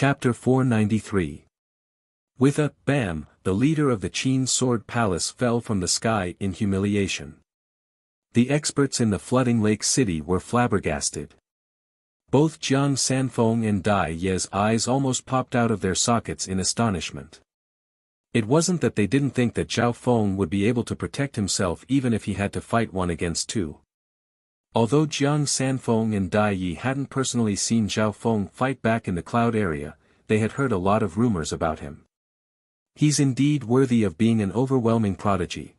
Chapter 493. With a bam, the leader of the Qin Sword Palace fell from the sky in humiliation. The experts in the flooding lake city were flabbergasted. Both Jiang Sanfeng and Dai Ye's eyes almost popped out of their sockets in astonishment. It wasn't that they didn't think that Zhao Feng would be able to protect himself even if he had to fight one against two. Although Jiang Sanfeng and Dai Yi hadn't personally seen Zhao Feng fight back in the cloud area, they had heard a lot of rumors about him. He's indeed worthy of being an overwhelming prodigy.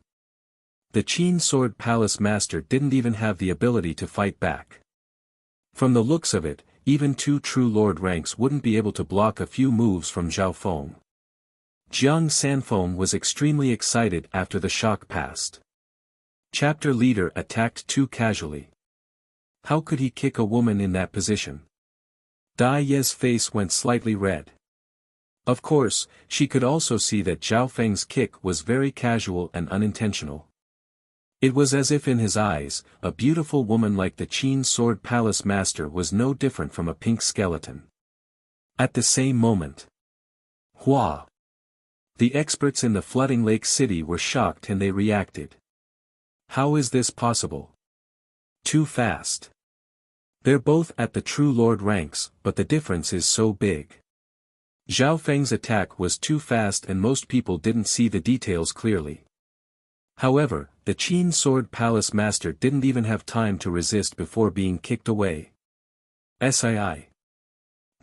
The Qin Sword Palace master didn't even have the ability to fight back. From the looks of it, even two true lord ranks wouldn't be able to block a few moves from Zhao Feng. Jiang Sanfeng was extremely excited after the shock passed. Chapter leader attacked too casually. How could he kick a woman in that position? Dai Ye's face went slightly red. Of course, she could also see that Zhao Feng's kick was very casual and unintentional. It was as if in his eyes, a beautiful woman like the Qin Sword Palace master was no different from a pink skeleton. At the same moment, Hua! The experts in the flooding lake city were shocked and they reacted. How is this possible? Too fast. They're both at the true lord ranks, but the difference is so big. Zhao Feng's attack was too fast and most people didn't see the details clearly. However, the Qin Sword Palace master didn't even have time to resist before being kicked away.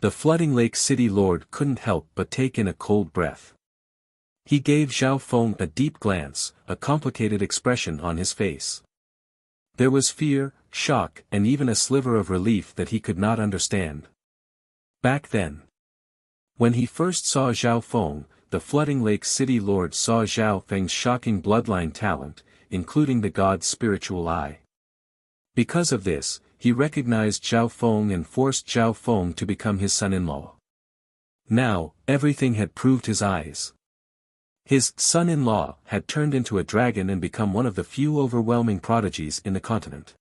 The flooding lake city lord couldn't help but take in a cold breath. He gave Zhao Feng a deep glance, a complicated expression on his face. There was fear, shock, and even a sliver of relief that he could not understand. Back then, when he first saw Zhao Feng, the flooding lake city lord saw Zhao Feng's shocking bloodline talent, including the god's spiritual eye. Because of this, he recognized Zhao Feng and forced Zhao Feng to become his son-in-law. Now, everything had proved his eyes. His son-in-law had turned into a dragon and become one of the few overwhelming prodigies in the continent.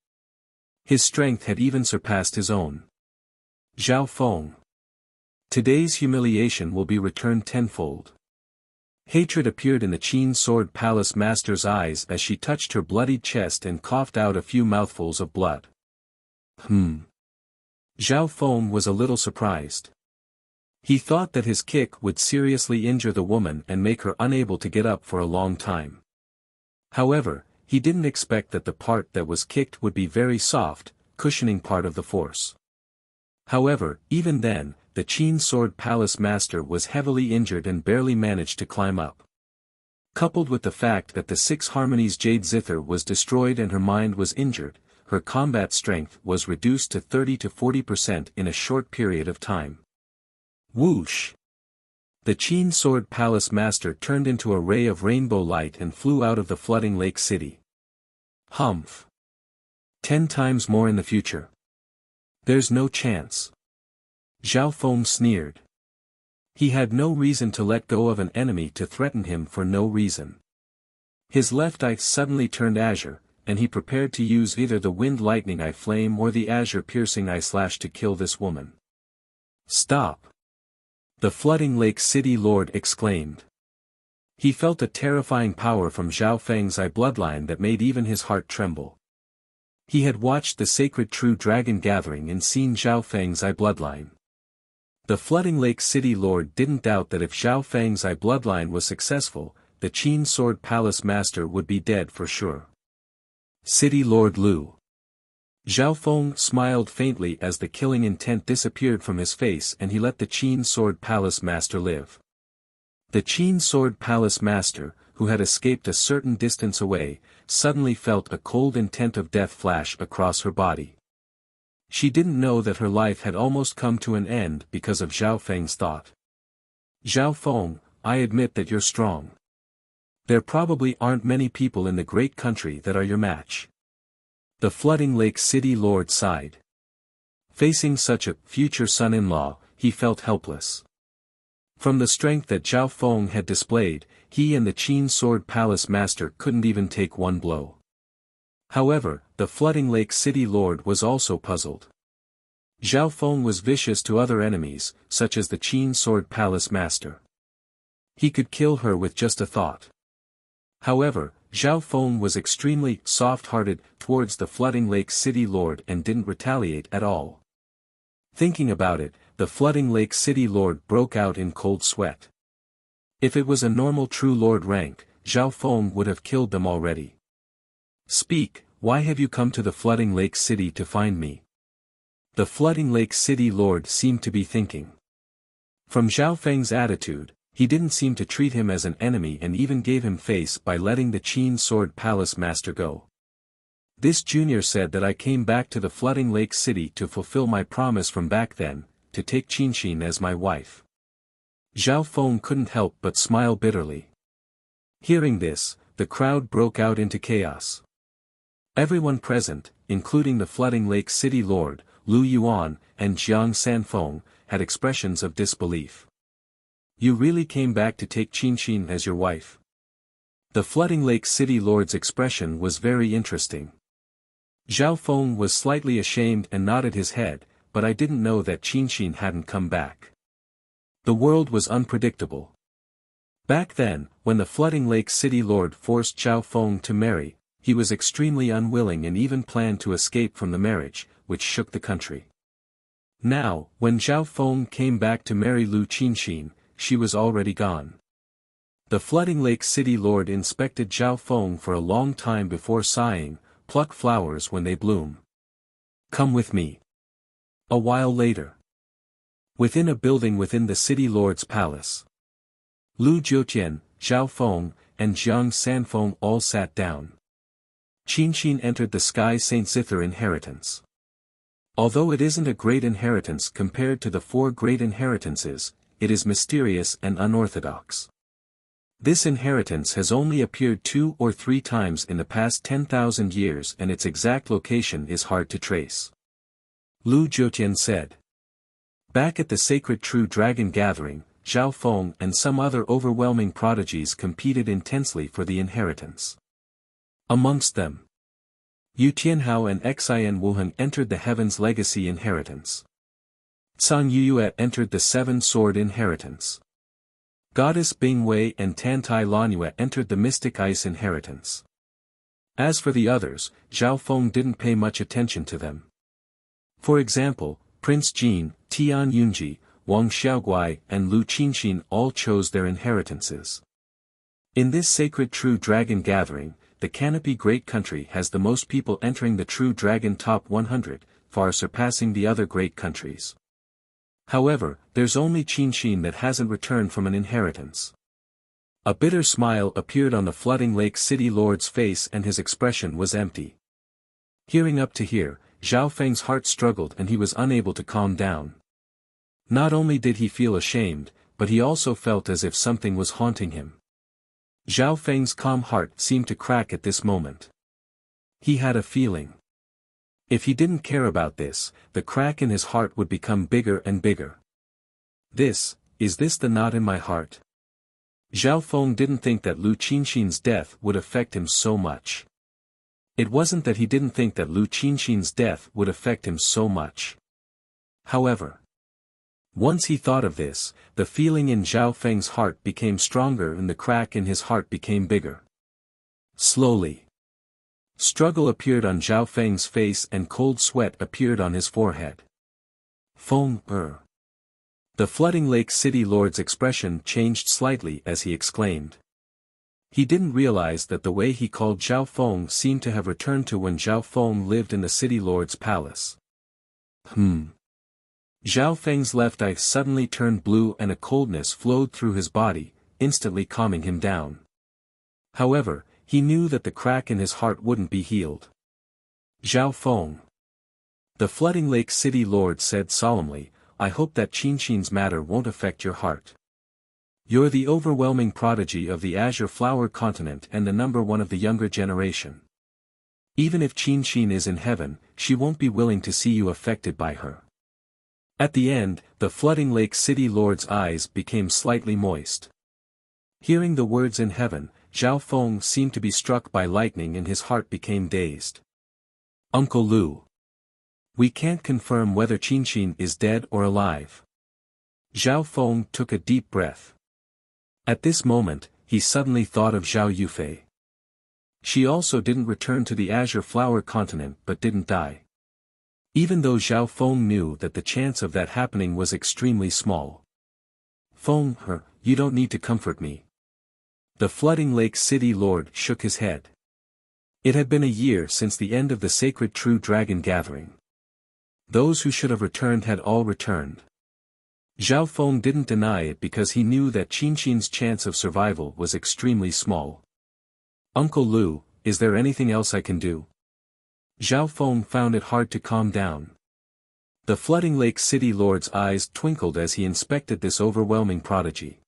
His strength had even surpassed his own. Zhao Feng. Today's humiliation will be returned tenfold. Hatred appeared in the Qin Sword Palace master's eyes as she touched her bloodied chest and coughed out a few mouthfuls of blood. Zhao Feng was a little surprised. He thought that his kick would seriously injure the woman and make her unable to get up for a long time. However, he didn't expect that the part that was kicked would be very soft, cushioning part of the force. However, even then, the Qin Sword Palace master was heavily injured and barely managed to climb up. Coupled with the fact that the Six Harmonies Jade Zither was destroyed and her mind was injured, her combat strength was reduced to 30 to 40% in a short period of time. Whoosh! The Qin Sword Palace master turned into a ray of rainbow light and flew out of the flooding lake city. Humph! 10 times more in the future. There's no chance. Zhao Feng sneered. He had no reason to let go of an enemy to threaten him for no reason. His left eye suddenly turned azure, and he prepared to use either the wind lightning eye flame or the azure piercing eye slash to kill this woman. Stop! The flooding lake city lord exclaimed. He felt a terrifying power from Zhao Feng's eye bloodline that made even his heart tremble. He had watched the sacred true dragon gathering and seen Zhao Feng's eye bloodline. The flooding lake city lord didn't doubt that if Zhao Feng's eye bloodline was successful, the Qin Sword Palace master would be dead for sure. City Lord Lu. Zhao Feng smiled faintly as the killing intent disappeared from his face and he let the Qin Sword Palace master live. The Qin Sword Palace master, who had escaped a certain distance away, suddenly felt a cold intent of death flash across her body. She didn't know that her life had almost come to an end because of Zhao Feng's thought. Zhao Feng, I admit that you're strong. There probably aren't many people in the great country that are your match. The flooding lake city lord sighed. Facing such a future son-in-law, he felt helpless. From the strength that Zhao Feng had displayed, he and the Qin Sword Palace master couldn't even take one blow. However, the flooding lake city lord was also puzzled. Zhao Feng was vicious to other enemies, such as the Qin Sword Palace Master. He could kill her with just a thought. However, Zhao Feng was extremely soft-hearted towards the Flooding Lake City Lord and didn't retaliate at all. Thinking about it, the Flooding Lake City Lord broke out in cold sweat. If it was a normal true lord rank, Zhao Feng would have killed them already. "Speak, why have you come to the Flooding Lake City to find me?" The Flooding Lake City Lord seemed to be thinking. From Zhao Feng's attitude, he didn't seem to treat him as an enemy and even gave him face by letting the Qin Sword Palace Master go. "This junior said that I came back to the Flooding Lake City to fulfill my promise from back then, to take Qinxin as my wife." Zhao Feng couldn't help but smile bitterly. Hearing this, the crowd broke out into chaos. Everyone present, including the Flooding Lake City Lord, Lu Yuan, and Jiang Sanfeng, had expressions of disbelief. "You really came back to take Qinxin as your wife?" The Flooding Lake City Lord's expression was very interesting. Zhao Feng was slightly ashamed and nodded his head, but I didn't know that Qinxin hadn't come back. The world was unpredictable. Back then, when the Flooding Lake City Lord forced Zhao Feng to marry, he was extremely unwilling and even planned to escape from the marriage, which shook the country. Now, when Zhao Feng came back to marry Lu Qinxin, she was already gone. The Flooding Lake City Lord inspected Zhao Feng for a long time before sighing, "Pluck flowers when they bloom. Come with me." A while later. Within a building within the City Lord's palace. Lu Jiutian, Zhao Feng, and Jiang Sanfeng all sat down. Qinxin entered the Sky Saint Zither inheritance. Although it isn't a great inheritance compared to the 4 great inheritances, it is mysterious and unorthodox. This inheritance has only appeared 2 or 3 times in the past 10,000 years and its exact location is hard to trace. Lu Jiutian said. Back at the Sacred True Dragon Gathering, Zhao Feng and some other overwhelming prodigies competed intensely for the inheritance. Amongst them, Yu Tianhao and Xian Wuheng entered the Heaven's Legacy inheritance. Cang Yuyue entered the Seven Sword inheritance. Goddess Bing Wei and Tantai Lanue entered the Mystic Ice inheritance. As for the others, Zhao Feng didn't pay much attention to them. For example, Prince Jin, Tian Yunji, Wang Xiaoguai and Lu Qinxin all chose their inheritances. In this Sacred True Dragon Gathering, the Canopy Great Country has the most people entering the True Dragon Top 100, far surpassing the other great countries. However, there's only Qinxin that hasn't returned from an inheritance. A bitter smile appeared on the Flooding Lake City Lord's face and his expression was empty. Hearing up to here, Zhao Feng's heart struggled and he was unable to calm down. Not only did he feel ashamed, but he also felt as if something was haunting him. Zhao Feng's calm heart seemed to crack at this moment. He had a feeling. If he didn't care about this, the crack in his heart would become bigger and bigger. Is this the knot in my heart? Zhao Feng didn't think that Lu Qinxin's death would affect him so much. It wasn't that he didn't think that Lu Qinxin's death would affect him so much. However, once he thought of this, the feeling in Zhao Feng's heart became stronger and the crack in his heart became bigger. Slowly, struggle appeared on Zhao Feng's face and cold sweat appeared on his forehead. Feng. The Flooding Lake City Lord's expression changed slightly as he exclaimed. He didn't realize that the way he called Zhao Feng seemed to have returned to when Zhao Feng lived in the City Lord's palace. Zhao Feng's left eye suddenly turned blue and a coldness flowed through his body, instantly calming him down. However, he knew that the crack in his heart wouldn't be healed. Zhao Feng. The Flooding Lake City Lord said solemnly, I hope that Qinxin's matter won't affect your heart. You're the overwhelming prodigy of the Azure Flower Continent and the number 1 of the younger generation. Even if Qinxin is in heaven, she won't be willing to see you affected by her. At the end, the Flooding Lake City Lord's eyes became slightly moist. Hearing the words in heaven, Zhao Feng seemed to be struck by lightning and his heart became dazed. Uncle Lu. We can't confirm whether Qinxin is dead or alive. Zhao Feng took a deep breath. At this moment, he suddenly thought of Zhao Yufei. She also didn't return to the Azure Flower Continent but didn't die. Even though Zhao Feng knew that the chance of that happening was extremely small. Feng, you don't need to comfort me. The Flooding Lake City Lord shook his head. It had been a year since the end of the sacred True Dragon Gathering. Those who should have returned had all returned. Zhao Feng didn't deny it because he knew that Qinxin's chance of survival was extremely small. Uncle Lu, is there anything else I can do? Zhao Feng found it hard to calm down. The Flooding Lake City Lord's eyes twinkled as he inspected this overwhelming prodigy.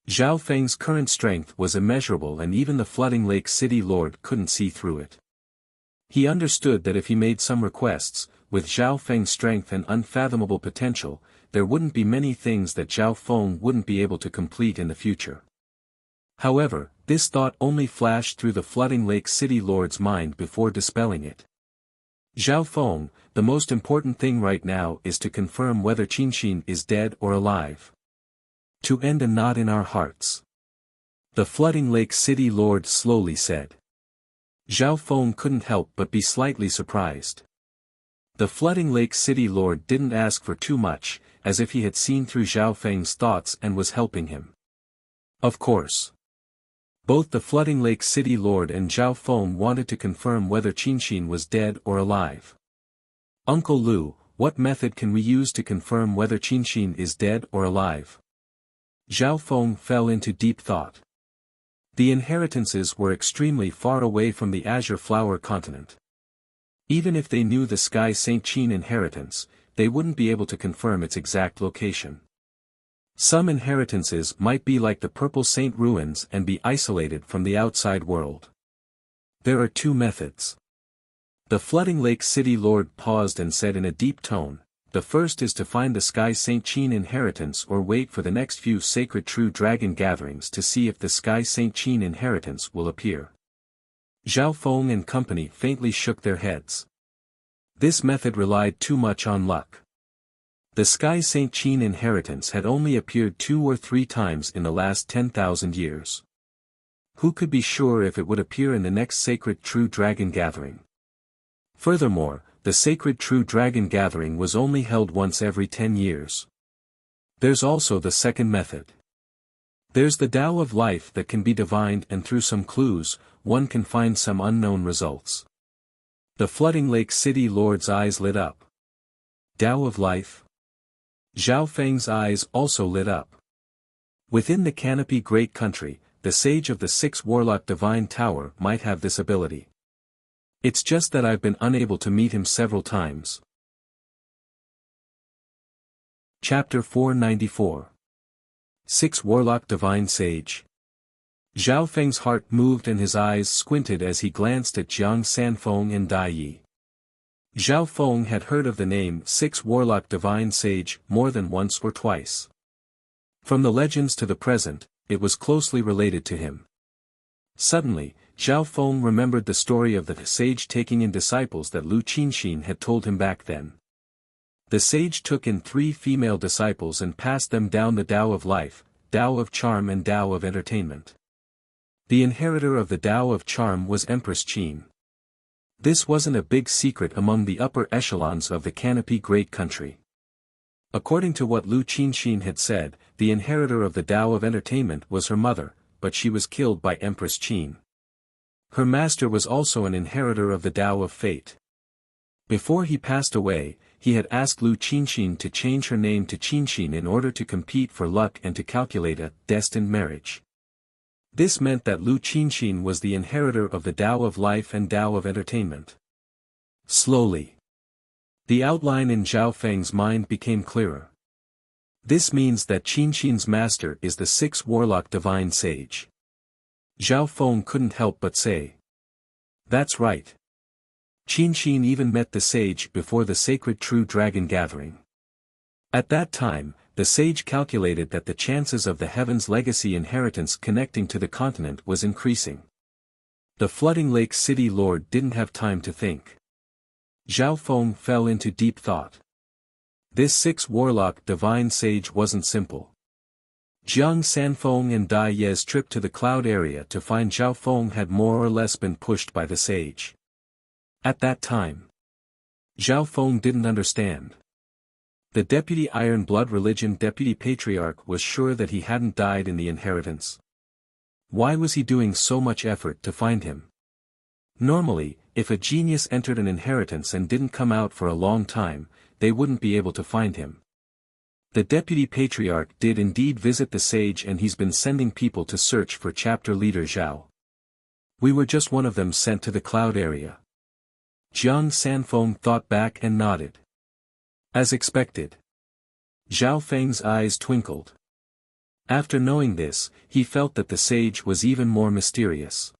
Zhao Feng's current strength was immeasurable and even the Flooding Lake City Lord couldn't see through it. He understood that if he made some requests, with Zhao Feng's strength and unfathomable potential, there wouldn't be many things that Zhao Feng wouldn't be able to complete in the future. However, this thought only flashed through the Flooding Lake City Lord's mind before dispelling it. Zhao Feng, the most important thing right now is to confirm whether Qinxin is dead or alive. To end a knot in our hearts. The Flooding Lake City Lord slowly said. Zhao Feng couldn't help but be slightly surprised. The Flooding Lake City Lord didn't ask for too much, as if he had seen through Zhao Feng's thoughts and was helping him. Of course. Both the Flooding Lake City Lord and Zhao Feng wanted to confirm whether Qinxin was dead or alive. Uncle Lu, what method can we use to confirm whether Qinxin is dead or alive? Zhao Feng fell into deep thought. The inheritances were extremely far away from the Azure Flower Continent. Even if they knew the Sky Saint Qin inheritance, they wouldn't be able to confirm its exact location. Some inheritances might be like the Purple Saint ruins and be isolated from the outside world. There are two methods. The Flooding Lake City Lord paused and said in a deep tone, the first is to find the Sky Saint Qin inheritance or wait for the next few sacred True Dragon gatherings to see if the Sky Saint Qin inheritance will appear. Zhao Feng and company faintly shook their heads. This method relied too much on luck. The Sky Saint Qin inheritance had only appeared 2 or 3 times in the last 10,000 years. Who could be sure if it would appear in the next sacred True Dragon Gathering? Furthermore, the sacred True Dragon Gathering was only held once every 10 years. There's also the second method. There's the Tao of Life that can be divined and through some clues, one can find some unknown results. The Flooding Lake City Lord's eyes lit up. Tao of Life? Zhao Feng's eyes also lit up. Within the Canopy Great Country, the Sage of the 6 Warlock Divine Tower might have this ability. It's just that I've been unable to meet him several times. Chapter 494. 6 Warlock Divine Sage. Zhao Feng's heart moved and his eyes squinted as he glanced at Jiang Sanfeng and Dai Yi. Zhao Feng had heard of the name 6 Warlock Divine Sage more than once or twice. From the legends to the present, it was closely related to him. Suddenly, Zhao Feng remembered the story of the sage taking in disciples that Lu Qinxin had told him back then. The sage took in 3 female disciples and passed them down the Tao of Life, Tao of Charm and Tao of Entertainment. The inheritor of the Tao of Charm was Empress Qin. This wasn't a big secret among the upper echelons of the Canopy Great Country. According to what Lu Qinxin had said, the inheritor of the Tao of Entertainment was her mother, but she was killed by Empress Qin. Her master was also an inheritor of the Tao of Fate. Before he passed away, he had asked Lu Qinxin to change her name to Qinxin in order to compete for luck and to calculate a destined marriage. This meant that Lu Qinxin was the inheritor of the Tao of Life and Tao of Entertainment. Slowly, the outline in Zhao Feng's mind became clearer. This means that Qinxin's master is the 6 Warlock Divine Sage. Zhao Feng couldn't help but say. That's right. Qinxin even met the sage before the sacred True Dragon Gathering. At that time, the sage calculated that the chances of the Heaven's Legacy inheritance connecting to the continent was increasing. The Flooding Lake City Lord didn't have time to think. Zhao Feng fell into deep thought. This six-warlock divine sage wasn't simple. Jiang Sanfeng and Dai Ye's trip to the cloud area to find Zhao Feng had more or less been pushed by the sage. At that time, Zhao Feng didn't understand. The deputy Iron Blood Religion deputy patriarch was sure that he hadn't died in the inheritance. Why was he doing so much effort to find him? Normally, if a genius entered an inheritance and didn't come out for a long time, they wouldn't be able to find him. The deputy patriarch did indeed visit the sage, and he's been sending people to search for chapter leader Zhao. We were just one of them sent to the cloud area. Jiang Sanfeng thought back and nodded. As expected. Zhao Feng's eyes twinkled. After knowing this, he felt that the sage was even more mysterious.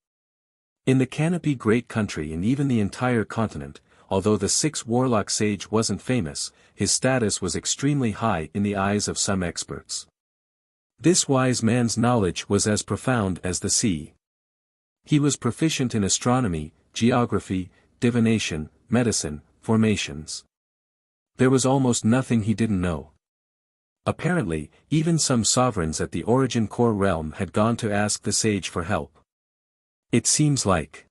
In the Canopy Great Country and even the entire continent, although the six-warlock sage wasn't famous, his status was extremely high in the eyes of some experts. This wise man's knowledge was as profound as the sea. He was proficient in astronomy, geography, divination, medicine, formations. There was almost nothing he didn't know. Apparently, even some sovereigns at the Origin Core realm had gone to ask the sage for help. It seems like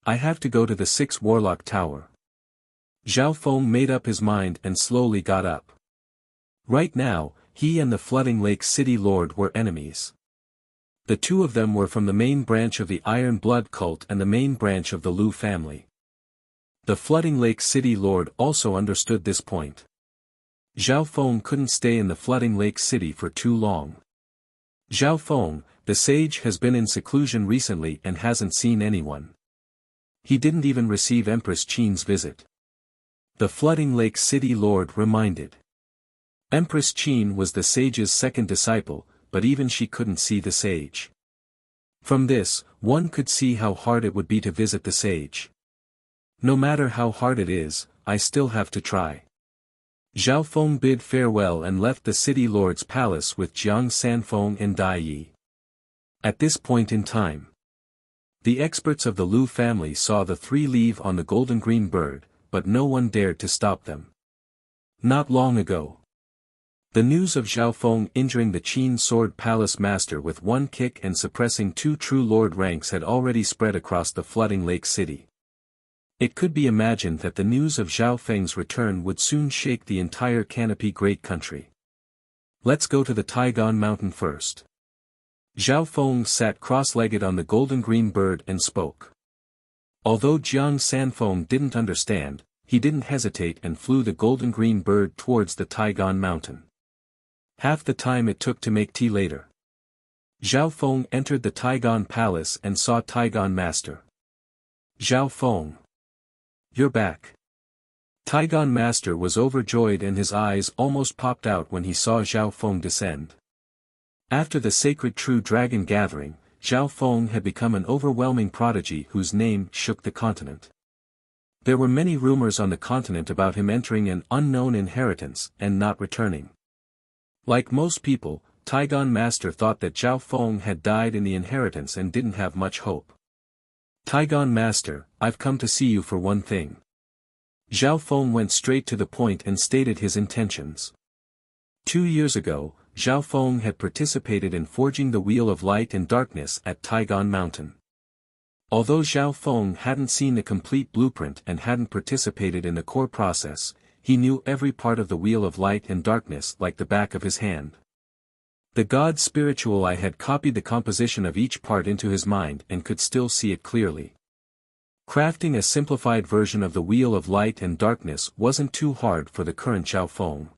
I have to go to the six-warlock tower. Zhao Feng made up his mind and slowly got up. Right now, he and the Flooding Lake City Lord were enemies. The two of them were from the main branch of the Iron Blood cult and the main branch of the Lu family. The Flooding Lake City Lord also understood this point. Zhao Feng couldn't stay in the Flooding Lake City for too long. Zhao Feng, the sage, has been in seclusion recently and hasn't seen anyone. He didn't even receive Empress Qin's visit. The Flooding Lake City Lord reminded. Empress Qin was the sage's second disciple, but even she couldn't see the sage. From this, one could see how hard it would be to visit the sage. No matter how hard it is, I still have to try. Zhao Feng bid farewell and left the city lord's palace with Jiang Sanfeng and Dai Yi. At this point in time, the experts of the Lu family saw the three leave on the golden green bird, but no one dared to stop them. Not long ago, the news of Zhao Feng injuring the Qin Sword Palace master with one kick and suppressing two true lord ranks had already spread across the Flooding Lake City. It could be imagined that the news of Zhao Feng's return would soon shake the entire Canopy Great Country. Let's go to the Taigon Mountain first. Zhao Feng sat cross-legged on the golden green bird and spoke. Although Jiang Sanfeng didn't understand, he didn't hesitate and flew the golden green bird towards the Taigon Mountain. Half the time it took to make tea later. Zhao Feng entered the Taigon Palace and saw Taigon Master. Zhao Feng. You're back. Taigon Master was overjoyed and his eyes almost popped out when he saw Zhao Feng descend. After the sacred True Dragon gathering, Zhao Feng had become an overwhelming prodigy whose name shook the continent. There were many rumors on the continent about him entering an unknown inheritance and not returning. Like most people, Taigon Master thought that Zhao Feng had died in the inheritance and didn't have much hope. Taigon Master, I've come to see you for one thing. Zhao Feng went straight to the point and stated his intentions. 2 years ago, Zhao Feng had participated in forging the Wheel of Light and Darkness at Taigon Mountain. Although Zhao Feng hadn't seen the complete blueprint and hadn't participated in the core process, he knew every part of the Wheel of Light and Darkness like the back of his hand. The God Spiritual Eye had copied the composition of each part into his mind and could still see it clearly. Crafting a simplified version of the Wheel of Light and Darkness wasn't too hard for the current Zhao Feng.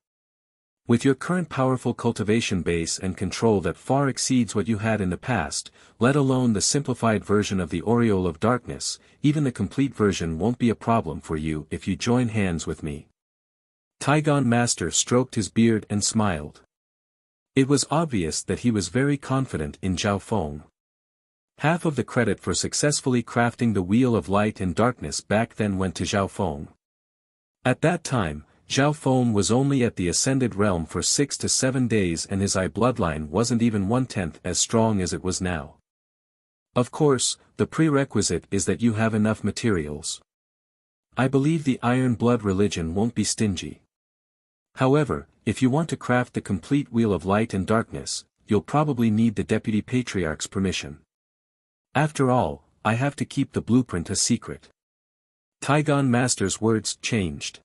With your current powerful cultivation base and control that far exceeds what you had in the past, let alone the simplified version of the Aureole of Darkness, even the complete version won't be a problem for you if you join hands with me. Taigon Master stroked his beard and smiled. It was obvious that he was very confident in Zhao Feng. Half of the credit for successfully crafting the Wheel of Light and Darkness back then went to Zhao Feng. At that time, Zhao Feng was only at the Ascended Realm for 6 to 7 days and his eye bloodline wasn't even 1/10 as strong as it was now. Of course, the prerequisite is that you have enough materials. I believe the Iron Blood religion won't be stingy. However, if you want to craft the complete Wheel of Light and Darkness, you'll probably need the Deputy Patriarch's permission. After all, I have to keep the blueprint a secret. Taigon Master's words changed.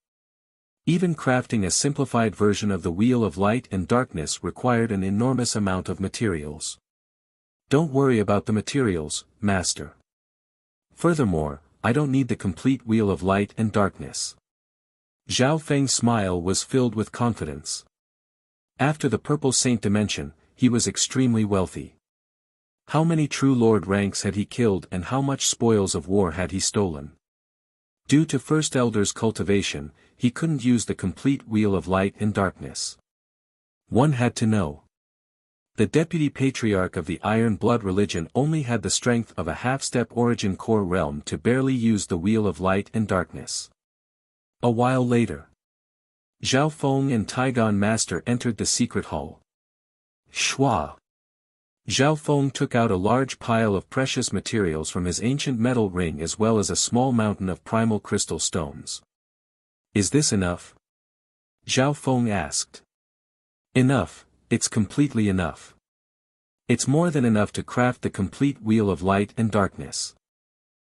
Even crafting a simplified version of the Wheel of Light and Darkness required an enormous amount of materials. Don't worry about the materials, Master. Furthermore, I don't need the complete Wheel of Light and Darkness. Zhao Feng's smile was filled with confidence. After the Purple Saint Dimension, he was extremely wealthy. How many true lord ranks had he killed and how much spoils of war had he stolen? Due to First Elder's cultivation, he couldn't use the complete Wheel of Light and Darkness. One had to know. The Deputy Patriarch of the Iron Blood religion only had the strength of a half-step origin core realm to barely use the Wheel of Light and Darkness. A while later, Zhao Feng and Taigon Master entered the secret hall. Shua. Zhao Feng took out a large pile of precious materials from his ancient metal ring as well as a small mountain of primal crystal stones. Is this enough? Zhao Feng asked. Enough, it's completely enough. It's more than enough to craft the complete Wheel of Light and Darkness.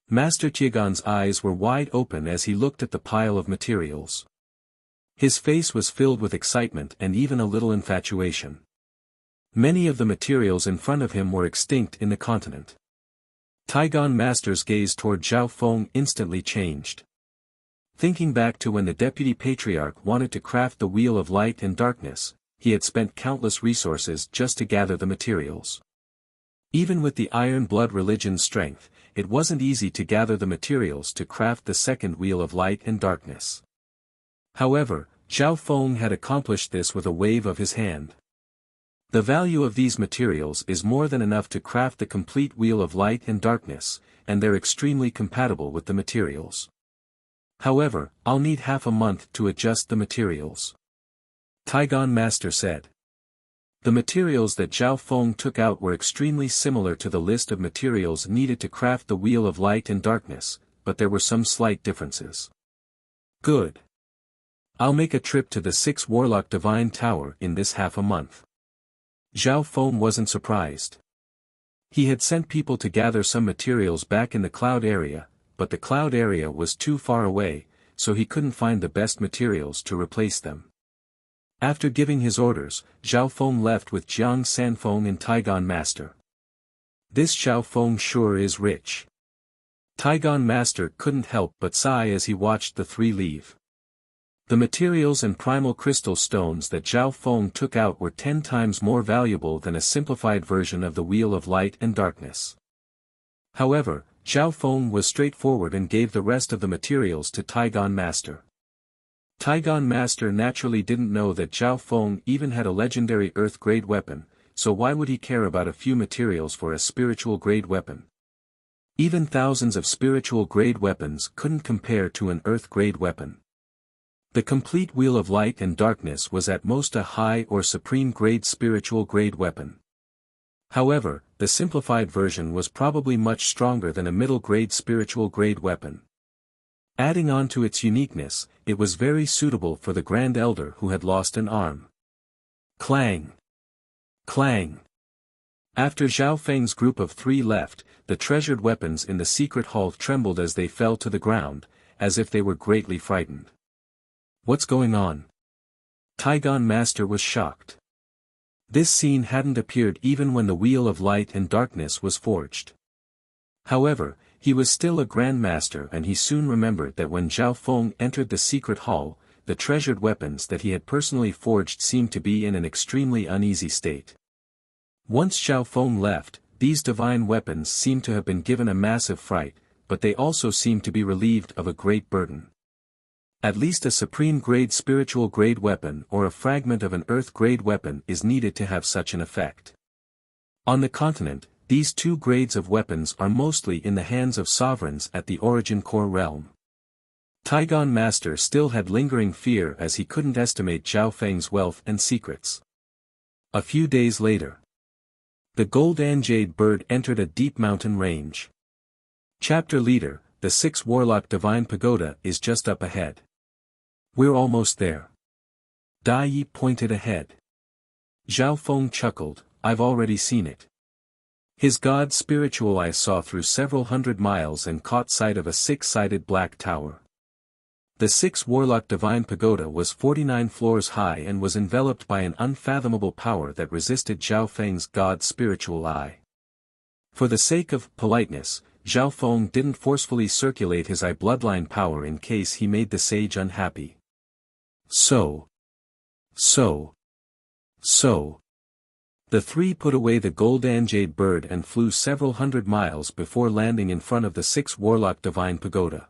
Master Tiagon's eyes were wide open as he looked at the pile of materials. His face was filled with excitement and even a little infatuation. Many of the materials in front of him were extinct in the continent. Taigon Master's gaze toward Zhao Feng instantly changed. Thinking back to when the Deputy Patriarch wanted to craft the Wheel of Light and Darkness, he had spent countless resources just to gather the materials. Even with the Iron Blood religion's strength, it wasn't easy to gather the materials to craft the second Wheel of Light and Darkness. However, Zhao Feng had accomplished this with a wave of his hand. The value of these materials is more than enough to craft the complete Wheel of Light and Darkness, and they're extremely compatible with the materials. However, I'll need half a month to adjust the materials. Taigon Master said. The materials that Zhao Feng took out were extremely similar to the list of materials needed to craft the Wheel of Light and Darkness, but there were some slight differences. Good. I'll make a trip to the 6 Warlock Divine Tower in this half a month. Zhao Feng wasn't surprised. He had sent people to gather some materials back in the cloud area, but the cloud area was too far away, so he couldn't find the best materials to replace them. After giving his orders, Zhao Feng left with Jiang Sanfeng and Taigon Master. This Zhao Feng sure is rich. Taigon Master couldn't help but sigh as he watched the three leave. The materials and primal crystal stones that Zhao Feng took out were 10 times more valuable than a simplified version of the Wheel of Light and Darkness. However, Zhao Feng was straightforward and gave the rest of the materials to Taigon Master. Taigon Master naturally didn't know that Zhao Feng even had a legendary Earth-grade weapon, so why would he care about a few materials for a spiritual-grade weapon? Even thousands of spiritual-grade weapons couldn't compare to an Earth-grade weapon. The complete Wheel of Light and Darkness was at most a high or supreme-grade spiritual-grade weapon. However, the simplified version was probably much stronger than a middle-grade spiritual-grade weapon. Adding on to its uniqueness, it was very suitable for the Grand Elder who had lost an arm. Clang! Clang! After Zhao Feng's group of 3 left, the treasured weapons in the secret hall trembled as they fell to the ground, as if they were greatly frightened. What's going on? Taigon Master was shocked. This scene hadn't appeared even when the Wheel of Light and Darkness was forged. However, he was still a Grand Master and he soon remembered that when Zhao Feng entered the secret hall, the treasured weapons that he had personally forged seemed to be in an extremely uneasy state. Once Zhao Feng left, these divine weapons seemed to have been given a massive fright, but they also seemed to be relieved of a great burden. At least a supreme-grade spiritual-grade weapon or a fragment of an earth-grade weapon is needed to have such an effect. On the continent, these 2 grades of weapons are mostly in the hands of sovereigns at the Origin Core realm. Taigon Master still had lingering fear as he couldn't estimate Zhao Feng's wealth and secrets. A few days later, the Gold and Jade bird entered a deep mountain range. Chapter Leader, the 6 Warlock Divine Pagoda is just up ahead. We're almost there. Dai Yi pointed ahead. Zhao Feng chuckled, I've already seen it. His god's spiritual eye saw through several hundred miles and caught sight of a 6-sided black tower. The 6 Warlock Divine Pagoda was 49 floors high and was enveloped by an unfathomable power that resisted Zhao Feng's god's spiritual eye. For the sake of politeness, Zhao Feng didn't forcefully circulate his eye bloodline power in case he made the sage unhappy. So. The three put away the golden jade bird and flew several hundred miles before landing in front of the 6 Warlock Divine Pagoda.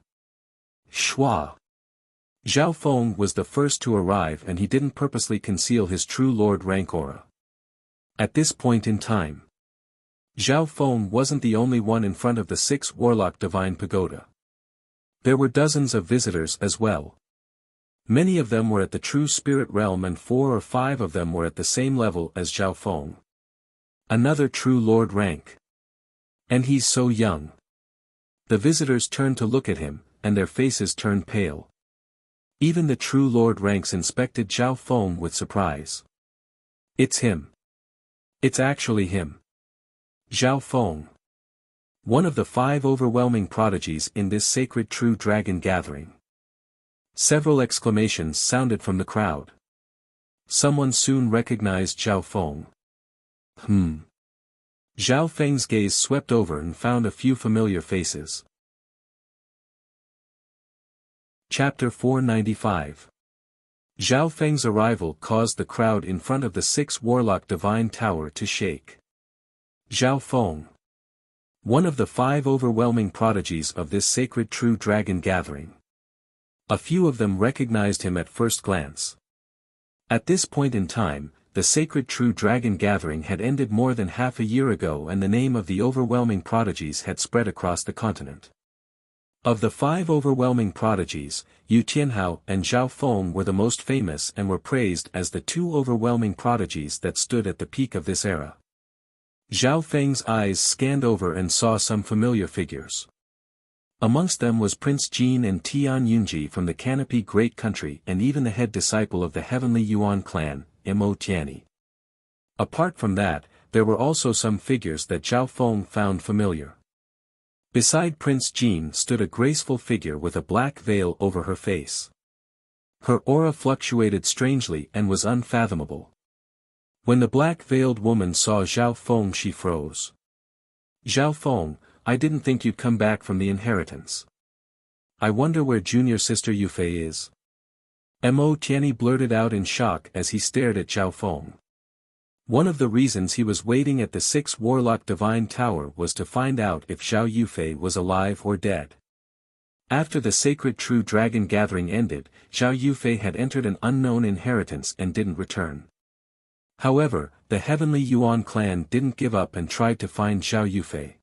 Shua! Zhao Feng was the first to arrive and he didn't purposely conceal his true lord rank aura. At this point in time, Zhao Feng wasn't the only one in front of the 6 Warlock Divine Pagoda. There were dozens of visitors as well. Many of them were at the true spirit realm and 4 or 5 of them were at the same level as Zhao Feng. Another true lord rank. And he's so young. The visitors turned to look at him, and their faces turned pale. Even the true lord ranks inspected Zhao Feng with surprise. It's him. It's actually him. Zhao Feng. One of the 5 overwhelming prodigies in this sacred true dragon gathering. Several exclamations sounded from the crowd. Someone soon recognized Zhao Feng. Zhao Feng's gaze swept over and found a few familiar faces. Chapter 495. Zhao Feng's arrival caused the crowd in front of the 6 Warlock Divine Tower to shake. Zhao Feng. One of the 5 overwhelming prodigies of this sacred true dragon gathering. A few of them recognized him at first glance. At this point in time, the sacred true dragon gathering had ended more than half a year ago and the name of the overwhelming prodigies had spread across the continent. Of the 5 overwhelming prodigies, Yu Tianhao and Zhao Feng were the most famous and were praised as the 2 overwhelming prodigies that stood at the peak of this era. Zhao Feng's eyes scanned over and saw some familiar figures. Amongst them was Prince Jin and Tian Yunji from the Canopy Great Country and even the head disciple of the Heavenly Yuan clan, Mo Tianyi. Apart from that, there were also some figures that Zhao Feng found familiar. Beside Prince Jin stood a graceful figure with a black veil over her face. Her aura fluctuated strangely and was unfathomable. When the black-veiled woman saw Zhao Feng she froze. Zhao Feng, I didn't think you'd come back from the inheritance. I wonder where junior sister Yufei is. Mo Tianyi blurted out in shock as he stared at Zhao Feng. One of the reasons he was waiting at the 6 Warlock Divine Tower was to find out if Zhao Yufei was alive or dead. After the sacred true dragon gathering ended, Zhao Yufei had entered an unknown inheritance and didn't return. However, the Heavenly Yuan clan didn't give up and tried to find Zhao Yufei.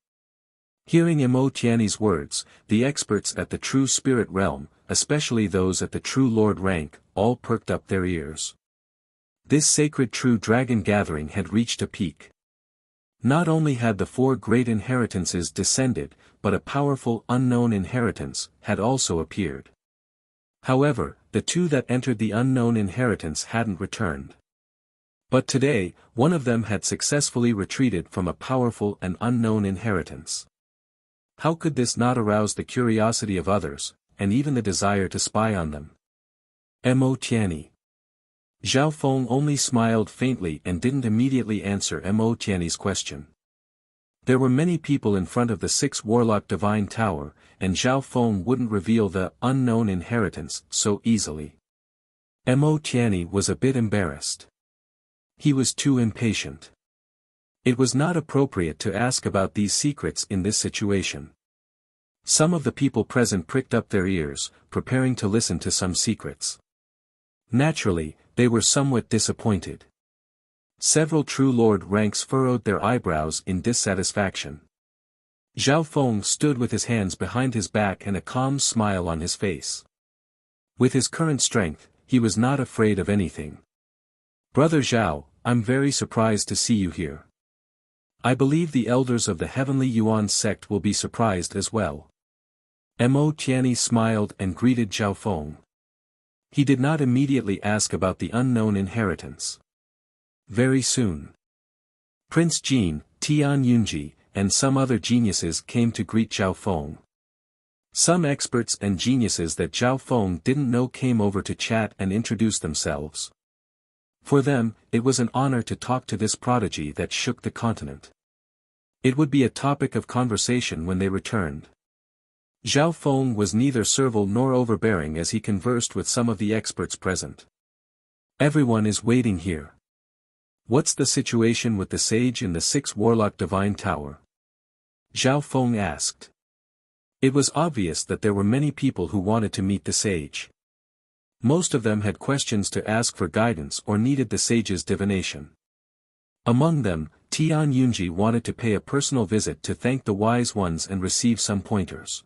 Hearing Mo Tianyi's words, the experts at the true spirit realm, especially those at the true lord rank, all perked up their ears. This sacred true dragon gathering had reached a peak. Not only had the 4 great inheritances descended, but a powerful unknown inheritance had also appeared. However, the 2 that entered the unknown inheritance hadn't returned. But today, one of them had successfully retreated from a powerful and unknown inheritance. How could this not arouse the curiosity of others, and even the desire to spy on them? Mo Tianyi. Zhao Feng only smiled faintly and didn't immediately answer Mo Tianyi's question. There were many people in front of the 6 Warlock Divine Tower, and Zhao Feng wouldn't reveal the unknown inheritance so easily. Mo Tianyi was a bit embarrassed. He was too impatient. It was not appropriate to ask about these secrets in this situation. Some of the people present pricked up their ears, preparing to listen to some secrets. Naturally, they were somewhat disappointed. Several true lord ranks furrowed their eyebrows in dissatisfaction. Zhao Feng stood with his hands behind his back and a calm smile on his face. With his current strength, he was not afraid of anything. Brother Zhao, I'm very surprised to see you here. I believe the elders of the Heavenly Yuan sect will be surprised as well. Mo Tianyi smiled and greeted Zhao Feng. He did not immediately ask about the unknown inheritance. Very soon, Prince Jin, Tian Yunji, and some other geniuses came to greet Zhao Feng. Some experts and geniuses that Zhao Feng didn't know came over to chat and introduce themselves. For them, it was an honor to talk to this prodigy that shook the continent. It would be a topic of conversation when they returned. Zhao Feng was neither servile nor overbearing as he conversed with some of the experts present. Everyone is waiting here. What's the situation with the sage in the 6 Warlock Divine Tower? Zhao Feng asked. It was obvious that there were many people who wanted to meet the sage. Most of them had questions to ask for guidance or needed the sage's divination. Among them, Tian Yunji wanted to pay a personal visit to thank the wise ones and receive some pointers.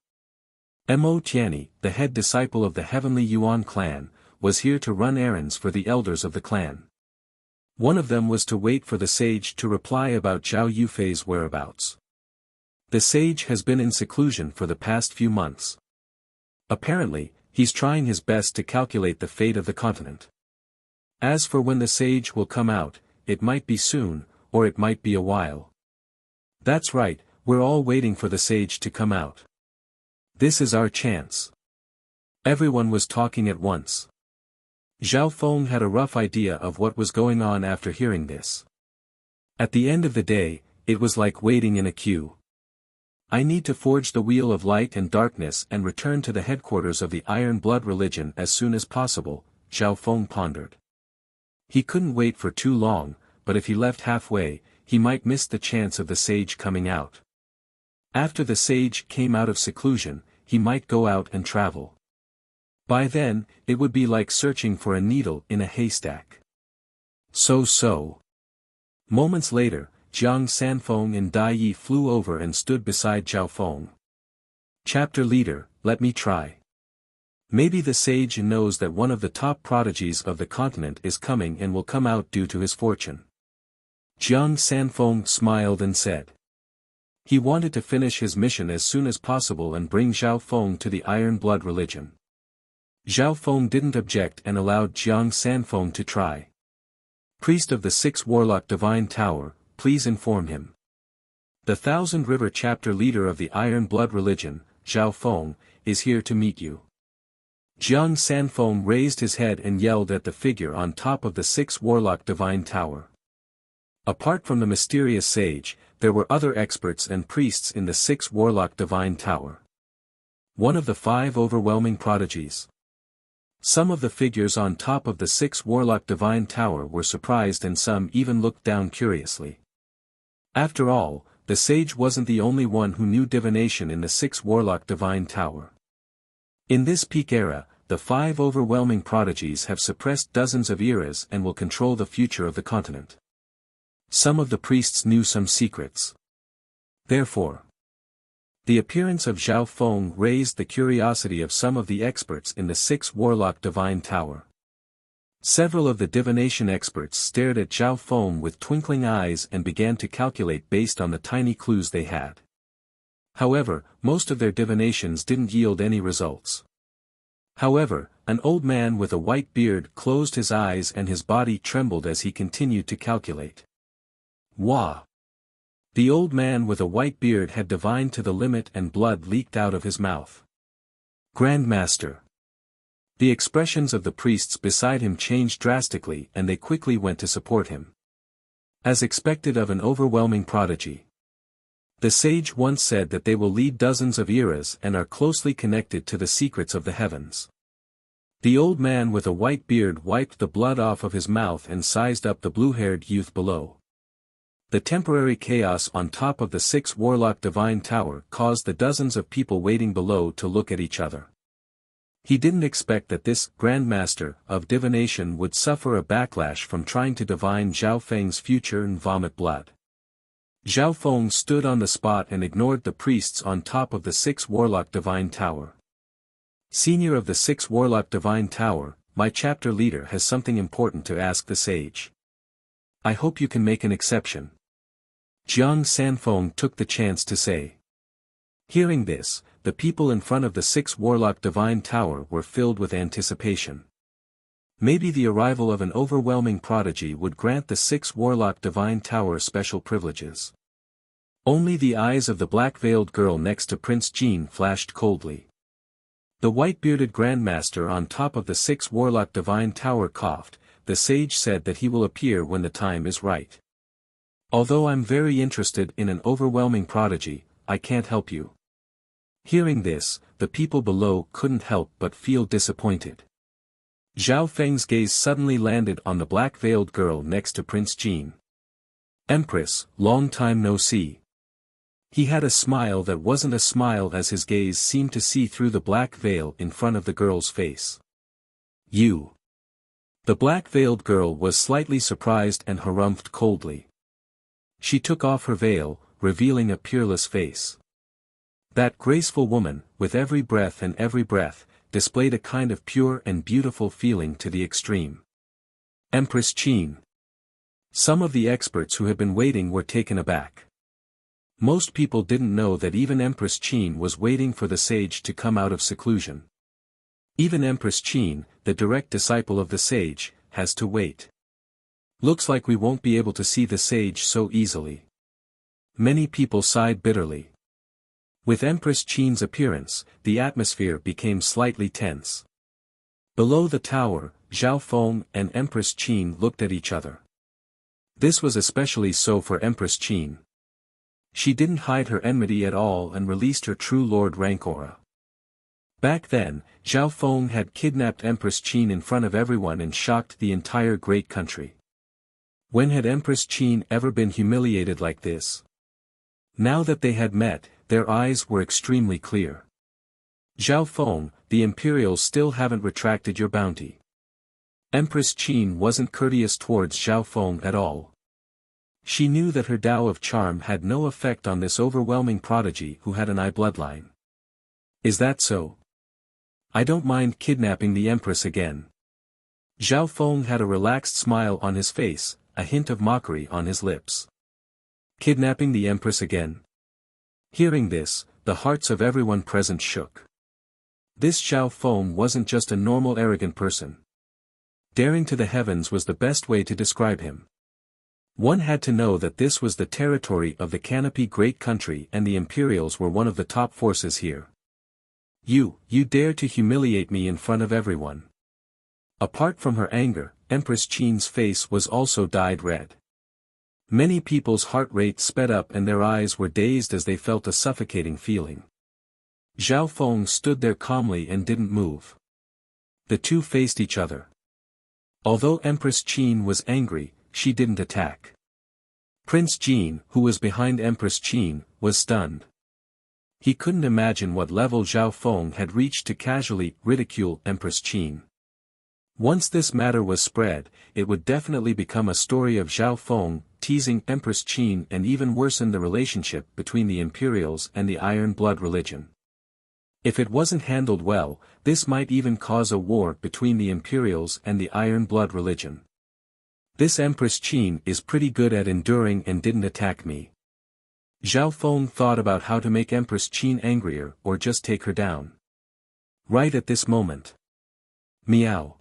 Mo Tianyi, the head disciple of the Heavenly Yuan clan, was here to run errands for the elders of the clan. One of them was to wait for the sage to reply about Zhao Yufei's whereabouts. The sage has been in seclusion for the past few months. Apparently, he's trying his best to calculate the fate of the continent. As for when the sage will come out, it might be soon, or it might be a while. That's right, we're all waiting for the sage to come out. This is our chance. Everyone was talking at once. Zhao Feng had a rough idea of what was going on after hearing this. At the end of the day, it was like waiting in a queue. I need to forge the wheel of light and darkness and return to the headquarters of the Iron Blood religion as soon as possible, Zhao Feng pondered. He couldn't wait for too long, but if he left halfway, he might miss the chance of the sage coming out. After the sage came out of seclusion, he might go out and travel. By then, it would be like searching for a needle in a haystack. So. Moments later, Jiang Sanfeng and Dai Yi flew over and stood beside Zhao Feng. Chapter leader, let me try. Maybe the sage knows that one of the top prodigies of the continent is coming and will come out due to his fortune. Jiang Sanfeng smiled and said. He wanted to finish his mission as soon as possible and bring Zhao Feng to the Iron Blood religion. Zhao Feng didn't object and allowed Jiang Sanfeng to try. Priest of the 6 Warlock Divine Tower, please inform him. The Thousand River chapter leader of the Iron Blood religion, Zhao Feng, is here to meet you. Jiang Sanfeng raised his head and yelled at the figure on top of the 6 Warlock Divine Tower. Apart from the mysterious sage, there were other experts and priests in the 6 Warlock Divine Tower. One of the 5 overwhelming prodigies. Some of the figures on top of the 6 Warlock Divine Tower were surprised and some even looked down curiously. After all, the sage wasn't the only one who knew divination in the 6 Warlock Divine Tower. In this peak era, the 5 overwhelming prodigies have suppressed dozens of eras and will control the future of the continent. Some of the priests knew some secrets. Therefore, the appearance of Zhao Feng raised the curiosity of some of the experts in the 6 Warlock Divine Tower. Several of the divination experts stared at Zhao Feng with twinkling eyes and began to calculate based on the tiny clues they had. However, most of their divinations didn't yield any results. However, an old man with a white beard closed his eyes and his body trembled as he continued to calculate. Wah! The old man with a white beard had divined to the limit and blood leaked out of his mouth. Grandmaster! The expressions of the priests beside him changed drastically and they quickly went to support him. As expected of an overwhelming prodigy. The sage once said that they will lead dozens of eras and are closely connected to the secrets of the heavens. The old man with a white beard wiped the blood off of his mouth and sized up the blue-haired youth below. The temporary chaos on top of the 6 Warlock Divine Tower caused the dozens of people waiting below to look at each other. He didn't expect that this Grandmaster of divination would suffer a backlash from trying to divine Zhao Feng's future and vomit blood. Zhao Feng stood on the spot and ignored the priests on top of the 6 Warlock Divine Tower. Senior of the 6 Warlock Divine Tower, my chapter leader has something important to ask the sage. I hope you can make an exception. Jiang Sanfeng took the chance to say. Hearing this, the people in front of the 6 Warlock Divine Tower were filled with anticipation. Maybe the arrival of an overwhelming prodigy would grant the 6 Warlock Divine Tower special privileges. Only the eyes of the black-veiled girl next to Prince Jean flashed coldly. The white-bearded Grandmaster on top of the 6 Warlock Divine Tower coughed. The sage said that he will appear when the time is right. Although I'm very interested in an overwhelming prodigy, I can't help you. Hearing this, the people below couldn't help but feel disappointed. Zhao Feng's gaze suddenly landed on the black-veiled girl next to Prince Jean. Empress, long time no see. He had a smile that wasn't a smile as his gaze seemed to see through the black veil in front of the girl's face. You. The black-veiled girl was slightly surprised and harumphed coldly. She took off her veil, revealing a peerless face. That graceful woman, with every breath, displayed a kind of pure and beautiful feeling to the extreme. Empress Qin. Some of the experts who had been waiting were taken aback. Most people didn't know that even Empress Qin was waiting for the sage to come out of seclusion. Even Empress Qin, the direct disciple of the sage, has to wait. Looks like we won't be able to see the sage so easily. Many people sighed bitterly. With Empress Qin's appearance, the atmosphere became slightly tense. Below the tower, Zhao Feng and Empress Qin looked at each other. This was especially so for Empress Qin. She didn't hide her enmity at all and released her true lord rancor. Back then, Zhao Feng had kidnapped Empress Qin in front of everyone and shocked the entire great country. When had Empress Qin ever been humiliated like this? Now that they had met, their eyes were extremely clear. Zhao Feng, the Imperials still haven't retracted your bounty. Empress Qin wasn't courteous towards Zhao Feng at all. She knew that her Tao of charm had no effect on this overwhelming prodigy who had an eye bloodline. Is that so? I don't mind kidnapping the Empress again. Zhao Feng had a relaxed smile on his face, a hint of mockery on his lips. Kidnapping the Empress again? Hearing this, the hearts of everyone present shook. This Zhao Feng wasn't just a normal arrogant person. Daring to the heavens was the best way to describe him. One had to know that this was the territory of the Canopy Great Country and the Imperials were one of the top forces here. You dare to humiliate me in front of everyone. Apart from her anger, Empress Qin's face was also dyed red. Many people's heart rate sped up and their eyes were dazed as they felt a suffocating feeling. Zhao Feng stood there calmly and didn't move. The two faced each other. Although Empress Qin was angry, she didn't attack. Prince Jean, who was behind Empress Qin, was stunned. He couldn't imagine what level Zhao Feng had reached to casually ridicule Empress Qin. Once this matter was spread, it would definitely become a story of Zhao Feng teasing Empress Qin and even worsen the relationship between the Imperials and the Iron Blood religion. If it wasn't handled well, this might even cause a war between the Imperials and the Iron Blood religion. This Empress Qin is pretty good at enduring and didn't attack me. Zhao Feng thought about how to make Empress Qin angrier or just take her down. Right at this moment. Meow.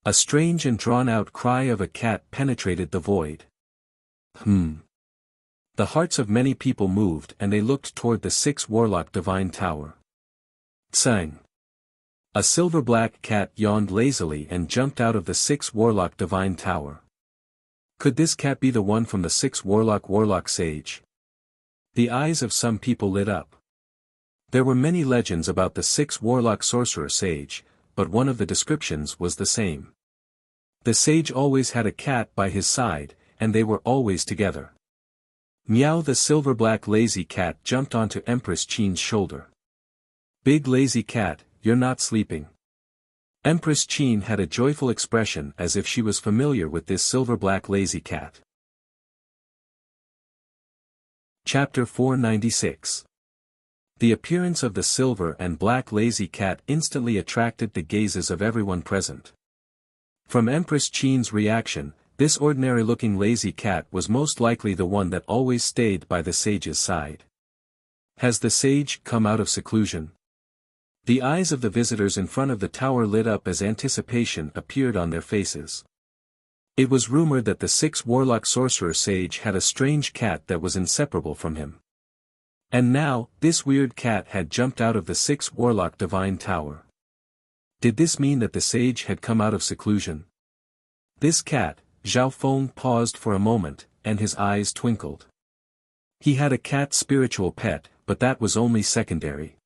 A strange and drawn-out cry of a cat penetrated the void. The hearts of many people moved and they looked toward the 6 Warlock Divine Tower. Tsang. A silver-black cat yawned lazily and jumped out of the 6 Warlock Divine Tower. Could this cat be the one from the 6 Warlock Sage? The eyes of some people lit up. There were many legends about the 6 Warlock Sorcerer Sage, but one of the descriptions was the same. The sage always had a cat by his side, and they were always together. Meow. The silver-black lazy cat jumped onto Empress Qin's shoulder. Big lazy cat, you're not sleeping. Empress Qin had a joyful expression as if she was familiar with this silver-black lazy cat. Chapter 496. The appearance of the silver and black lazy cat instantly attracted the gazes of everyone present. From Empress Qin's reaction, this ordinary-looking lazy cat was most likely the one that always stayed by the sage's side. Has the sage come out of seclusion? The eyes of the visitors in front of the tower lit up as anticipation appeared on their faces. It was rumored that the 6 warlock sorcerer sage had a strange cat that was inseparable from him. And now, this weird cat had jumped out of the 6 warlock divine tower. Did this mean that the sage had come out of seclusion? This cat, Zhao Feng paused for a moment, and his eyes twinkled. He had a cat spiritual pet, but that was only secondary.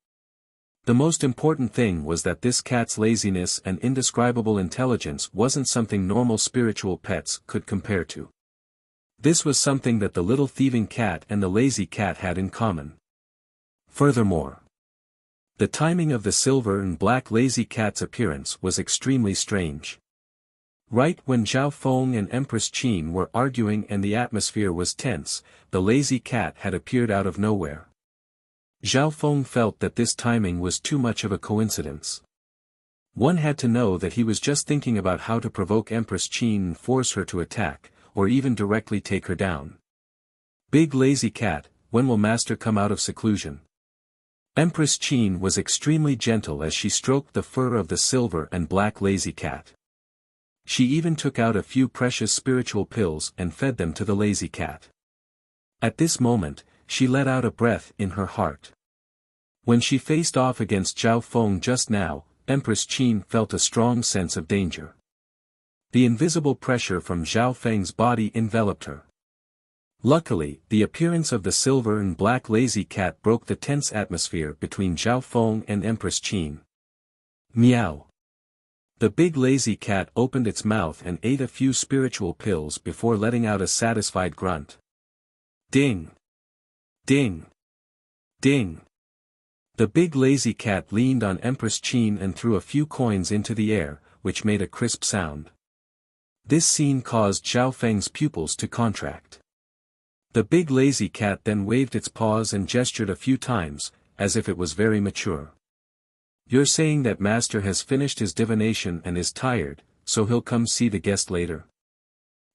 The most important thing was that this cat's laziness and indescribable intelligence wasn't something normal spiritual pets could compare to. This was something that the little thieving cat and the lazy cat had in common. Furthermore, the timing of the silver and black lazy cat's appearance was extremely strange. Right when Zhao Feng and Empress Qin were arguing and the atmosphere was tense, the lazy cat had appeared out of nowhere. Zhao Feng felt that this timing was too much of a coincidence. One had to know that he was just thinking about how to provoke Empress Qin and force her to attack, or even directly take her down. Big lazy cat, when will master come out of seclusion? Empress Qin was extremely gentle as she stroked the fur of the silver and black lazy cat. She even took out a few precious spiritual pills and fed them to the lazy cat. At this moment, she let out a breath in her heart. When she faced off against Zhao Feng just now, Empress Qin felt a strong sense of danger. The invisible pressure from Zhao Feng's body enveloped her. Luckily, the appearance of the silver and black lazy cat broke the tense atmosphere between Zhao Feng and Empress Qin. Meow. The big lazy cat opened its mouth and ate a few spiritual pills before letting out a satisfied grunt. Ding! Ding! Ding! The big lazy cat leaned on Empress Qin and threw a few coins into the air, which made a crisp sound. This scene caused Zhao Feng's pupils to contract. The big lazy cat then waved its paws and gestured a few times, as if it was very mature. You're saying that master has finished his divination and is tired, so he'll come see the guest later?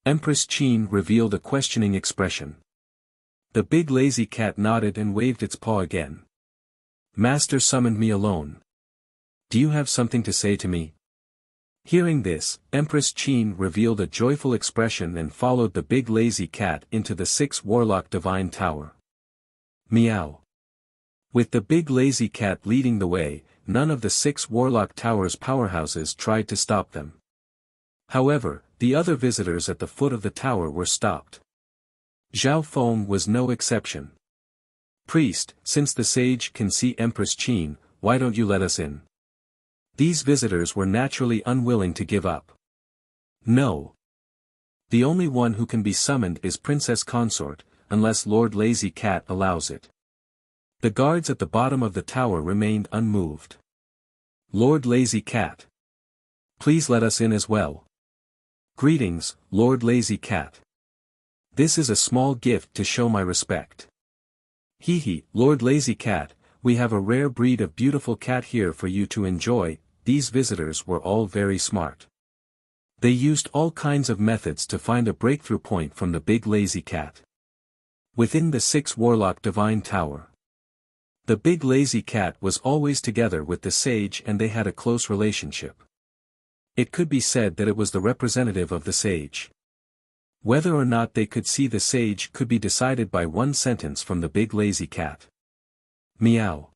Empress Qin revealed a questioning expression. The big lazy cat nodded and waved its paw again. Master summoned me alone. Do you have something to say to me? Hearing this, Empress Qin revealed a joyful expression and followed the big lazy cat into the 6 warlock divine tower. Meow. With the big lazy cat leading the way, none of the 6 warlock tower's powerhouses tried to stop them. However, the other visitors at the foot of the tower were stopped. Zhao Feng was no exception. Priest, since the sage can see Empress Qin, why don't you let us in? These visitors were naturally unwilling to give up. No. The only one who can be summoned is Princess Consort, unless Lord Lazy Cat allows it. The guards at the bottom of the tower remained unmoved. Lord Lazy Cat. Please let us in as well. Greetings, Lord Lazy Cat. This is a small gift to show my respect. Hee, Lord Lazy Cat, we have a rare breed of beautiful cat here for you to enjoy. These visitors were all very smart. They used all kinds of methods to find a breakthrough point from the big lazy cat. Within the 6 warlock divine tower, the big lazy cat was always together with the sage and they had a close relationship. It could be said that it was the representative of the sage. Whether or not they could see the sage could be decided by one sentence from the big lazy cat. Meow.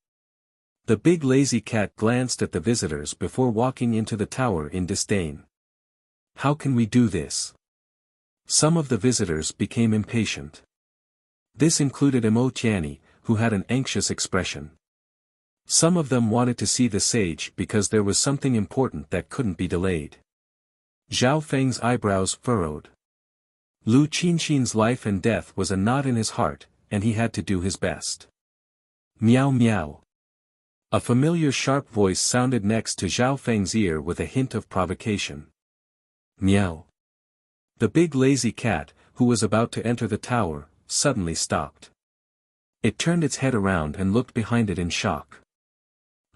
The big lazy cat glanced at the visitors before walking into the tower in disdain. How can we do this? Some of the visitors became impatient. This included Emo Tianyi, who had an anxious expression. Some of them wanted to see the sage because there was something important that couldn't be delayed. Zhao Feng's eyebrows furrowed. Lu Qinxin's life and death was a knot in his heart, and he had to do his best. Meow meow. A familiar sharp voice sounded next to Zhao Feng's ear with a hint of provocation. Meow. The big lazy cat, who was about to enter the tower, suddenly stopped. It turned its head around and looked behind it in shock.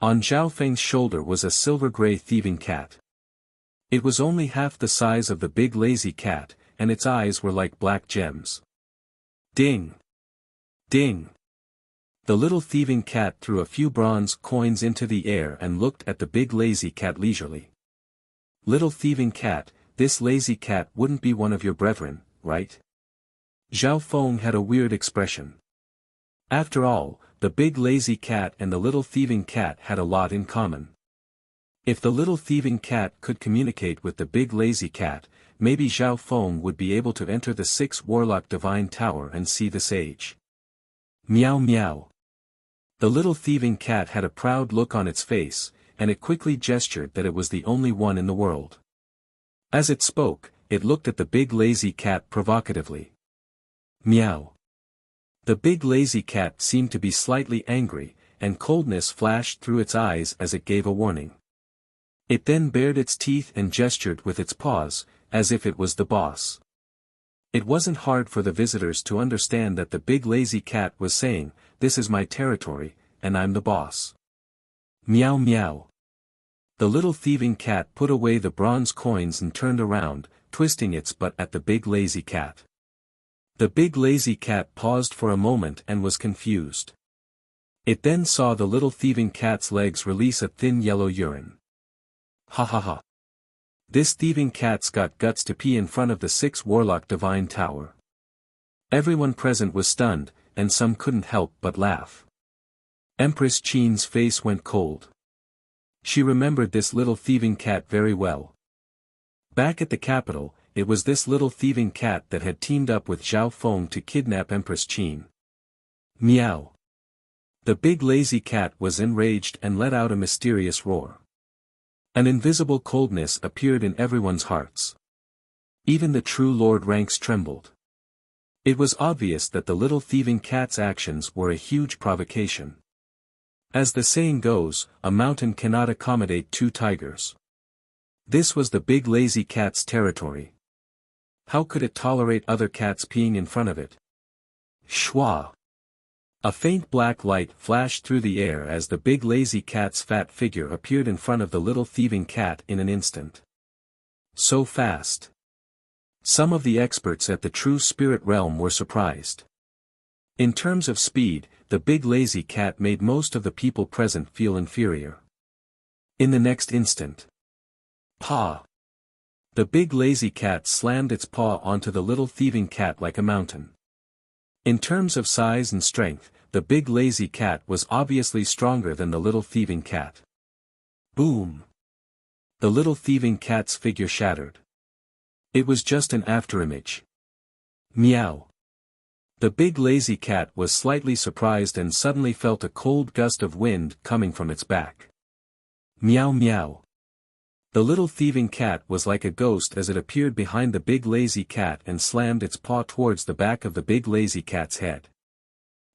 On Zhao Feng's shoulder was a silver-gray thieving cat. It was only half the size of the big lazy cat, and its eyes were like black gems. Ding! Ding! The little thieving cat threw a few bronze coins into the air and looked at the big lazy cat leisurely. Little thieving cat, this lazy cat wouldn't be one of your brethren, right? Zhao Feng had a weird expression. After all, the big lazy cat and the little thieving cat had a lot in common. If the little thieving cat could communicate with the big lazy cat, maybe Zhao Feng would be able to enter the 6 Warlock Divine Tower and see the sage. Meow meow. The little thieving cat had a proud look on its face, and it quickly gestured that it was the only one in the world. As it spoke, it looked at the big lazy cat provocatively. Meow. The big lazy cat seemed to be slightly angry, and coldness flashed through its eyes as it gave a warning. It then bared its teeth and gestured with its paws, as if it was the boss. It wasn't hard for the visitors to understand that the big lazy cat was saying, "This is my territory, and I'm the boss." Meow meow. The little thieving cat put away the bronze coins and turned around, twisting its butt at the big lazy cat. The big lazy cat paused for a moment and was confused. It then saw the little thieving cat's legs release a thin yellow urine. Ha ha ha. This thieving cat's got guts to pee in front of the 6 Warlock Divine Tower. Everyone present was stunned, and some couldn't help but laugh. Empress Qin's face went cold. She remembered this little thieving cat very well. Back at the capital, it was this little thieving cat that had teamed up with Zhao Feng to kidnap Empress Qin. Meow. The big lazy cat was enraged and let out a mysterious roar. An invisible coldness appeared in everyone's hearts. Even the true Lord ranks trembled. It was obvious that the little thieving cat's actions were a huge provocation. As the saying goes, a mountain cannot accommodate 2 tigers. This was the big lazy cat's territory. How could it tolerate other cats peeing in front of it? Shwa! A faint black light flashed through the air as the big lazy cat's fat figure appeared in front of the little thieving cat in an instant. So fast. Some of the experts at the True Spirit Realm were surprised. In terms of speed, the big lazy cat made most of the people present feel inferior. In the next instant. Paw! The big lazy cat slammed its paw onto the little thieving cat like a mountain. In terms of size and strength, the big lazy cat was obviously stronger than the little thieving cat. Boom! The little thieving cat's figure shattered. It was just an afterimage. Meow! The big lazy cat was slightly surprised and suddenly felt a cold gust of wind coming from its back. Meow meow! The little thieving cat was like a ghost as it appeared behind the big lazy cat and slammed its paw towards the back of the big lazy cat's head.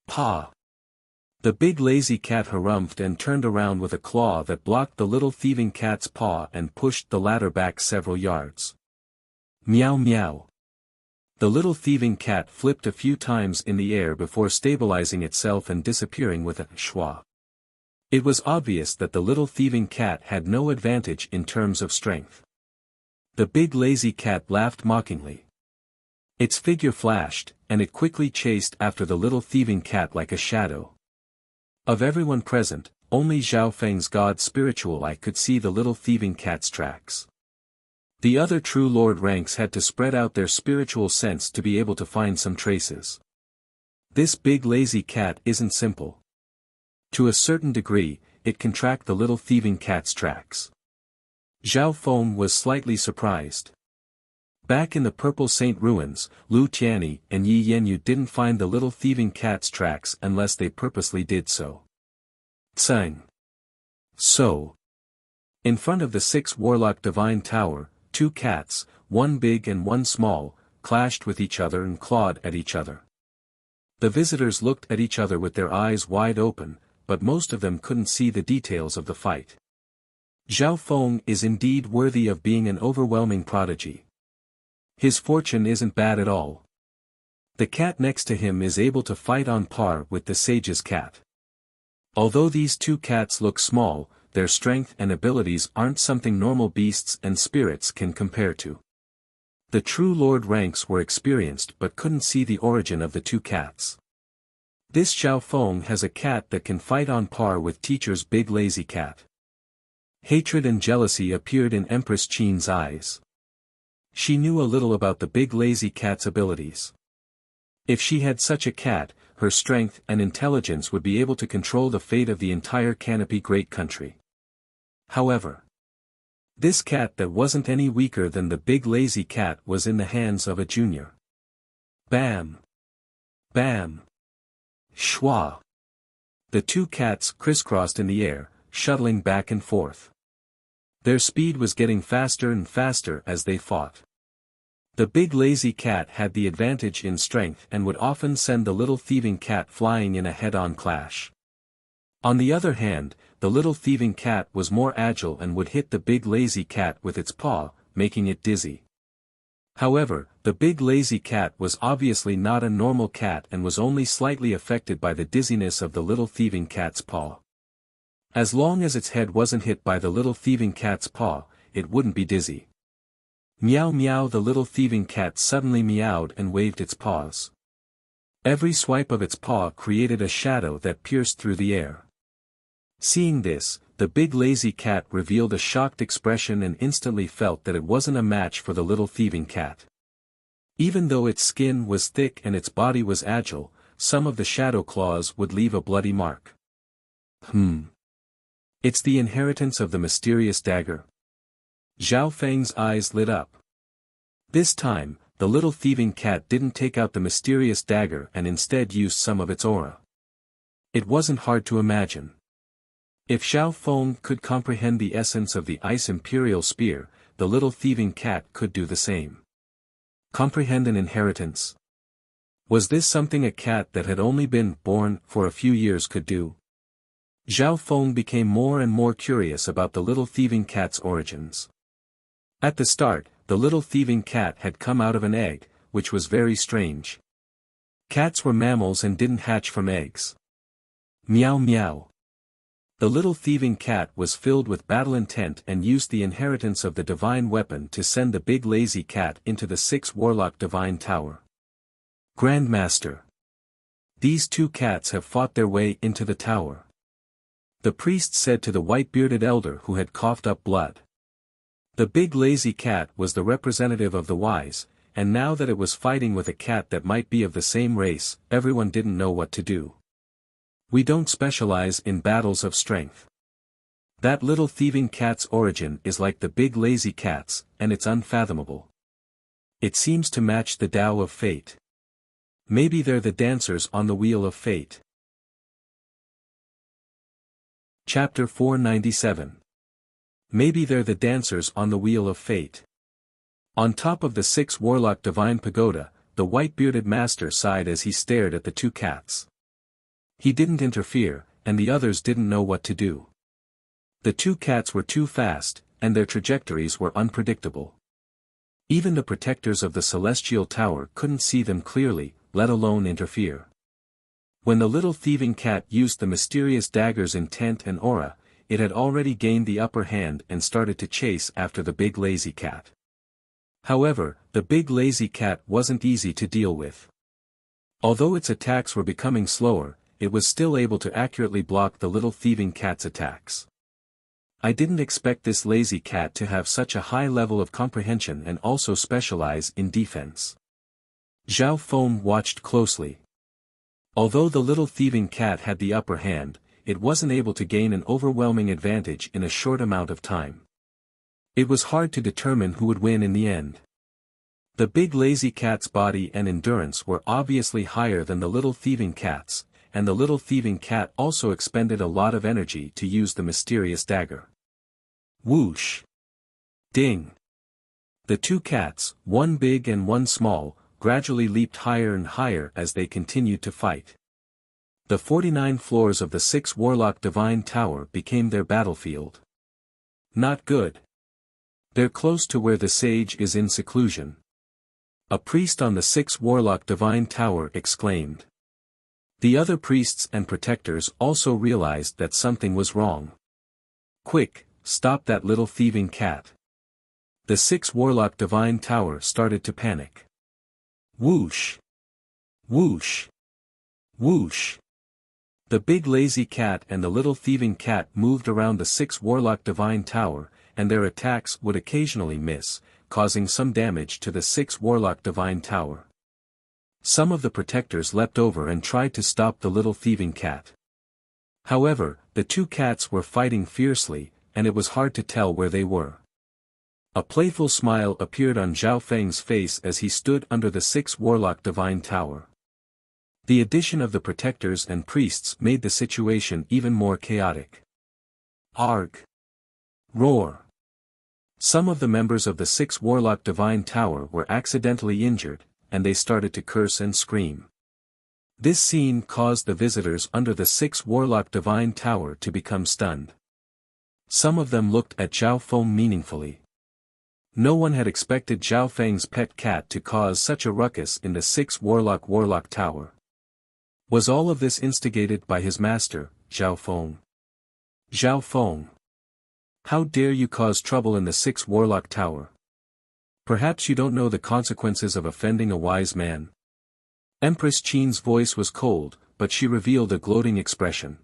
Paw! The big lazy cat harumphed and turned around with a claw that blocked the little thieving cat's paw and pushed the latter back several yards. Meow meow! The little thieving cat flipped a few times in the air before stabilizing itself and disappearing with a schwa. It was obvious that the little thieving cat had no advantage in terms of strength. The big lazy cat laughed mockingly. Its figure flashed, and it quickly chased after the little thieving cat like a shadow. Of everyone present, only Zhao Feng's god spiritual eye could see the little thieving cat's tracks. The other true lord ranks had to spread out their spiritual sense to be able to find some traces. This big lazy cat isn't simple. To a certain degree, it can track the little thieving cat's tracks. Zhao Feng was slightly surprised. Back in the Purple Saint ruins, Lu Tianyi and Yi Yanyu didn't find the little thieving cat's tracks unless they purposely did so. Tsang. So. In front of the 6 Warlock Divine Tower, 2 cats, one big and one small, clashed with each other and clawed at each other. The visitors looked at each other with their eyes wide open, but most of them couldn't see the details of the fight. Zhao Feng is indeed worthy of being an overwhelming prodigy. His fortune isn't bad at all. The cat next to him is able to fight on par with the sage's cat. Although these 2 cats look small, their strength and abilities aren't something normal beasts and spirits can compare to. The true lord ranks were experienced but couldn't see the origin of the 2 cats. This Xiao Feng has a cat that can fight on par with teacher's big lazy cat. Hatred and jealousy appeared in Empress Qin's eyes. She knew a little about the big lazy cat's abilities. If she had such a cat, her strength and intelligence would be able to control the fate of the entire Canopy Great Country. However, this cat that wasn't any weaker than the big lazy cat was in the hands of a junior. Bam! Bam! Schwa! The two cats crisscrossed in the air, shuttling back and forth. Their speed was getting faster and faster as they fought. The big lazy cat had the advantage in strength and would often send the little thieving cat flying in a head-on clash. On the other hand, the little thieving cat was more agile and would hit the big lazy cat with its paw, making it dizzy. However, the big lazy cat was obviously not a normal cat and was only slightly affected by the dizziness of the little thieving cat's paw. As long as its head wasn't hit by the little thieving cat's paw, it wouldn't be dizzy. Meow meow, the little thieving cat suddenly meowed and waved its paws. Every swipe of its paw created a shadow that pierced through the air. Seeing this, the big lazy cat revealed a shocked expression and instantly felt that it wasn't a match for the little thieving cat. Even though its skin was thick and its body was agile, some of the shadow claws would leave a bloody mark. It's the inheritance of the mysterious dagger. Zhao Feng's eyes lit up. This time, the little thieving cat didn't take out the mysterious dagger and instead used some of its aura. It wasn't hard to imagine. If Xiao Feng could comprehend the essence of the Ice Imperial Spear, the little thieving cat could do the same. Comprehend an inheritance? Was this something a cat that had only been born for a few years could do? Zhao Feng became more and more curious about the little thieving cat's origins. At the start, the little thieving cat had come out of an egg, which was very strange. Cats were mammals and didn't hatch from eggs. Meow meow. The little thieving cat was filled with battle intent and used the inheritance of the divine weapon to send the big lazy cat into the 6 Warlock Divine Tower. Grandmaster. These two cats have fought their way into the tower. The priest said to the white-bearded elder who had coughed up blood. The big lazy cat was the representative of the wise, and now that it was fighting with a cat that might be of the same race, everyone didn't know what to do. We don't specialize in battles of strength. That little thieving cat's origin is like the big lazy cat's, and it's unfathomable. It seems to match the Tao of fate. Maybe they're the dancers on the wheel of fate. Chapter 497. Maybe they're the dancers on the wheel of fate. On top of the 6 Warlock Divine Pagoda, the white-bearded master sighed as he stared at the two cats. He didn't interfere, and the others didn't know what to do. The two cats were too fast, and their trajectories were unpredictable. Even the protectors of the Celestial Tower couldn't see them clearly, let alone interfere. When the little thieving cat used the mysterious dagger's intent and aura, it had already gained the upper hand and started to chase after the big lazy cat. However, the big lazy cat wasn't easy to deal with. Although its attacks were becoming slower, it was still able to accurately block the little thieving cat's attacks. I didn't expect this lazy cat to have such a high level of comprehension and also specialize in defense. Zhao Feng watched closely. Although the little thieving cat had the upper hand, it wasn't able to gain an overwhelming advantage in a short amount of time. It was hard to determine who would win in the end. The big lazy cat's body and endurance were obviously higher than the little thieving cat's, and the little thieving cat also expended a lot of energy to use the mysterious dagger. Whoosh! Ding! The two cats, one big and one small, gradually leaped higher and higher as they continued to fight. The 49 floors of the 6 Warlock Divine Tower became their battlefield. Not good. They're close to where the sage is in seclusion. A priest on the 6 Warlock Divine Tower exclaimed. The other priests and protectors also realized that something was wrong. Quick, stop that little thieving cat. The 6 Warlock Divine Tower started to panic. Whoosh! Whoosh! Whoosh! The big lazy cat and the little thieving cat moved around the 6 Warlock Divine Tower, and their attacks would occasionally miss, causing some damage to the 6 Warlock Divine Tower. Some of the protectors leapt over and tried to stop the little thieving cat. However, the 2 cats were fighting fiercely, and it was hard to tell where they were. A playful smile appeared on Zhao Feng's face as he stood under the 6 Warlock Divine Tower. The addition of the protectors and priests made the situation even more chaotic. Arg! Roar! Some of the members of the 6 Warlock Divine Tower were accidentally injured, and they started to curse and scream. This scene caused the visitors under the 6 Warlock Divine Tower to become stunned. Some of them looked at Zhao Feng meaningfully. No one had expected Zhao Feng's pet cat to cause such a ruckus in the 6 Warlock Tower. Was all of this instigated by his master, Zhao Feng? Zhao Feng! How dare you cause trouble in the 6 Warlock Tower? Perhaps you don't know the consequences of offending a wise man. Empress Qin's voice was cold, but she revealed a gloating expression.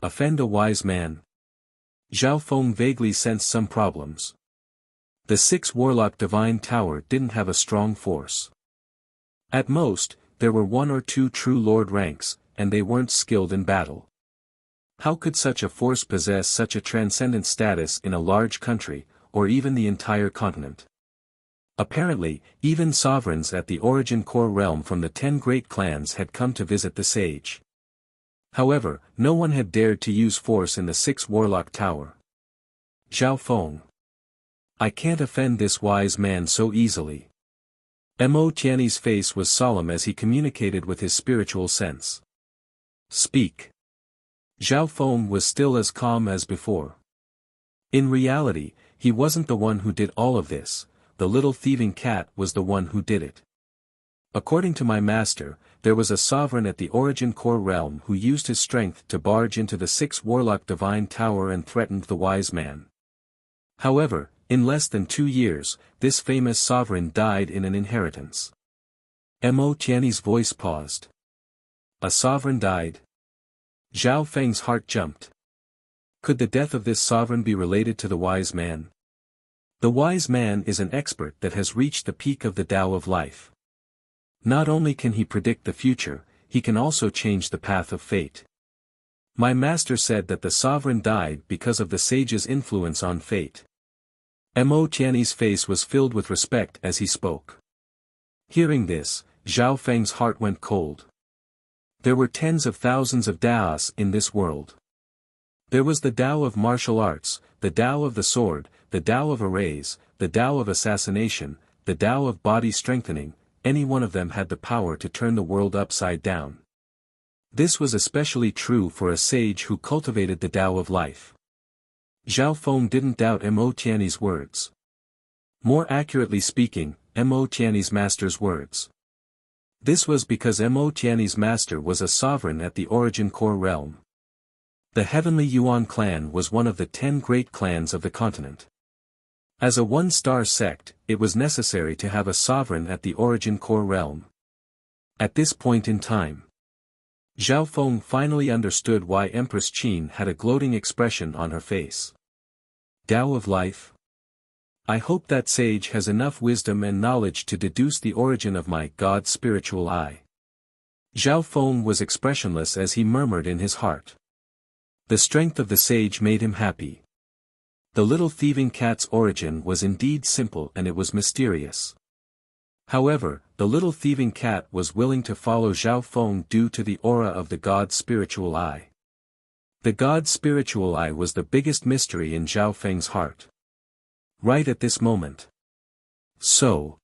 Offend a wise man? Zhao Feng vaguely sensed some problems. The 6 Warlock Divine Tower didn't have a strong force. At most, there were 1 or 2 true lord ranks, and they weren't skilled in battle. How could such a force possess such a transcendent status in a large country, or even the entire continent? Apparently, even sovereigns at the Origin Core realm from the 10 great clans had come to visit the sage. However, no one had dared to use force in the 6 Warlock Tower. Zhao Feng! I can't offend this wise man so easily. Mo Tiany's face was solemn as he communicated with his spiritual sense. Speak. Zhao Feng was still as calm as before. In reality, he wasn't the one who did all of this, the little thieving cat was the one who did it. According to my master, there was a sovereign at the Origin Core realm who used his strength to barge into the 6 Warlock Divine Tower and threatened the wise man. However, in less than 2 years, this famous sovereign died in an inheritance. Mo Tiany's voice paused. A sovereign died? Zhao Feng's heart jumped. Could the death of this sovereign be related to the wise man? The wise man is an expert that has reached the peak of the Tao of life. Not only can he predict the future, he can also change the path of fate. My master said that the sovereign died because of the sage's influence on fate. Mo Tiany's face was filled with respect as he spoke. Hearing this, Zhao Feng's heart went cold. There were tens of thousands of Daos in this world. There was the Tao of martial arts, the Tao of the sword, the Tao of arrays, the Tao of assassination, the Tao of body strengthening. Any one of them had the power to turn the world upside down. This was especially true for a sage who cultivated the Tao of life. Zhao Feng didn't doubt Mo Tiany's words. More accurately speaking, Mo Tiany's master's words. This was because Mo Tiany's master was a sovereign at the Origin Core realm. The Heavenly Yuan clan was one of the 10 great clans of the continent. As a 1-star sect, it was necessary to have a sovereign at the Origin Core realm. At this point in time, Zhao Feng finally understood why Empress Qin had a gloating expression on her face. Tao of life? I hope that sage has enough wisdom and knowledge to deduce the origin of my God's spiritual eye. Zhao Feng was expressionless as he murmured in his heart. The strength of the sage made him happy. The little thieving cat's origin was indeed simple and it was mysterious. However, the little thieving cat was willing to follow Zhao Feng due to the aura of the God's spiritual eye. The God's spiritual eye was the biggest mystery in Zhao Feng's heart. Right at this moment. So.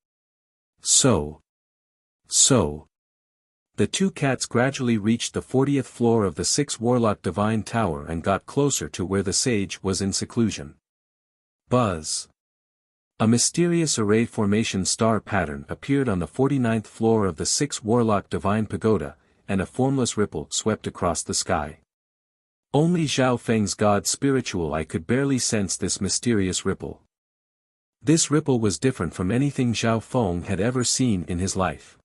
The 2 cats gradually reached the 40th floor of the 6 Warlock Divine Tower and got closer to where the sage was in seclusion. Buzz. A mysterious array formation star pattern appeared on the 49th floor of the 6 Warlock Divine Pagoda, and a formless ripple swept across the sky. Only Zhao Feng's God's spiritual eye could barely sense this mysterious ripple. This ripple was different from anything Zhao Feng had ever seen in his life.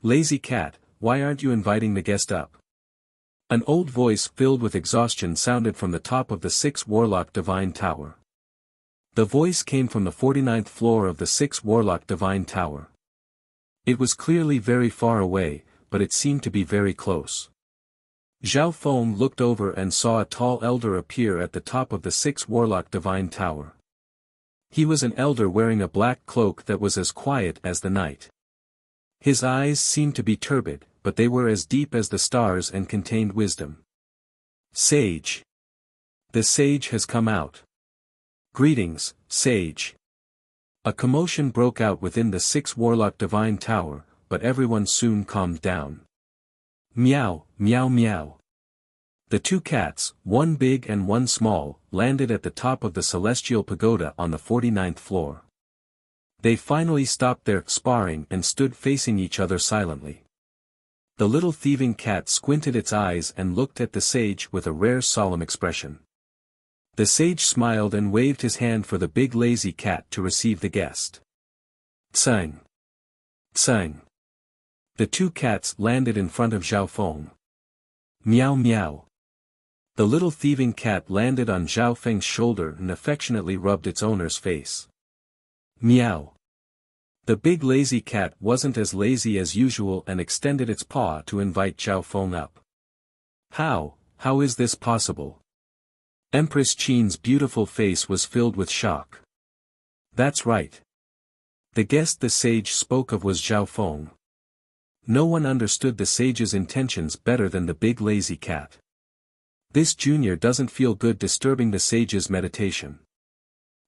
Lazy cat, why aren't you inviting the guest up? An old voice filled with exhaustion sounded from the top of the 6 Warlock Divine Tower. The voice came from the 49th floor of the 6 Warlock Divine Tower. It was clearly very far away, but it seemed to be very close. Zhao Feng looked over and saw a tall elder appear at the top of the 6 Warlock Divine Tower. He was an elder wearing a black cloak that was as quiet as the night. His eyes seemed to be turbid, but they were as deep as the stars and contained wisdom. Sage. The sage has come out. Greetings, sage. A commotion broke out within the 6 Warlock Divine Tower, but everyone soon calmed down. Meow, meow meow. The 2 cats, one big and one small, landed at the top of the Celestial Pagoda on the 49th floor. They finally stopped their sparring and stood facing each other silently. The little thieving cat squinted its eyes and looked at the sage with a rare solemn expression. The sage smiled and waved his hand for the big lazy cat to receive the guest. Tsang. Tsang. The 2 cats landed in front of Zhao Feng. Meow meow. The little thieving cat landed on Zhao Feng's shoulder and affectionately rubbed its owner's face. Meow. The big lazy cat wasn't as lazy as usual and extended its paw to invite Zhao Feng up. How is this possible? Empress Qin's beautiful face was filled with shock. That's right. The guest the sage spoke of was Zhao Feng. No one understood the sage's intentions better than the big lazy cat. This junior doesn't feel good disturbing the sage's meditation.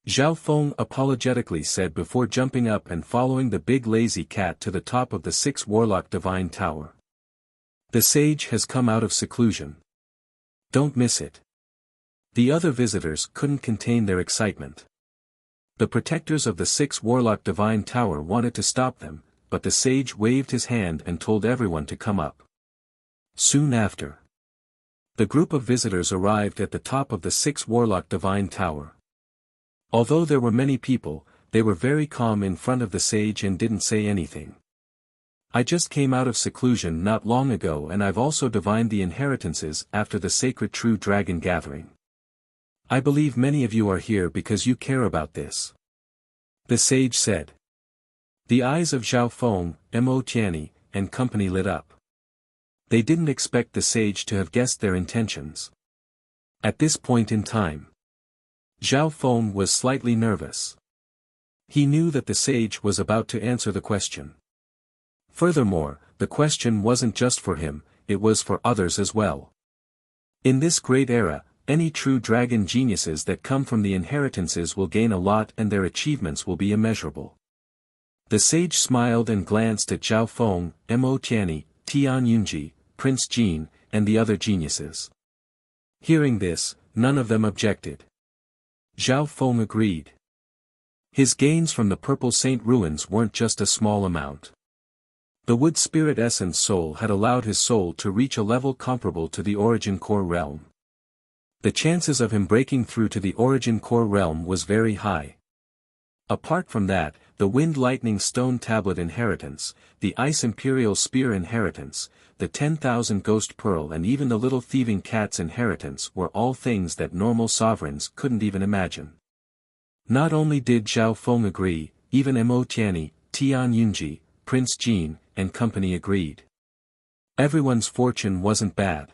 Zhao Feng apologetically said before jumping up and following the big lazy cat to the top of the 6 Warlock Divine Tower. The sage has come out of seclusion. Don't miss it. The other visitors couldn't contain their excitement. The protectors of the 6 Warlock Divine Tower wanted to stop them, but the sage waved his hand and told everyone to come up. Soon after, the group of visitors arrived at the top of the 6 Warlock Divine Tower. Although there were many people, they were very calm in front of the sage and didn't say anything. I just came out of seclusion not long ago and I've also divined the inheritances after the sacred true dragon gathering. I believe many of you are here because you care about this. The sage said. The eyes of Zhao Feng, Mo Tianyi, and company lit up. They didn't expect the sage to have guessed their intentions. At this point in time, Zhao Feng was slightly nervous. He knew that the sage was about to answer the question. Furthermore, the question wasn't just for him, it was for others as well. In this great era, any true dragon geniuses that come from the inheritances will gain a lot and their achievements will be immeasurable. The sage smiled and glanced at Zhao Feng, Mo Tianyi, Tian Yunji, Prince Jin, and the other geniuses. Hearing this, none of them objected. Zhao Feng agreed. His gains from the Purple Saint ruins weren't just a small amount. The Wood Spirit Essence Soul had allowed his soul to reach a level comparable to the Origin Core realm. The chances of him breaking through to the Origin Core realm was very high. Apart from that, the Wind Lightning Stone Tablet inheritance, the Ice Imperial Spear inheritance, the 10,000 Ghost Pearl and even the Little Thieving Cat's inheritance were all things that normal sovereigns couldn't even imagine. Not only did Zhao Feng agree, even Mo Tianyi, Tian Yunji, Prince Jin, and company agreed. Everyone's fortune wasn't bad.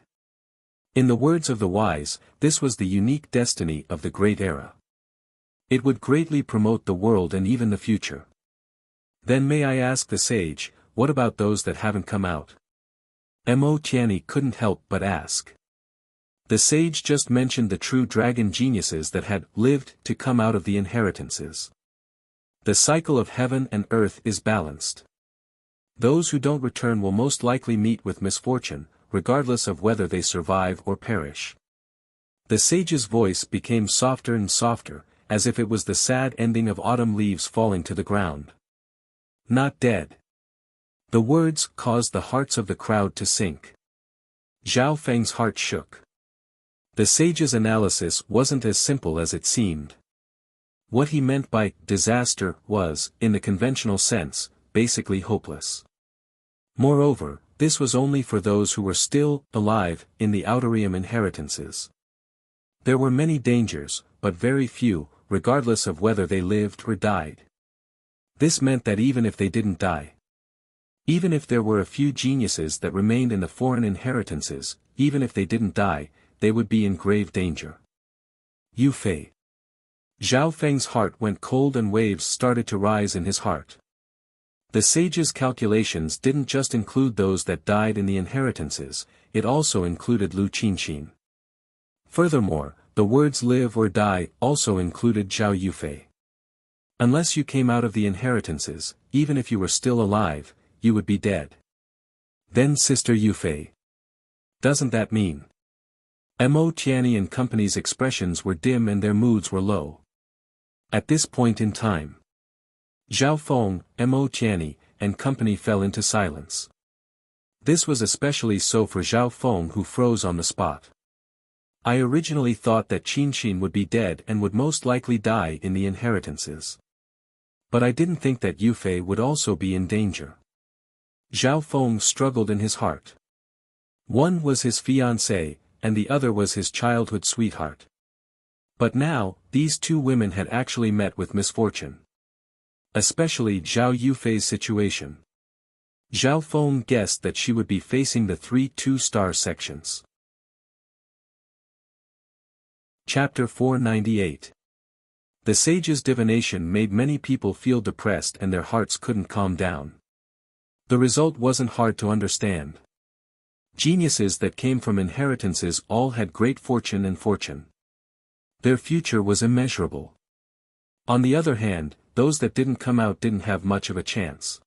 In the words of the wise, this was the unique destiny of the great era. It would greatly promote the world and even the future. Then may I ask the sage, what about those that haven't come out? Mo Tianyi couldn't help but ask. The sage just mentioned the true dragon geniuses that had lived to come out of the inheritances. The cycle of heaven and earth is balanced. Those who don't return will most likely meet with misfortune, regardless of whether they survive or perish. The sage's voice became softer and softer, as if it was the sad ending of autumn leaves falling to the ground. Not dead. The words caused the hearts of the crowd to sink. Zhao Feng's heart shook. The sage's analysis wasn't as simple as it seemed. What he meant by disaster was, in the conventional sense, basically hopeless. Moreover, This was only for those who were still alive in the outer realm inheritances. There were many dangers, but very few, regardless of whether they lived or died. This meant that even if they didn't die, even if there were a few geniuses that remained in the foreign inheritances, even if they didn't die, they would be in grave danger. Yu Fei. Zhao Feng's heart went cold and waves started to rise in his heart. The sage's calculations didn't just include those that died in the inheritances, it also included Lu Qinxin. Furthermore, the words live or die also included Zhao Yufei. Unless you came out of the inheritances, even if you were still alive, you would be dead. Then Sister Yufei. Doesn't that mean? Mo Tianyi and company's expressions were dim and their moods were low. At this point in time, Zhao Feng, Mo Tianyi, and company fell into silence. This was especially so for Zhao Feng, who froze on the spot. I originally thought that Qinxin would be dead and would most likely die in the inheritances. But I didn't think that Yufei would also be in danger. Zhao Feng struggled in his heart. One was his fiancée, and the other was his childhood sweetheart. But now, these two women had actually met with misfortune. Especially Zhao Yufei's situation. Zhao Feng guessed that she would be facing the 3 2-star sections. Chapter 498. The sage's divination made many people feel depressed and their hearts couldn't calm down. The result wasn't hard to understand. Geniuses that came from inheritances all had great fortune and fortune. Their future was immeasurable. On the other hand, those that didn't come out didn't have much of a chance.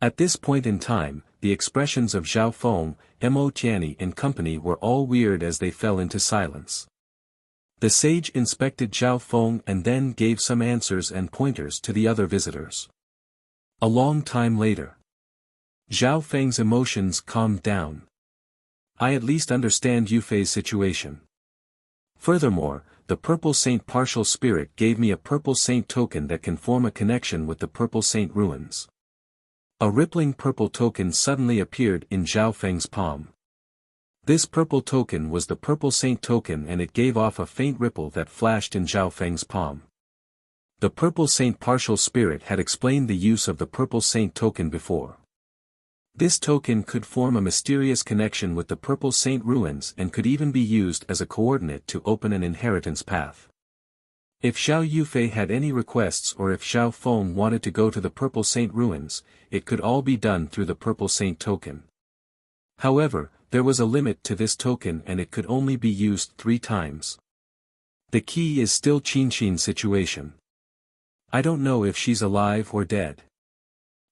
At this point in time, the expressions of Zhao Feng, Mo Tianyi and company were all weird as they fell into silence. The sage inspected Zhao Feng and then gave some answers and pointers to the other visitors. A long time later, Zhao Feng's emotions calmed down. I at least understand Yufei's situation. Furthermore, the Purple Saint partial spirit gave me a Purple Saint token that can form a connection with the Purple Saint ruins. A rippling purple token suddenly appeared in Zhao Feng's palm. This purple token was the Purple Saint token and it gave off a faint ripple that flashed in Zhao Feng's palm. The Purple Saint partial spirit had explained the use of the Purple Saint token before. This token could form a mysterious connection with the Purple Saint ruins and could even be used as a coordinate to open an inheritance path. If Zhao Yufei had any requests or if Zhao Feng wanted to go to the Purple Saint ruins, it could all be done through the Purple Saint token. However, there was a limit to this token and it could only be used 3 times. The key is still Qinxin's situation. I don't know if she's alive or dead.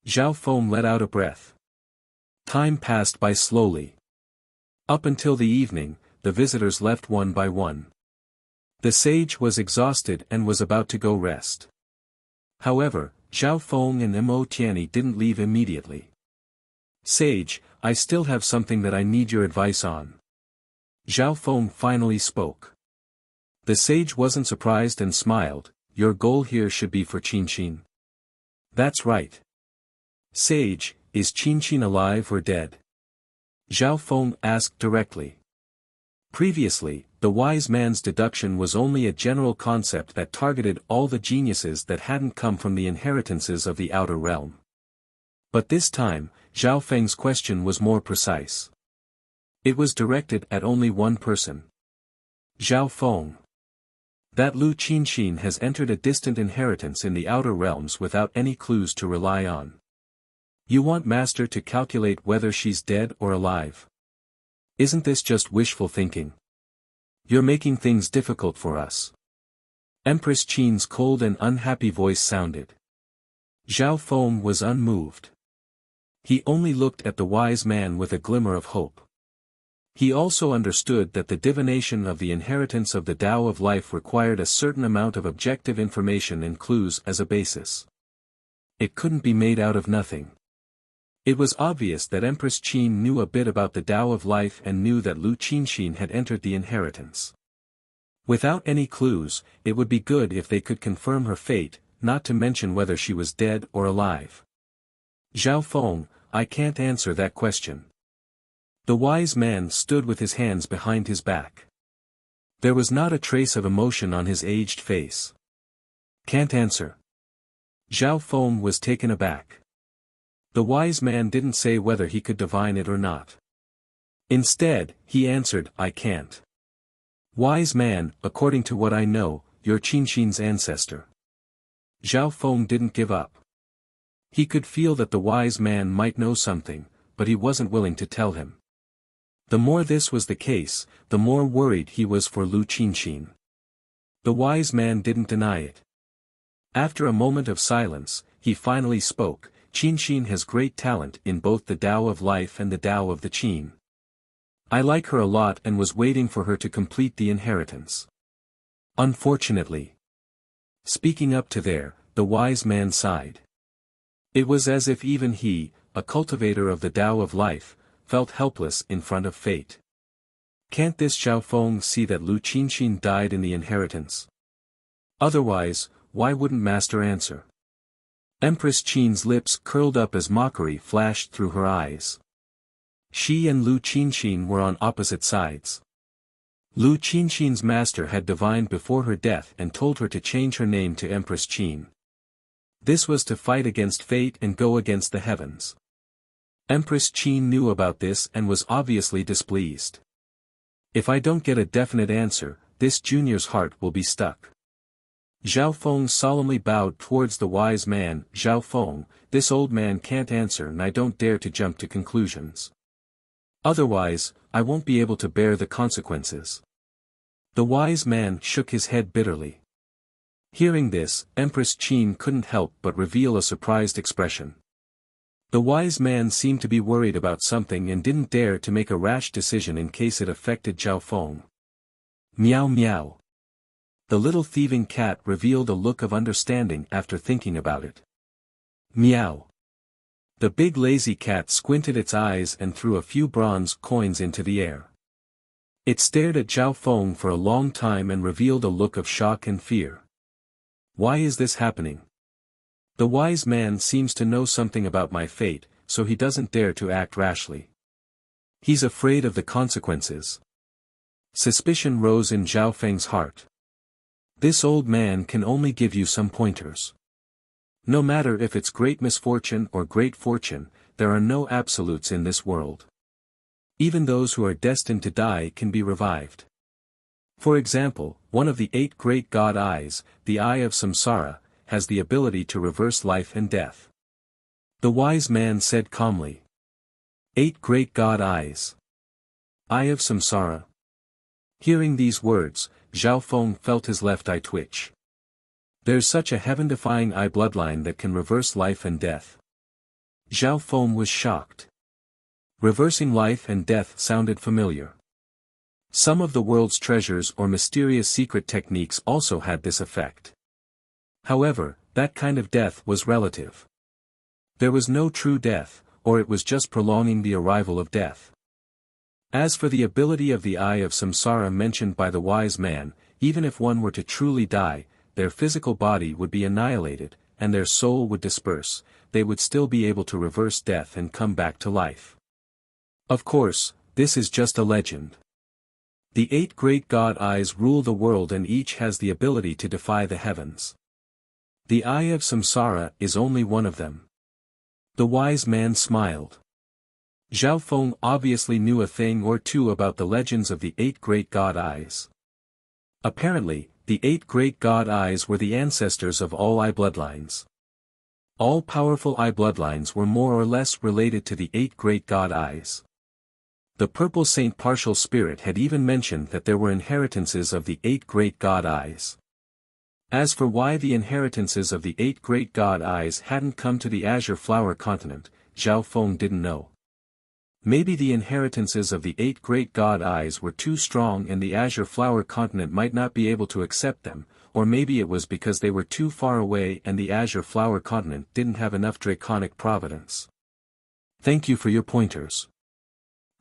Zhao Feng let out a breath. Time passed by slowly. Up until the evening, the visitors left one by one. The sage was exhausted and was about to go rest. However, Zhao Feng and Mo Tianyi didn't leave immediately. Sage, I still have something that I need your advice on. Zhao Feng finally spoke. The sage wasn't surprised and smiled. Your goal here should be for Qinxin. That's right. Sage, is Qinxin alive or dead? Zhao Feng asked directly. Previously, the wise man's deduction was only a general concept that targeted all the geniuses that hadn't come from the inheritances of the outer realm. But this time, Zhao Feng's question was more precise. It was directed at only one person. Zhao Feng. That Lu Qinxin has entered a distant inheritance in the outer realms without any clues to rely on. You want Master to calculate whether she's dead or alive. Isn't this just wishful thinking? You're making things difficult for us. Empress Qin's cold and unhappy voice sounded. Zhao Feng was unmoved. He only looked at the wise man with a glimmer of hope. He also understood that the divination of the inheritance of the Tao of life required a certain amount of objective information and clues as a basis. It couldn't be made out of nothing. It was obvious that Empress Qin knew a bit about the Tao of life and knew that Lu Qinxin had entered the inheritance. Without any clues, it would be good if they could confirm her fate, not to mention whether she was dead or alive. Zhao Feng, I can't answer that question. The wise man stood with his hands behind his back. There was not a trace of emotion on his aged face. Can't answer. Zhao Feng was taken aback. The wise man didn't say whether he could divine it or not. Instead, he answered, I can't. Wise man, according to what I know, you're Qinxin's ancestor. Zhao Feng didn't give up. He could feel that the wise man might know something, but he wasn't willing to tell him. The more this was the case, the more worried he was for Lu Qinxin. The wise man didn't deny it. After a moment of silence, he finally spoke, Qinxin has great talent in both the Tao of life and the Tao of the Qin. I like her a lot and was waiting for her to complete the inheritance. Unfortunately. Speaking up to there, the wise man sighed. It was as if even he, a cultivator of the Tao of life, felt helpless in front of fate. Can't this Zhao Feng see that Lu Qinxin died in the inheritance? Otherwise, why wouldn't Master answer? Empress Qin's lips curled up as mockery flashed through her eyes. She and Lu Qinxin were on opposite sides. Lu Qinxin's master had divined before her death and told her to change her name to Empress Qin. This was to fight against fate and go against the heavens. Empress Qin knew about this and was obviously displeased. If I don't get a definite answer, this junior's heart will be stuck. Zhao Feng solemnly bowed towards the wise man. Zhao Feng, this old man can't answer and I don't dare to jump to conclusions. Otherwise, I won't be able to bear the consequences. The wise man shook his head bitterly. Hearing this, Empress Qin couldn't help but reveal a surprised expression. The wise man seemed to be worried about something and didn't dare to make a rash decision in case it affected Zhao Feng. Meow meow. The little thieving cat revealed a look of understanding after thinking about it. Meow. The big lazy cat squinted its eyes and threw a few bronze coins into the air. It stared at Zhao Feng for a long time and revealed a look of shock and fear. Why is this happening? The wise man seems to know something about my fate, so he doesn't dare to act rashly. He's afraid of the consequences. Suspicion rose in Zhao Feng's heart. This old man can only give you some pointers. No matter if it's great misfortune or great fortune, there are no absolutes in this world. Even those who are destined to die can be revived. For example, one of the 8 great god eyes, the Eye of Samsara, has the ability to reverse life and death. The wise man said calmly. 8 great god eyes. Eye of Samsara. Hearing these words, Zhao Feng felt his left eye twitch. There's such a heaven-defying eye bloodline that can reverse life and death. Zhao Feng was shocked. Reversing life and death sounded familiar. Some of the world's treasures or mysterious secret techniques also had this effect. However, that kind of death was relative. There was no true death, or it was just prolonging the arrival of death. As for the ability of the Eye of Samsara mentioned by the wise man, even if one were to truly die, their physical body would be annihilated, and their soul would disperse, they would still be able to reverse death and come back to life. Of course, this is just a legend. The 8 great god eyes rule the world and each has the ability to defy the heavens. The Eye of Samsara is only one of them. The wise man smiled. Zhao Feng obviously knew a thing or two about the legends of the 8 great god eyes. Apparently, the 8 great god eyes were the ancestors of all eye bloodlines. All powerful eye bloodlines were more or less related to the 8 great god eyes. The Purple Saint Partial Spirit had even mentioned that there were inheritances of the 8 great god eyes. As for why the inheritances of the 8 great god eyes hadn't come to the Azure Flower Continent, Zhao Feng didn't know. Maybe the inheritances of the 8 great god eyes were too strong and the Azure Flower Continent might not be able to accept them, or maybe it was because they were too far away and the Azure Flower Continent didn't have enough draconic providence. Thank you for your pointers.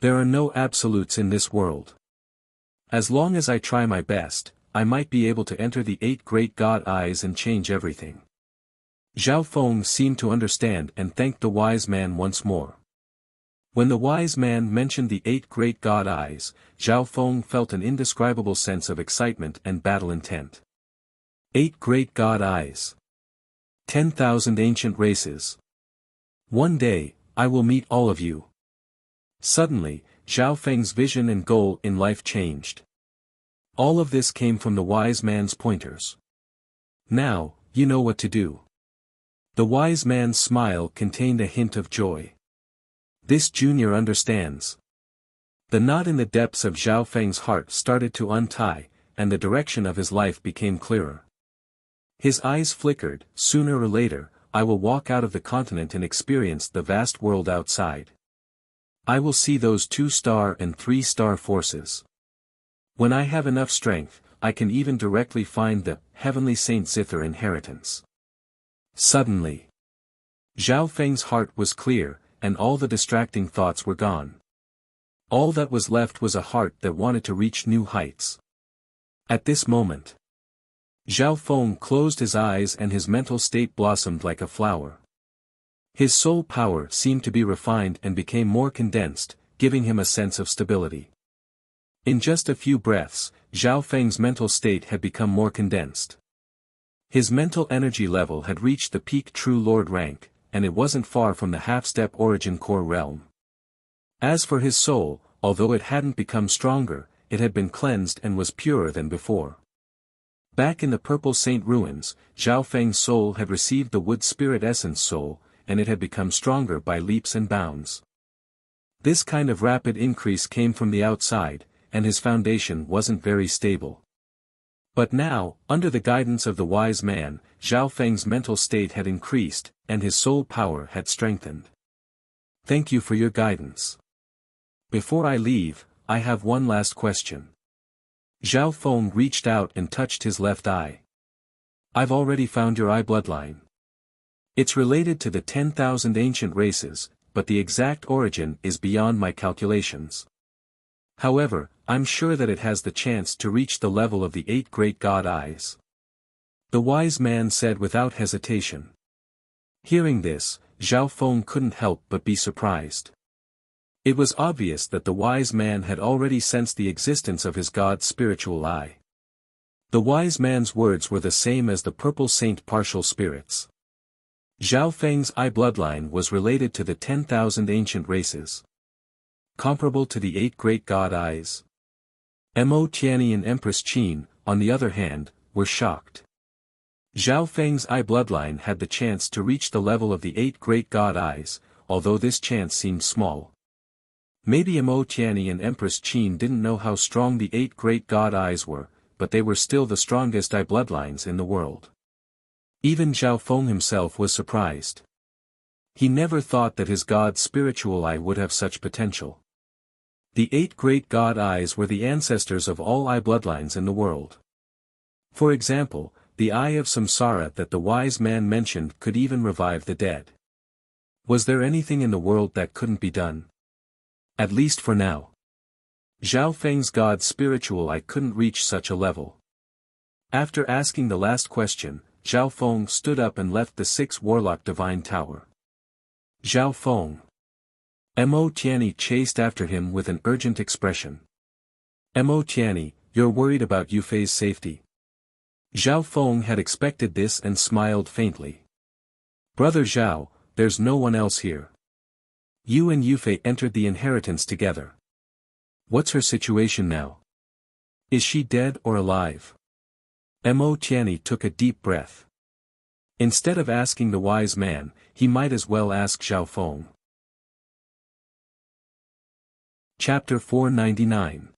There are no absolutes in this world. As long as I try my best, I might be able to enter the 8 great god eyes and change everything. Zhao Feng seemed to understand and thanked the wise man once more. When the wise man mentioned the 8 great god eyes, Zhao Feng felt an indescribable sense of excitement and battle intent. 8 great god eyes. 10,000 ancient races. One day, I will meet all of you. Suddenly, Zhao Feng's vision and goal in life changed. All of this came from the wise man's pointers. Now, you know what to do. The wise man's smile contained a hint of joy. This junior understands. The knot in the depths of Zhao Feng's heart started to untie, and the direction of his life became clearer. His eyes flickered. Sooner or later, I will walk out of the continent and experience the vast world outside. I will see those 2-star and 3-star forces. When I have enough strength, I can even directly find the heavenly Saint Zither inheritance. Suddenly, Zhao Feng's heart was clear, and all the distracting thoughts were gone. All that was left was a heart that wanted to reach new heights. At this moment, Zhao Feng closed his eyes and his mental state blossomed like a flower. His soul power seemed to be refined and became more condensed, giving him a sense of stability. In just a few breaths, Zhao Feng's mental state had become more condensed. His mental energy level had reached the peak True Lord rank, and it wasn't far from the half-step origin core realm. As for his soul, although it hadn't become stronger, it had been cleansed and was purer than before. Back in the Purple Saint ruins, Zhao Feng's soul had received the Wood Spirit Essence Soul, and it had become stronger by leaps and bounds. This kind of rapid increase came from the outside, and his foundation wasn't very stable. But now, under the guidance of the wise man, Zhao Feng's mental state had increased, and his soul power had strengthened. Thank you for your guidance. Before I leave, I have one last question. Zhao Feng reached out and touched his left eye. I've already found your eye bloodline. It's related to the 10,000 ancient races, but the exact origin is beyond my calculations. However, I'm sure that it has the chance to reach the level of the 8 great god eyes. The wise man said without hesitation. Hearing this, Zhao Feng couldn't help but be surprised. It was obvious that the wise man had already sensed the existence of his god's spiritual eye. The wise man's words were the same as the Purple Saint partial spirits. Zhao Feng's eye bloodline was related to the 10,000 ancient races. Comparable to the 8 great god eyes. Mo Tianyi and Empress Qin, on the other hand, were shocked. Zhao Feng's eye bloodline had the chance to reach the level of the 8 great god eyes, although this chance seemed small. Maybe Mo Tianyi and Empress Qin didn't know how strong the 8 great god eyes were, but they were still the strongest eye bloodlines in the world. Even Zhao Feng himself was surprised. He never thought that his god's spiritual eye would have such potential. The 8 great god eyes were the ancestors of all eye bloodlines in the world. For example, the eye of Samsara that the wise man mentioned could even revive the dead. Was there anything in the world that couldn't be done? At least for now. Zhao Feng's god's spiritual eye couldn't reach such a level. After asking the last question, Zhao Feng stood up and left the 6 Warlock Divine Tower. Zhao Feng. Mo Tianyi chased after him with an urgent expression. Mo Tianyi, you're worried about Yufei's safety? Zhao Feng had expected this and smiled faintly. Brother Zhao, there's no one else here. You and Yufei entered the inheritance together. What's her situation now? Is she dead or alive? Mo Tianyi took a deep breath. Instead of asking the wise man, he might as well ask Zhao Feng. Chapter 499.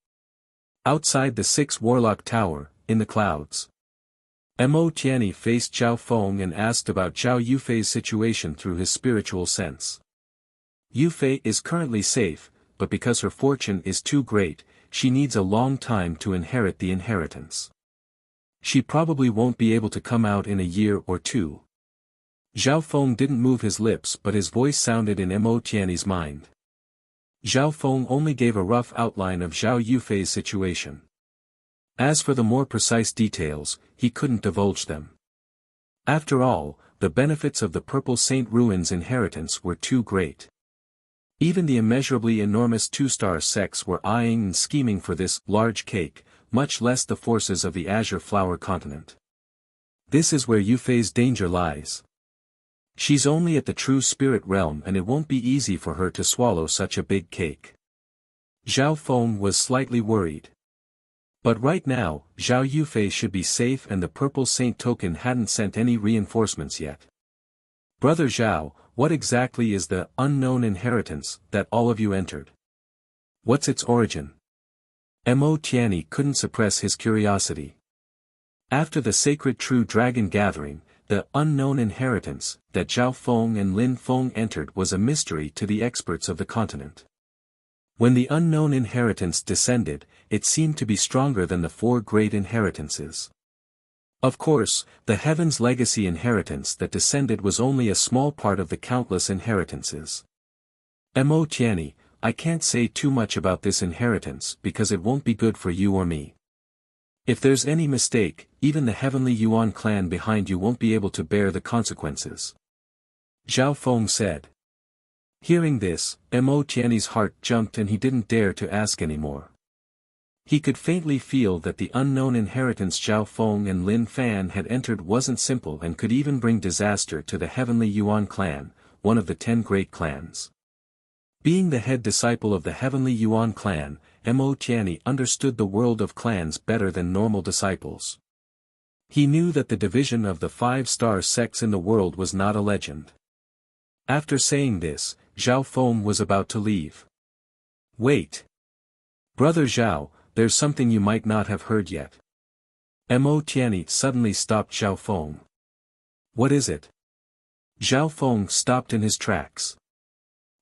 Outside the 6 Warlock Tower, in the clouds. Mo Tianyi faced Zhao Feng and asked about Zhao Yufei's situation through his spiritual sense. Yufei is currently safe, but because her fortune is too great, she needs a long time to inherit the inheritance. She probably won't be able to come out in a year or 2. Zhao Feng didn't move his lips but his voice sounded in Mo Tianyi's mind. Zhao Feng only gave a rough outline of Zhao Yufei's situation. As for the more precise details, he couldn't divulge them. After all, the benefits of the Purple Saint Ruin's inheritance were too great. Even the immeasurably enormous two-star sects were eyeing and scheming for this large cake, much less the forces of the Azure Flower Continent. This is where Yufei's danger lies. She's only at the true spirit realm and it won't be easy for her to swallow such a big cake. Zhao Feng was slightly worried. But right now, Zhao Yufei should be safe and the Purple Saint token hadn't sent any reinforcements yet. Brother Zhao, what exactly is the unknown inheritance that all of you entered? What's its origin? Mo Tianyi couldn't suppress his curiosity. After the sacred True Dragon gathering, the unknown inheritance that Zhao Feng and Lin Feng entered was a mystery to the experts of the continent. When the unknown inheritance descended, it seemed to be stronger than the four great inheritances. Of course, the Heaven's Legacy inheritance that descended was only a small part of the countless inheritances. Mo Tianyi, I can't say too much about this inheritance because it won't be good for you or me. If there's any mistake, even the Heavenly Yuan clan behind you won't be able to bear the consequences. Zhao Feng said. Hearing this, Mo Tianyi's heart jumped and he didn't dare to ask anymore. He could faintly feel that the unknown inheritance Zhao Feng and Lin Fan had entered wasn't simple and could even bring disaster to the Heavenly Yuan clan, one of the 10 great clans. Being the head disciple of the Heavenly Yuan clan, Mo Tianyi understood the world of clans better than normal disciples. He knew that the division of the 5-star sects in the world was not a legend. After saying this, Zhao Feng was about to leave. Wait. Brother Zhao, there's something you might not have heard yet. Mo Tianyi suddenly stopped Zhao Feng. What is it? Zhao Feng stopped in his tracks.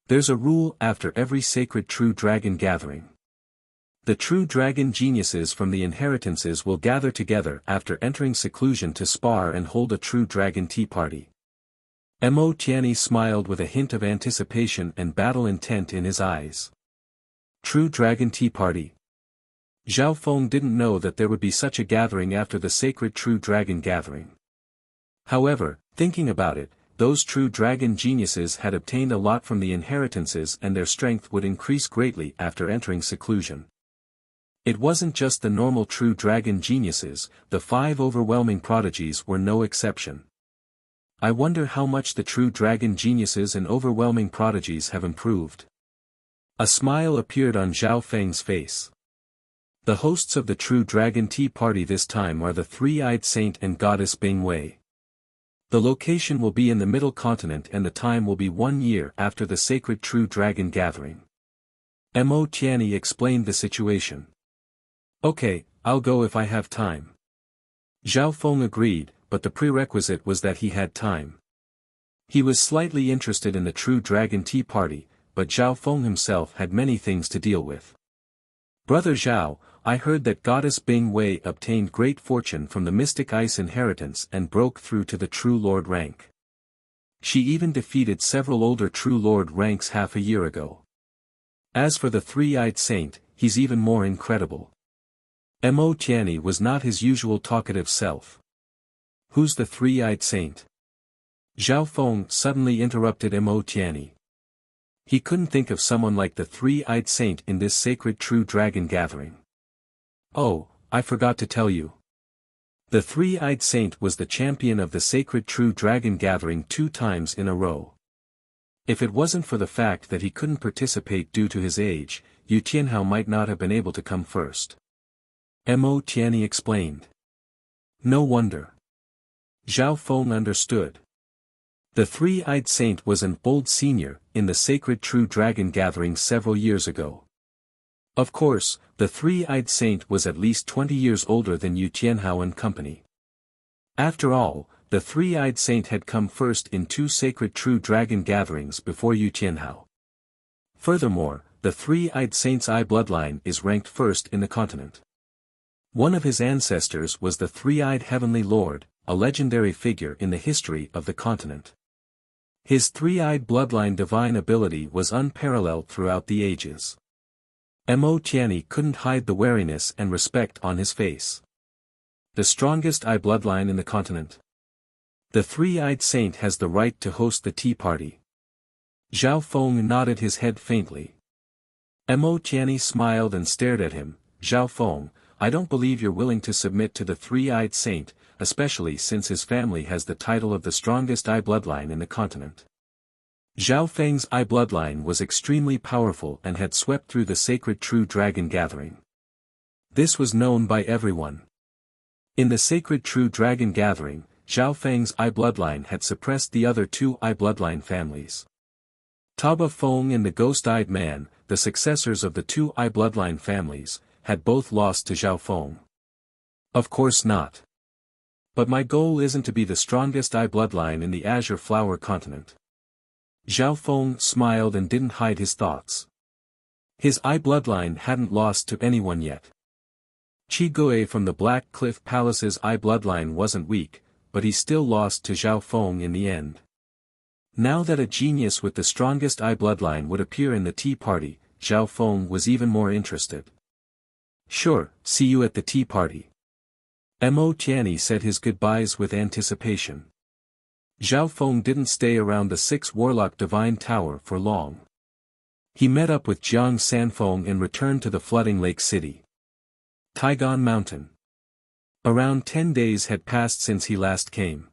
There's a rule after every sacred True Dragon gathering. The True Dragon geniuses from the inheritances will gather together after entering seclusion to spar and hold a True Dragon tea party. Mo Tianyi smiled with a hint of anticipation and battle intent in his eyes. True Dragon tea party. Zhao Feng didn't know that there would be such a gathering after the sacred True Dragon gathering. However, thinking about it, those True Dragon geniuses had obtained a lot from the inheritances and their strength would increase greatly after entering seclusion. It wasn't just the normal True Dragon geniuses, the 5 overwhelming prodigies were no exception. I wonder how much the True Dragon geniuses and overwhelming prodigies have improved. A smile appeared on Zhao Feng's face. The hosts of the True Dragon Tea Party this time are the Three-Eyed Saint and Goddess Bing Wei. The location will be in the Middle Continent and the time will be 1 year after the sacred True Dragon gathering. Mo Tianyi explained the situation. Okay, I'll go if I have time. Zhao Feng agreed, but the prerequisite was that he had time. He was slightly interested in the True Dragon Tea Party, but Zhao Feng himself had many things to deal with. Brother Zhao, I heard that Goddess Bing Wei obtained great fortune from the Mystic Ice inheritance and broke through to the True Lord rank. She even defeated several older True Lord ranks half a year ago. As for the Three-Eyed Saint, he's even more incredible. Mo Tianyi was not his usual talkative self. Who's the Three-Eyed Saint? Zhao Feng suddenly interrupted Mo Tianyi. He couldn't think of someone like the Three-Eyed Saint in this sacred True Dragon gathering. Oh, I forgot to tell you. The Three-Eyed Saint was the champion of the sacred True Dragon gathering 2 times in a row. If it wasn't for the fact that he couldn't participate due to his age, Yu Tianhao might not have been able to come first. Mo Tianyi explained. No wonder. Zhao Feng understood. The Three-Eyed Saint was an old senior in the sacred True Dragon gathering several years ago. Of course, the Three-Eyed Saint was at least 20 years older than Yu Tianhao and company. After all, the Three-Eyed Saint had come first in 2 sacred True Dragon gatherings before Yu Tianhao. Furthermore, the Three-Eyed Saint's eye bloodline is ranked first in the continent. One of his ancestors was the Three-Eyed Heavenly Lord, a legendary figure in the history of the continent. His three-eyed bloodline divine ability was unparalleled throughout the ages. Mo Tianyi couldn't hide the wariness and respect on his face. The strongest eye bloodline in the continent. The three-eyed saint has the right to host the tea party. Zhao Feng nodded his head faintly. Mo Tianyi smiled and stared at him. Zhao Feng, I don't believe you're willing to submit to the three-eyed saint, especially since his family has the title of the strongest eye bloodline in the continent. Zhao Feng's eye bloodline was extremely powerful and had swept through the sacred True Dragon Gathering. This was known by everyone. In the sacred True Dragon Gathering, Zhao Feng's eye bloodline had suppressed the other two eye bloodline families. Taba Feng and the Ghost-Eyed Man, the successors of the two eye bloodline families, had both lost to Zhao Feng. Of course not. But my goal isn't to be the strongest eye bloodline in the Azure Flower Continent. Zhao Feng smiled and didn't hide his thoughts. His eye bloodline hadn't lost to anyone yet. Qi Gui from the Black Cliff Palace's eye bloodline wasn't weak, but he still lost to Zhao Feng in the end. Now that a genius with the strongest eye bloodline would appear in the tea party, Zhao Feng was even more interested. Sure, see you at the tea party. Mo Tianyi said his goodbyes with anticipation. Zhao Feng didn't stay around the Six Warlock Divine Tower for long. He met up with Jiang Sanfeng and returned to the flooding lake city. Taigon Mountain. Around 10 days had passed since he last came.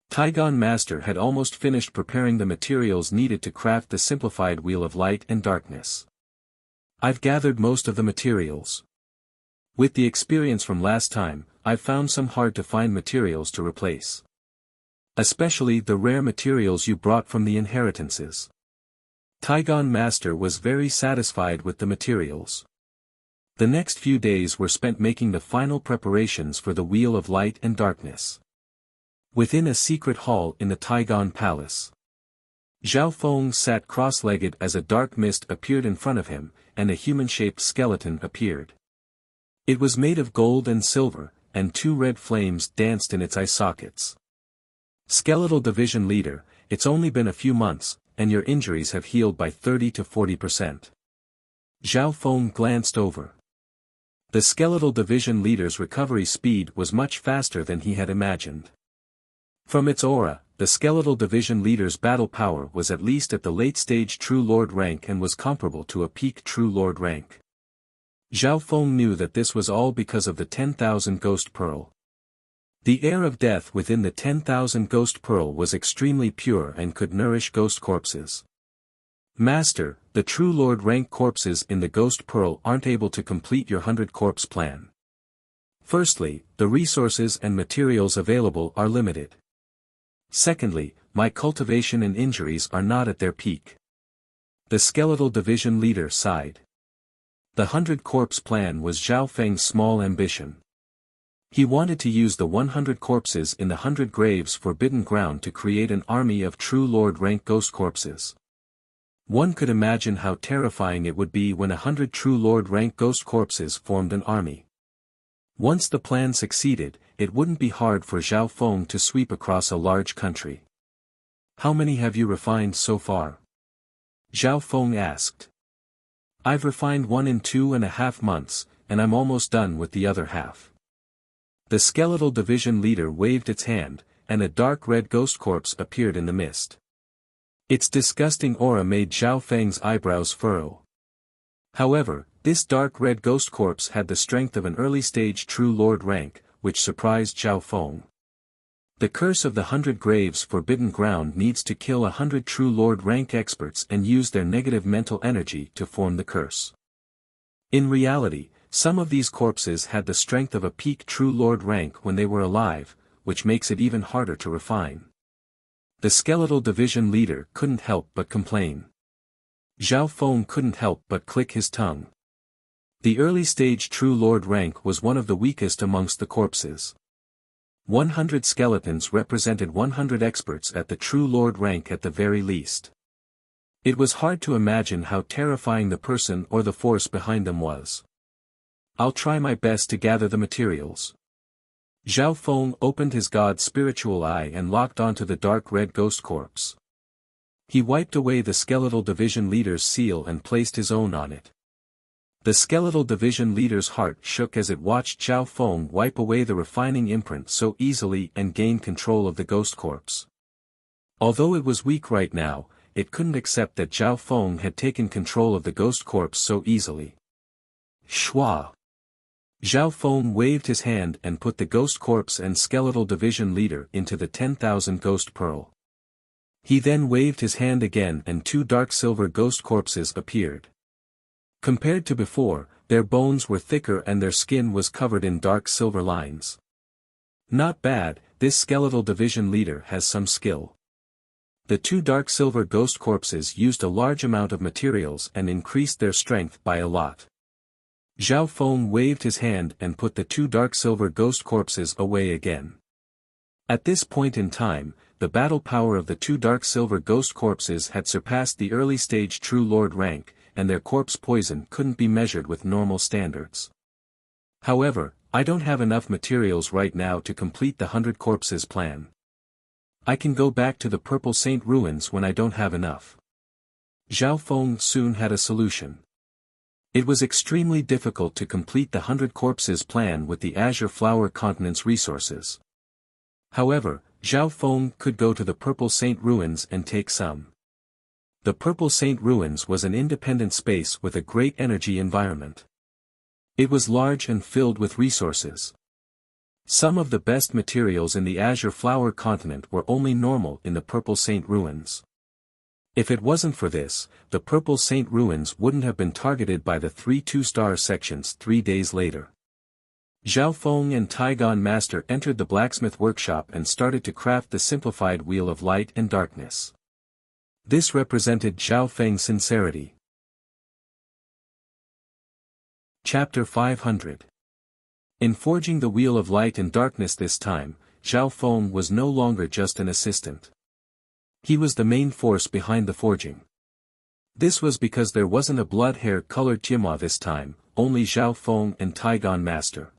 Taigon Master had almost finished preparing the materials needed to craft the simplified Wheel of Light and Darkness. I've gathered most of the materials. With the experience from last time, I've found some hard-to-find materials to replace. Especially the rare materials you brought from the inheritances. Taigon Master was very satisfied with the materials. The next few days were spent making the final preparations for the Wheel of Light and Darkness. Within a secret hall in the Taigon Palace, Zhao Feng sat cross-legged as a dark mist appeared in front of him, and a human-shaped skeleton appeared. It was made of gold and silver, and two red flames danced in its eye sockets. Skeletal Division Leader, it's only been a few months, and your injuries have healed by 30 to 40%. Zhao Feng glanced over. The Skeletal Division Leader's recovery speed was much faster than he had imagined. From its aura, the Skeletal Division Leader's battle power was at least at the late-stage True Lord rank and was comparable to a peak True Lord rank. Zhao Feng knew that this was all because of the 10,000 Ghost Pearl. The air of death within the 10,000 Ghost Pearl was extremely pure and could nourish ghost corpses. Master, the True Lord rank corpses in the Ghost Pearl aren't able to complete your 100 corpse plan. Firstly, the resources and materials available are limited. Secondly, my cultivation and injuries are not at their peak. The Skeletal Division Leader sighed. The 100 corpse plan was Zhao Feng's small ambition. He wanted to use the 100 corpses in the 100 graves forbidden ground to create an army of True Lord rank ghost corpses. One could imagine how terrifying it would be when 100 True Lord rank ghost corpses formed an army. Once the plan succeeded, it wouldn't be hard for Zhao Feng to sweep across a large country. How many have you refined so far? Zhao Feng asked. I've refined one in 2.5 months, and I'm almost done with the other half. The Skeletal Division Leader waved its hand, and a dark red ghost corpse appeared in the mist. Its disgusting aura made Zhao Feng's eyebrows furrow. However, this dark red ghost corpse had the strength of an early-stage True Lord rank, which surprised Zhao Feng. The curse of the 100 graves forbidden ground needs to kill 100 True Lord rank experts and use their negative mental energy to form the curse. In reality, some of these corpses had the strength of a peak True Lord rank when they were alive, which makes it even harder to refine. The Skeletal Division Leader couldn't help but complain. Zhao Feng couldn't help but click his tongue. The early-stage True Lord rank was one of the weakest amongst the corpses. 100 skeletons represented 100 experts at the True Lord rank at the very least. It was hard to imagine how terrifying the person or the force behind them was. I'll try my best to gather the materials. Zhao Feng opened his god's spiritual eye and locked onto the dark red ghost corpse. He wiped away the Skeletal Division Leader's seal and placed his own on it. The skeletal division leader's heart shook as it watched Zhao Feng wipe away the refining imprint so easily and gain control of the ghost corpse. Although it was weak right now, it couldn't accept that Zhao Feng had taken control of the ghost corpse so easily. Shua! Zhao Feng waved his hand and put the ghost corpse and skeletal division leader into the 10,000 ghost pearl. He then waved his hand again and 2 dark silver ghost corpses appeared. Compared to before, their bones were thicker and their skin was covered in dark silver lines. Not bad, this skeletal division leader has some skill. The 2 dark silver ghost corpses used a large amount of materials and increased their strength by a lot. Zhao Feng waved his hand and put the 2 dark silver ghost corpses away again. At this point in time, the battle power of the 2 dark silver ghost corpses had surpassed the early stage True Lord rank, and their corpse poison couldn't be measured with normal standards. However, I don't have enough materials right now to complete the 100 corpses plan. I can go back to the Purple Saint ruins when I don't have enough. Zhao Feng soon had a solution. It was extremely difficult to complete the 100 corpses plan with the Azure Flower Continent's resources. However, Zhao Feng could go to the Purple Saint ruins and take some. The Purple Saint ruins was an independent space with a great energy environment. It was large and filled with resources. Some of the best materials in the Azure Flower Continent were only normal in the Purple Saint ruins. If it wasn't for this, the Purple Saint ruins wouldn't have been targeted by the 3 2-star sections 3 days later. Zhao Feng and Taigon Master entered the blacksmith workshop and started to craft the simplified Wheel of Light and Darkness. This represented Zhao Feng's sincerity. Chapter 500. In forging the Wheel of Light and Darkness this time, Zhao Feng was no longer just an assistant. He was the main force behind the forging. This was because there wasn't a blood-hair-colored Jianhua this time, only Zhao Feng and Taigon Master.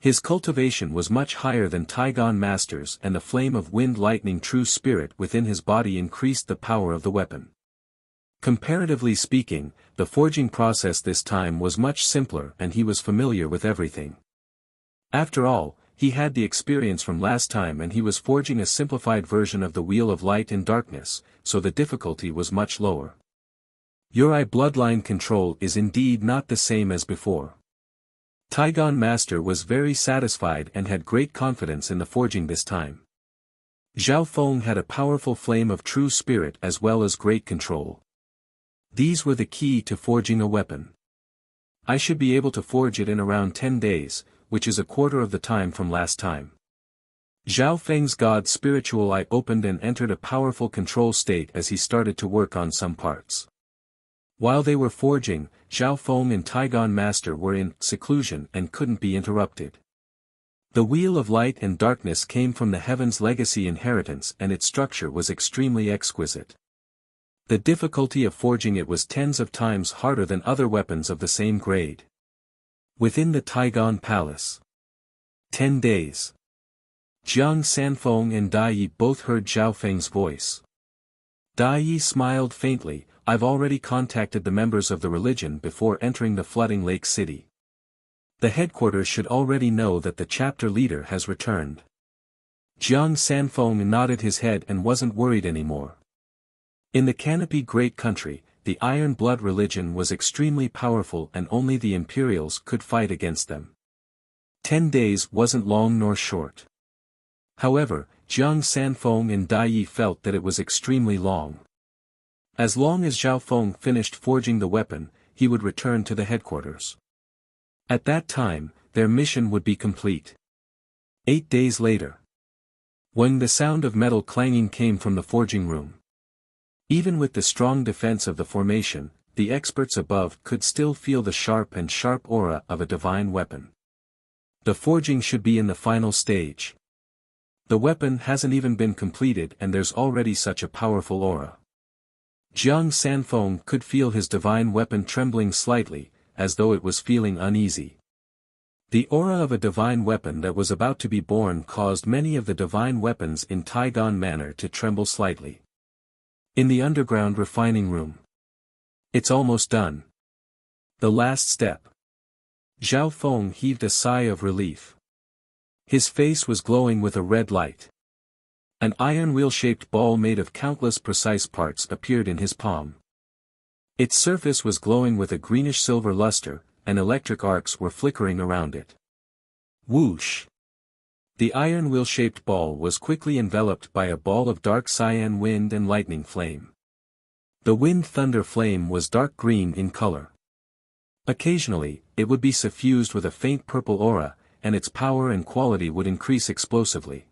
His cultivation was much higher than Taigon Master's, and the flame of wind-lightning true spirit within his body increased the power of the weapon. Comparatively speaking, the forging process this time was much simpler and he was familiar with everything. After all, he had the experience from last time and he was forging a simplified version of the Wheel of Light and Darkness, so the difficulty was much lower. Your eye bloodline control is indeed not the same as before. Taigon Master was very satisfied and had great confidence in the forging this time. Zhao Feng had a powerful flame of true spirit as well as great control. These were the key to forging a weapon. I should be able to forge it in around 10 days, which is a quarter of the time from last time. Zhao Feng's God's spiritual eye opened and entered a powerful control state as he started to work on some parts. While they were forging, Zhao Feng and Taigon Master were in seclusion and couldn't be interrupted. The Wheel of Light and Darkness came from the Heaven's Legacy inheritance and its structure was extremely exquisite. The difficulty of forging it was tens of times harder than other weapons of the same grade. Within the Taigon Palace. 10 days. Jiang Sanfeng and Dai Yi both heard Zhao Feng's voice. Dai Yi smiled faintly. I've already contacted the members of the religion before entering the flooding lake city. The headquarters should already know that the chapter leader has returned. Jiang Sanfeng nodded his head and wasn't worried anymore. In the Canopy Great Country, the Iron Blood religion was extremely powerful and only the Imperials could fight against them. 10 days wasn't long nor short. However, Jiang Sanfeng and Dai Yi felt that it was extremely long. As long as Zhao Feng finished forging the weapon, he would return to the headquarters. At that time, their mission would be complete. 8 days later. When the sound of metal clanging came from the forging room. Even with the strong defense of the formation, the experts above could still feel the sharp aura of a divine weapon. The forging should be in the final stage. The weapon hasn't even been completed and there's already such a powerful aura. Jiang Sanfeng could feel his divine weapon trembling slightly, as though it was feeling uneasy. The aura of a divine weapon that was about to be born caused many of the divine weapons in Taigon Manor to tremble slightly. In the underground refining room. It's almost done. The last step. Zhao Feng heaved a sigh of relief. His face was glowing with a red light. An iron wheel-shaped ball made of countless precise parts appeared in his palm. Its surface was glowing with a greenish-silver luster, and electric arcs were flickering around it. Whoosh! The iron wheel-shaped ball was quickly enveloped by a ball of dark cyan wind and lightning flame. The wind-thunder flame was dark green in color. Occasionally, it would be suffused with a faint purple aura, and its power and quality would increase explosively.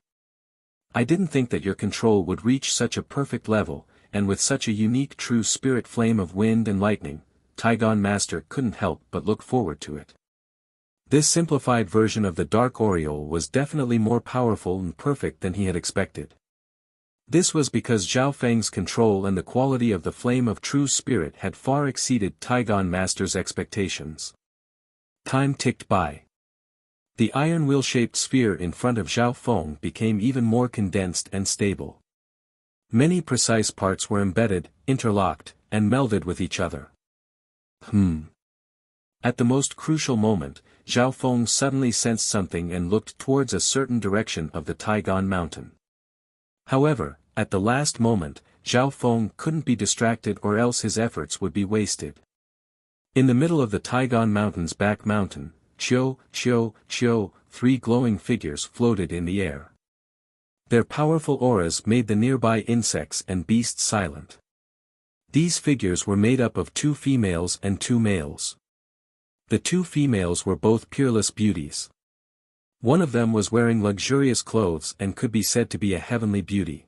I didn't think that your control would reach such a perfect level, and with such a unique true spirit flame of wind and lightning, Taigon Master couldn't help but look forward to it. This simplified version of the Dark Oriole was definitely more powerful and perfect than he had expected. This was because Zhao Feng's control and the quality of the flame of true spirit had far exceeded Taigon Master's expectations. Time ticked by. The iron wheel-shaped sphere in front of Zhao Feng became even more condensed and stable. Many precise parts were embedded, interlocked, and melded with each other. At the most crucial moment, Zhao Feng suddenly sensed something and looked towards a certain direction of the Taigon Mountain. However, at the last moment, Zhao Feng couldn't be distracted or else his efforts would be wasted. In the middle of the Taigon Mountain's back mountain, Chio, three glowing figures floated in the air. Their powerful auras made the nearby insects and beasts silent. These figures were made up of 2 females and 2 males. The 2 females were both peerless beauties. One of them was wearing luxurious clothes and could be said to be a heavenly beauty.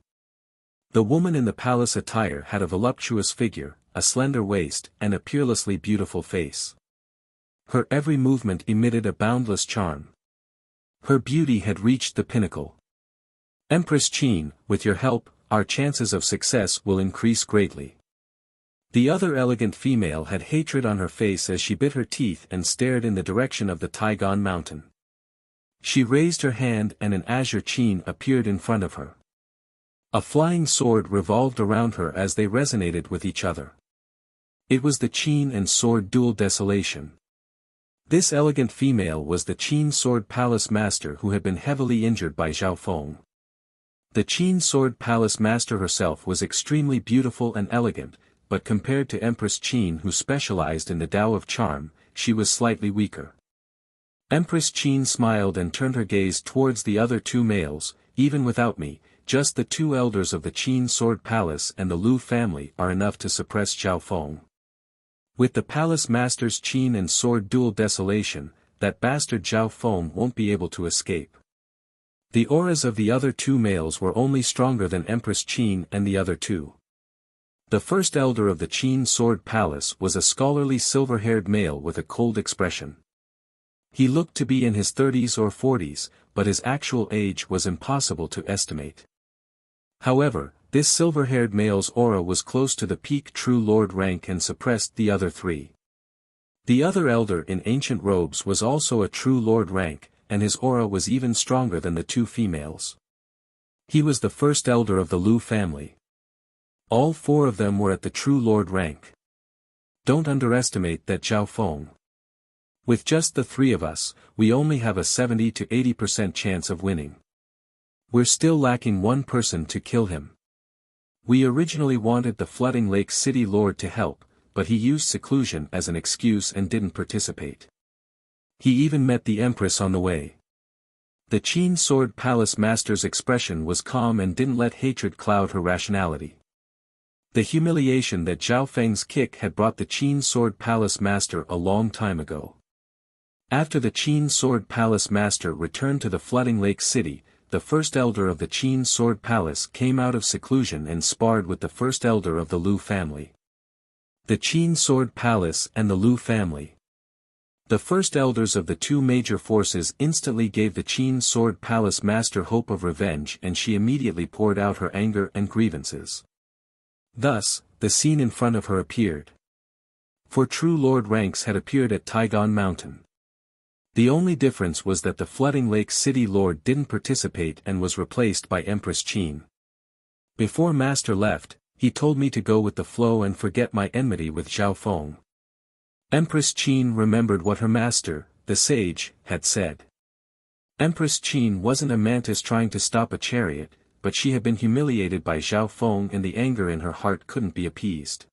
The woman in the palace attire had a voluptuous figure, a slender waist, and a peerlessly beautiful face. Her every movement emitted a boundless charm. Her beauty had reached the pinnacle. Empress Qin, with your help, our chances of success will increase greatly. The other elegant female had hatred on her face as she bit her teeth and stared in the direction of the Taigon Mountain. She raised her hand and an azure Qin appeared in front of her. A flying sword revolved around her as they resonated with each other. It was the Qin and sword dual desolation. This elegant female was the Qin Sword Palace Master who had been heavily injured by Zhao Feng. The Qin Sword Palace Master herself was extremely beautiful and elegant, but compared to Empress Qin who specialized in the Tao of Charm, she was slightly weaker. Empress Qin smiled and turned her gaze towards the other 2 males. Even without me, just the 2 elders of the Qin Sword Palace and the Lu family are enough to suppress Zhao Feng. With the Palace Master's Qin and sword dual desolation, that bastard Zhao Feng won't be able to escape. The auras of the other 2 males were only stronger than Empress Qin and the other 2. The first elder of the Qin Sword Palace was a scholarly silver-haired male with a cold expression. He looked to be in his 30s or 40s, but his actual age was impossible to estimate. However, this silver-haired male's aura was close to the peak True Lord rank and suppressed the other 3. The other elder in ancient robes was also a True Lord rank, and his aura was even stronger than the 2 females. He was the first elder of the Lu family. All 4 of them were at the True Lord rank. Don't underestimate that Zhao Feng. With just the 3 of us, we only have a 70 to 80% chance of winning. We're still lacking 1 person to kill him. We originally wanted the Flooding Lake City Lord to help, but he used seclusion as an excuse and didn't participate. He even met the Empress on the way. The Qin Sword Palace Master's expression was calm and didn't let hatred cloud her rationality. The humiliation that Zhao Feng's kick had brought the Qin Sword Palace Master a long time ago. After the Qin Sword Palace Master returned to the Flooding Lake City, the first elder of the Qin Sword Palace came out of seclusion and sparred with the first elder of the Lu family. The Qin Sword Palace and the Lu family. The first elders of the 2 major forces instantly gave the Qin Sword Palace Master hope of revenge and she immediately poured out her anger and grievances. Thus, the scene in front of her appeared. 4 True Lord ranks had appeared at Taigon Mountain. The only difference was that the Flooding Lake City Lord didn't participate and was replaced by Empress Qin. Before Master left, he told me to go with the flow and forget my enmity with Zhao Feng. Empress Qin remembered what her master, the sage, had said. Empress Qin wasn't a mantis trying to stop a chariot, but she had been humiliated by Zhao Feng and the anger in her heart couldn't be appeased.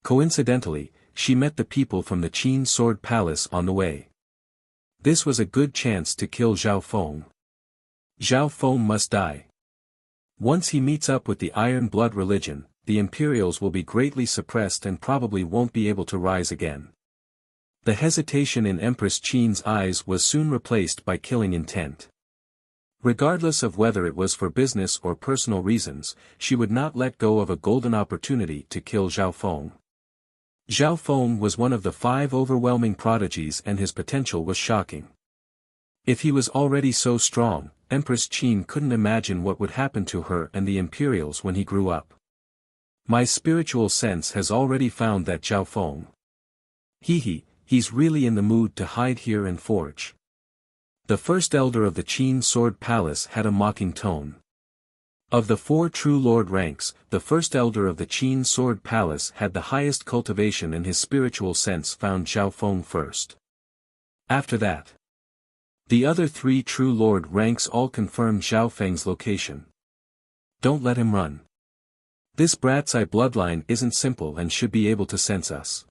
Coincidentally, she met the people from the Qin Sword Palace on the way. This was a good chance to kill Zhao Feng. Zhao Feng must die. Once he meets up with the Iron Blood religion, the Imperials will be greatly suppressed and probably won't be able to rise again. The hesitation in Empress Qin's eyes was soon replaced by killing intent. Regardless of whether it was for business or personal reasons, she would not let go of a golden opportunity to kill Zhao Feng. Zhao Feng was one of the 5 overwhelming prodigies and his potential was shocking. If he was already so strong, Empress Qin couldn't imagine what would happen to her and the Imperials when he grew up. My spiritual sense has already found that Zhao Feng. He's really in the mood to hide here and forge. The first elder of the Qin Sword Palace had a mocking tone. Of the 4 true lord ranks, the first elder of the Qin Sword Palace had the highest cultivation and his spiritual sense found Zhao Feng first. After that, the other 3 true lord ranks all confirmed Zhao Feng's location. Don't let him run. This brat's eye bloodline isn't simple and should be able to sense us.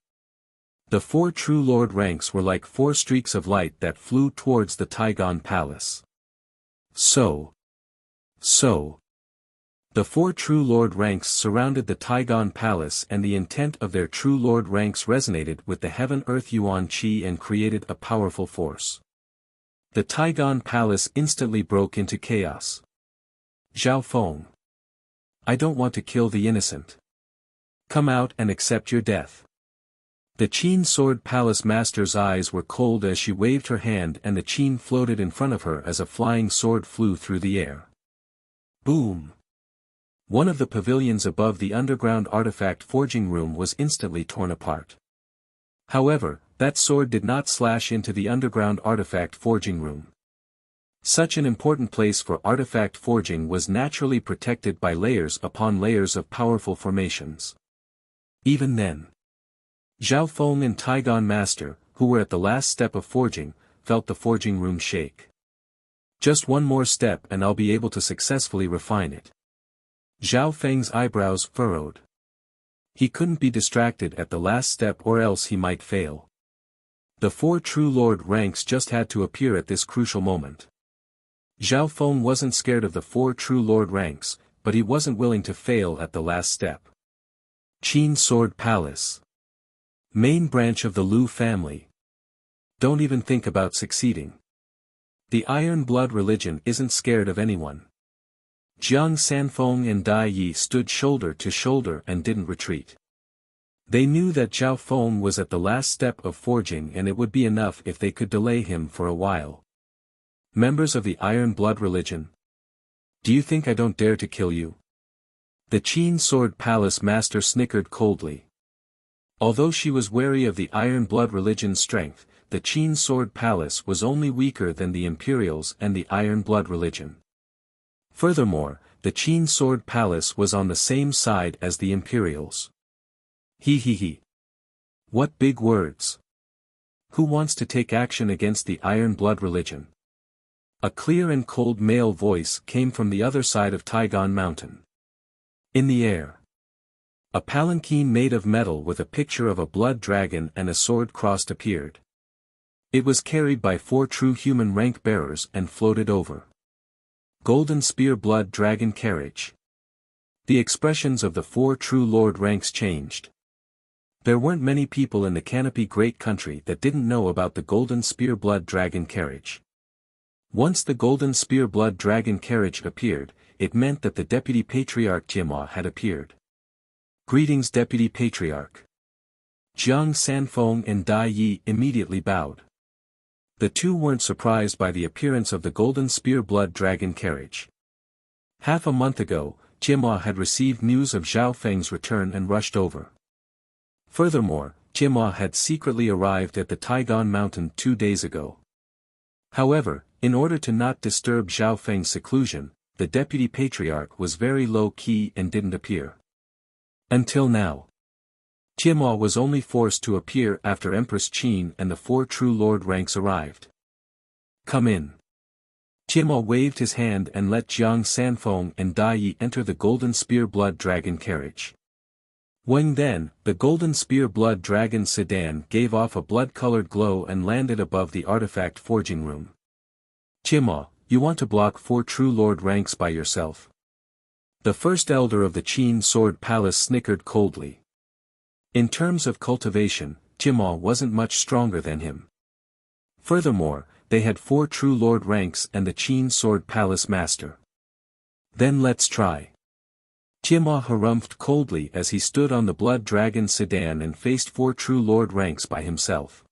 The 4 true lord ranks were like 4 streaks of light that flew towards the Taigon Palace. So. The 4 true lord ranks surrounded the Taigon Palace and the intent of their true lord ranks resonated with the heaven-earth Yuan Qi and created a powerful force. The Taigon Palace instantly broke into chaos. Zhao Feng. I don't want to kill the innocent. Come out and accept your death. The Qin Sword Palace master's eyes were cold as she waved her hand and the Qin floated in front of her as a flying sword flew through the air. Boom! One of the pavilions above the underground artifact forging room was instantly torn apart. However, that sword did not slash into the underground artifact forging room. Such an important place for artifact forging was naturally protected by layers upon layers of powerful formations. Even then, Zhao Feng and Taigon Master, who were at the last step of forging, felt the forging room shake. Just one more step and I'll be able to successfully refine it. Zhao Feng's eyebrows furrowed. He couldn't be distracted at the last step or else he might fail. The 4 true lord ranks just had to appear at this crucial moment. Zhao Feng wasn't scared of the 4 true lord ranks, but he wasn't willing to fail at the last step. Qin Sword Palace. Main branch of the Lu family. Don't even think about succeeding. The Iron Blood religion isn't scared of anyone. Jiang Sanfeng and Dai Yi stood shoulder to shoulder and didn't retreat. They knew that Zhao Feng was at the last step of forging and it would be enough if they could delay him for a while. Members of the Iron Blood religion? Do you think I don't dare to kill you? The Qin Sword Palace master snickered coldly. Although she was wary of the Iron Blood religion's strength, the Qin Sword Palace was only weaker than the Imperials and the Iron Blood religion. Furthermore, the Qin Sword Palace was on the same side as the Imperials. What big words! Who wants to take action against the Iron Blood religion? A clear and cold male voice came from the other side of Taigon Mountain. In the air, a palanquin made of metal with a picture of a blood dragon and a sword crossed appeared. It was carried by 4 true human rank bearers and floated over. Golden Spear Blood Dragon Carriage. The expressions of the 4 true lord ranks changed. There weren't many people in the Canopy Great Country that didn't know about the Golden Spear Blood Dragon Carriage. Once the Golden Spear Blood Dragon Carriage appeared, it meant that the Deputy Patriarch Jiama had appeared. Greetings Deputy Patriarch. Jiang Sanfeng and Dai Yi immediately bowed. The 2 weren't surprised by the appearance of the Golden Spear Blood Dragon Carriage. Half a month ago, Jiama had received news of Zhao Feng's return and rushed over. Furthermore, Jiama had secretly arrived at the Taigon Mountain 2 days ago. However, in order to not disturb Zhao Feng's seclusion, the Deputy Patriarch was very low-key and didn't appear. Until now. Timo was only forced to appear after Empress Qin and the 4 true lord ranks arrived. Come in. Timo waved his hand and let Jiang Sanfeng and Dai Yi enter the Golden Spear Blood Dragon carriage. When then, the Golden Spear Blood Dragon sedan gave off a blood-colored glow and landed above the artifact forging room. Timo, you want to block 4 true lord ranks by yourself? The first elder of the Qin Sword Palace snickered coldly. In terms of cultivation, Timo wasn't much stronger than him. Furthermore, they had 4 true lord ranks and the Qin Sword Palace master. Then let's try. Timo harumphed coldly as he stood on the Blood Dragon sedan and faced 4 true lord ranks by himself.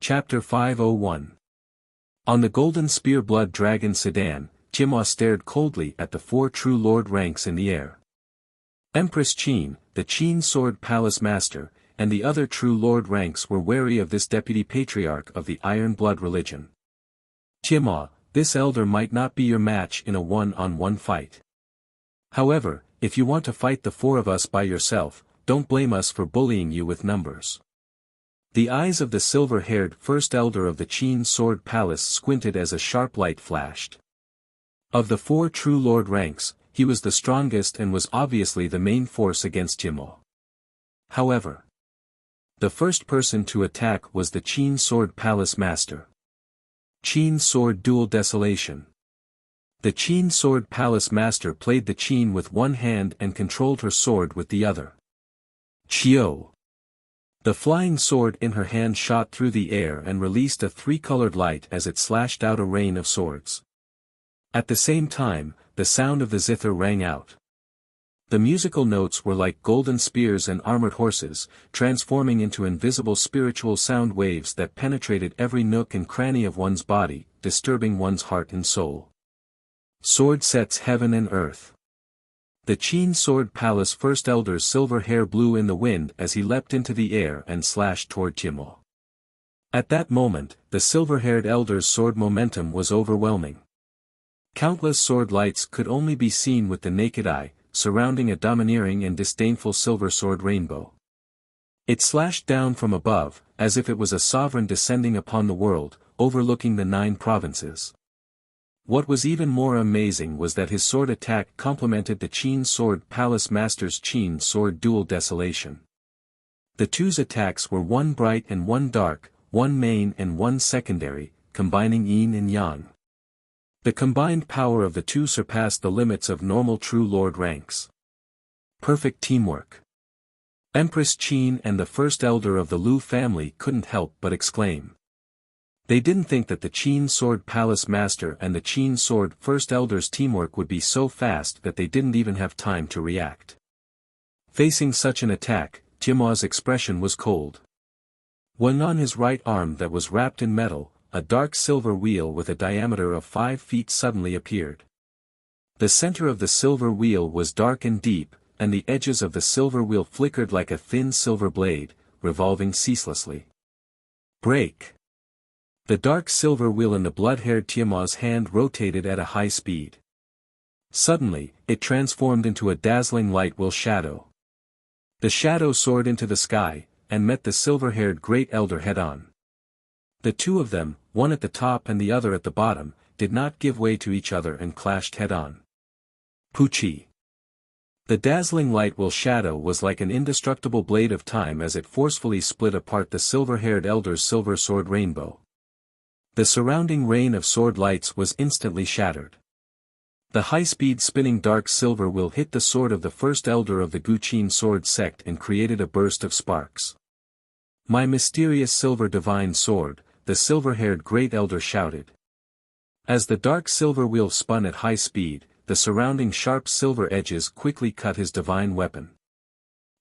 Chapter 501. On the Golden Spear Blood Dragon sedan, Timo stared coldly at the 4 true lord ranks in the air. Empress Qin, the Qin Sword Palace master, and the other true lord ranks were wary of this deputy patriarch of the Iron Blood religion. Timo, this elder might not be your match in a one-on-one fight. However, if you want to fight the 4 of us by yourself, don't blame us for bullying you with numbers. The eyes of the silver-haired first elder of the Qin Sword Palace squinted as a sharp light flashed. Of the 4 true lord ranks, he was the strongest and was obviously the main force against Timo. However, the first person to attack was the Qin Sword Palace master. Qin Sword Dual Desolation. The Qin Sword Palace master played the Qin with one hand and controlled her sword with the other. Chio. The flying sword in her hand shot through the air and released a 3-colored light as it slashed out a rain of swords. At the same time, the sound of the zither rang out. The musical notes were like golden spears and armored horses, transforming into invisible spiritual sound waves that penetrated every nook and cranny of one's body, disturbing one's heart and soul. Sword sets heaven and earth. The Qin Sword Palace first elder's silver hair blew in the wind as he leapt into the air and slashed toward Timo. At that moment, the silver-haired elder's sword momentum was overwhelming. Countless sword lights could only be seen with the naked eye, surrounding a domineering and disdainful silver sword rainbow. It slashed down from above, as if it was a sovereign descending upon the world, overlooking the 9 provinces. What was even more amazing was that his sword attack complemented the Qin Sword Palace master's Qin Sword Dual Desolation. The two's attacks were one bright and one dark, one main and one secondary, combining yin and yang. The combined power of the two surpassed the limits of normal true lord ranks. Perfect teamwork. Empress Qin and the first elder of the Lu family couldn't help but exclaim. They didn't think that the Qin Sword Palace master and the Qin Sword First Elder's teamwork would be so fast that they didn't even have time to react. Facing such an attack, Timo's expression was cold. When on his right arm that was wrapped in metal, a dark silver wheel with a diameter of 5 feet suddenly appeared. The center of the silver wheel was dark and deep, and the edges of the silver wheel flickered like a thin silver blade, revolving ceaselessly. Break! The dark silver wheel in the blood-haired Tiamat's hand rotated at a high speed. Suddenly, it transformed into a dazzling light wheel shadow. The shadow soared into the sky, and met the silver-haired great elder head-on. The two of them, one at the top and the other at the bottom, did not give way to each other and clashed head-on. Puchi! The dazzling light wheel shadow was like an indestructible blade of time as it forcefully split apart the silver-haired elder's silver sword rainbow. The surrounding rain of sword lights was instantly shattered. The high-speed spinning dark silver wheel hit the sword of the first elder of the Guqin sword sect and created a burst of sparks. "My mysterious silver divine sword," the silver-haired great elder shouted. As the dark silver wheel spun at high speed, the surrounding sharp silver edges quickly cut his divine weapon.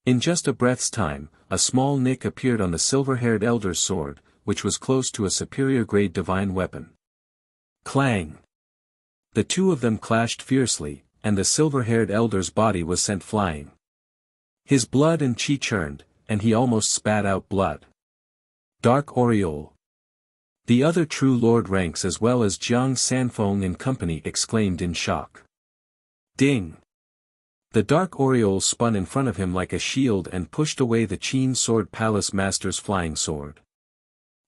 In just a breath's time, a small nick appeared on the silver-haired elder's sword, which was close to a superior-grade divine weapon. Clang! The two of them clashed fiercely, and the silver-haired elder's body was sent flying. His blood and chi churned, and he almost spat out blood. Dark Aureole! The other true lord ranks as well as Jiang Sanfeng and company exclaimed in shock. Ding! The dark aureole spun in front of him like a shield and pushed away the Qin Sword Palace Master's flying sword.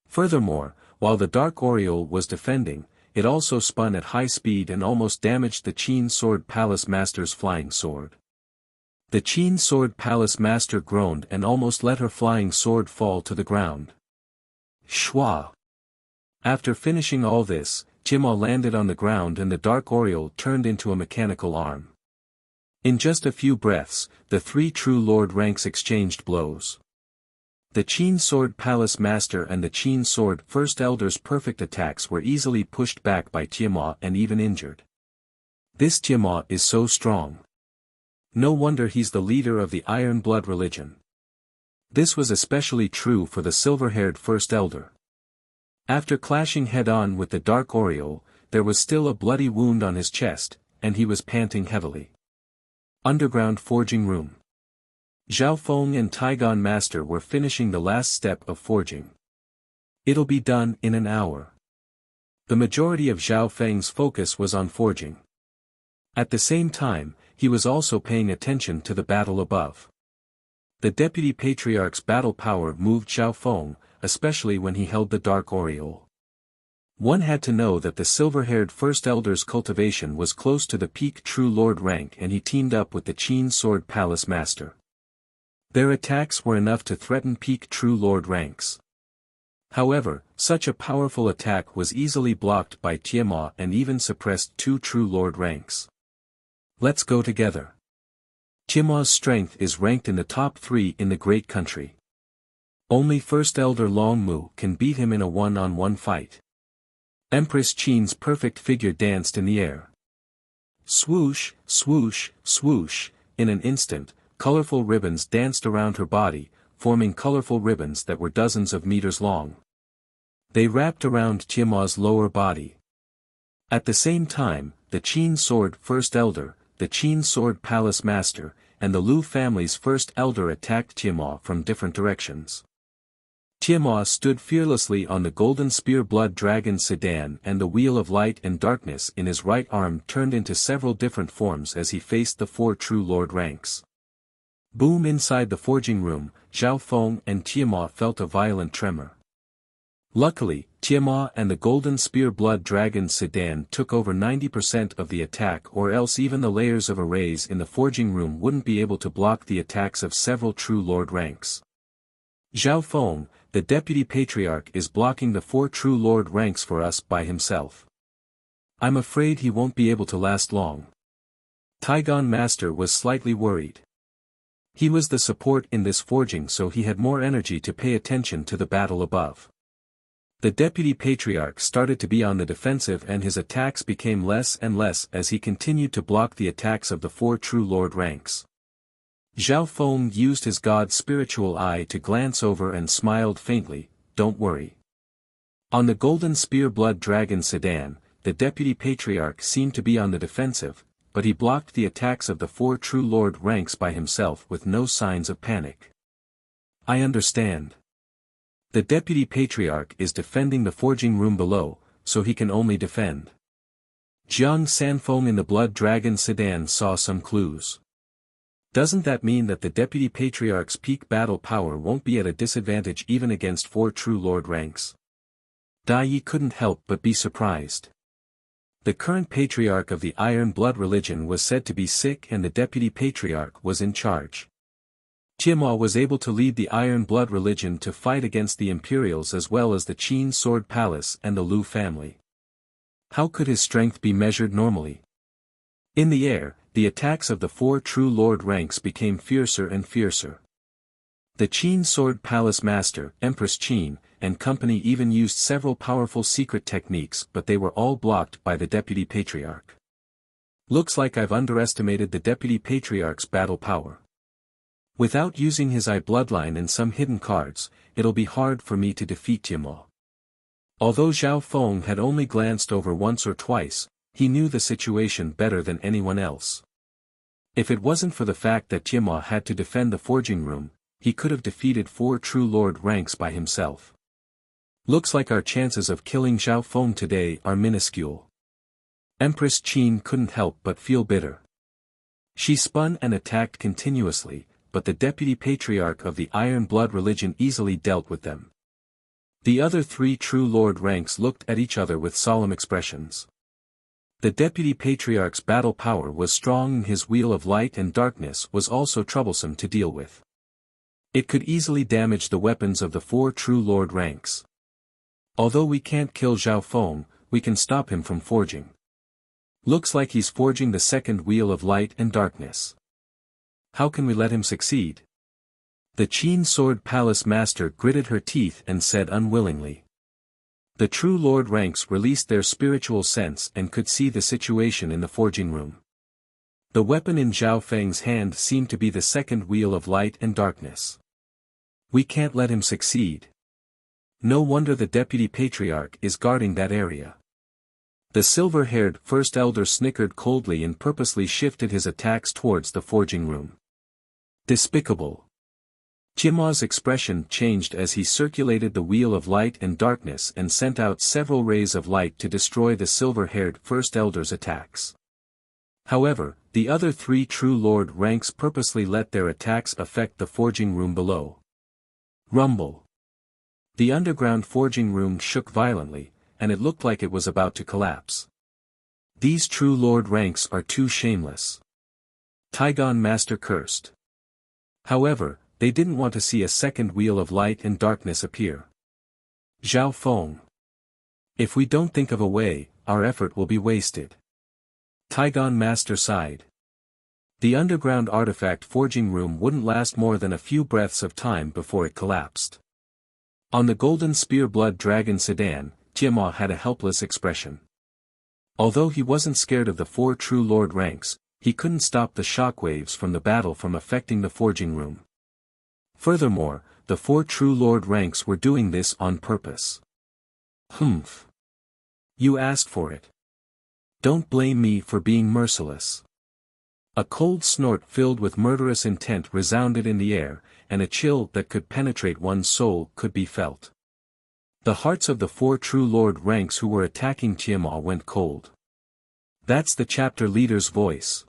Furthermore, while the dark aureole was defending, it also spun at high speed and almost damaged the Qin Sword Palace Master's flying sword. The Qin Sword Palace Master groaned and almost let her flying sword fall to the ground. Shwa! After finishing all this, Timo landed on the ground and the dark aureole turned into a mechanical arm. In just a few breaths, the three true lord ranks exchanged blows. The Qin Sword Palace Master and the Qin Sword First Elder's perfect attacks were easily pushed back by Timo and even injured. This Timo is so strong. No wonder he's the leader of the Iron Blood religion. This was especially true for the silver-haired First Elder. After clashing head-on with the Dark Aureole, there was still a bloody wound on his chest, and he was panting heavily. Underground Forging Room. Zhao Feng and Taigon Master were finishing the last step of forging. It'll be done in an hour. The majority of Zhao Feng's focus was on forging. At the same time, he was also paying attention to the battle above. The Deputy Patriarch's battle power moved Zhao Feng, especially when he held the Dark Aureole. One had to know that the silver-haired First Elder's cultivation was close to the peak True Lord rank and he teamed up with the Qin Sword Palace Master. Their attacks were enough to threaten peak True Lord ranks. However, such a powerful attack was easily blocked by Tiamat and even suppressed two True Lord ranks. Let's go together. Tiamat's strength is ranked in the top 3 in the great country. Only First Elder Long Mu can beat him in a one-on-one fight. Empress Qin's perfect figure danced in the air. Swoosh, swoosh, swoosh, in an instant, colorful ribbons danced around her body, forming colorful ribbons that were dozens of meters long. They wrapped around Tiamat's lower body. At the same time, the Qin Sword First Elder, the Qin Sword Palace Master, and the Lu family's First Elder attacked Tiamat from different directions. Tiamat stood fearlessly on the Golden Spear Blood Dragon sedan and the Wheel of Light and Darkness in his right arm turned into several different forms as he faced the 4 True Lord ranks. Boom! Inside the forging room, Zhao Feng and Tiamat felt a violent tremor. Luckily, Tiamat and the Golden Spear Blood Dragon sedan took over 90% of the attack, or else even the layers of arrays in the forging room wouldn't be able to block the attacks of several True Lord ranks. Zhao Feng, the Deputy Patriarch, is blocking the 4 True Lord ranks for us by himself. I'm afraid he won't be able to last long. Taigon Master was slightly worried. He was the support in this forging, so he had more energy to pay attention to the battle above. The Deputy Patriarch started to be on the defensive and his attacks became less and less as he continued to block the attacks of the 4 True Lord ranks. Zhao Feng used his God's spiritual eye to glance over and smiled faintly, "Don't worry." On the Golden Spear Blood Dragon sedan, the Deputy Patriarch seemed to be on the defensive, but he blocked the attacks of the 4 True Lord ranks by himself with no signs of panic. I understand. The Deputy Patriarch is defending the forging room below, so he can only defend. Jiang Sanfeng in the Blood Dragon sedan saw some clues. Doesn't that mean that the Deputy Patriarch's peak battle power won't be at a disadvantage even against 4 True Lord ranks? Dai Yi couldn't help but be surprised. The current Patriarch of the Iron Blood religion was said to be sick and the Deputy Patriarch was in charge. Tiamat was able to lead the Iron Blood religion to fight against the Imperials as well as the Qin Sword Palace and the Lu family. How could his strength be measured normally? In the air, the attacks of the 4 True Lord ranks became fiercer and fiercer. The Qin Sword Palace Master, Empress Qin, and company even used several powerful secret techniques, but they were all blocked by the Deputy Patriarch. Looks like I've underestimated the Deputy Patriarch's battle power. Without using his eye bloodline and some hidden cards, it'll be hard for me to defeat Tiamat. Although Zhao Feng had only glanced over once or twice, he knew the situation better than anyone else. If it wasn't for the fact that Tiamat had to defend the forging room, he could have defeated 4 True Lord ranks by himself. Looks like our chances of killing Zhao Feng today are minuscule. Empress Qin couldn't help but feel bitter. She spun and attacked continuously, but the deputy patriarch of the Iron Blood religion easily dealt with them. The other three true lord ranks looked at each other with solemn expressions. The deputy patriarch's battle power was strong and his wheel of light and darkness was also troublesome to deal with. It could easily damage the weapons of the four true lord ranks. Although we can't kill Zhao Feng, we can stop him from forging. Looks like he's forging the second wheel of light and darkness. How can we let him succeed? The Qin Sword Palace Master gritted her teeth and said unwillingly. The true lord ranks released their spiritual sense and could see the situation in the forging room. The weapon in Zhao Feng's hand seemed to be the second wheel of light and darkness. We can't let him succeed. No wonder the deputy patriarch is guarding that area. The silver-haired first elder snickered coldly and purposely shifted his attacks towards the forging room. Despicable. Jima's expression changed as he circulated the wheel of light and darkness and sent out several rays of light to destroy the silver-haired first elder's attacks. However, the other three true lord ranks purposely let their attacks affect the forging room below. Rumble. The underground forging room shook violently, and it looked like it was about to collapse. These true lord ranks are too shameless. Taigon Master cursed. However, they didn't want to see a second wheel of light and darkness appear. Zhao Feng. If we don't think of a way, our effort will be wasted. Taigon Master sighed. The underground artifact forging room wouldn't last more than a few breaths of time before it collapsed. On the Golden Spear Blood Dragon sedan, Jima had a helpless expression. Although he wasn't scared of the four true lord ranks, he couldn't stop the shockwaves from the battle from affecting the forging room. Furthermore, the four true lord ranks were doing this on purpose. Humph. You asked for it. Don't blame me for being merciless. A cold snort filled with murderous intent resounded in the air, and a chill that could penetrate one's soul could be felt. The hearts of the four true lord ranks who were attacking Jima went cold. That's the chapter leader's voice.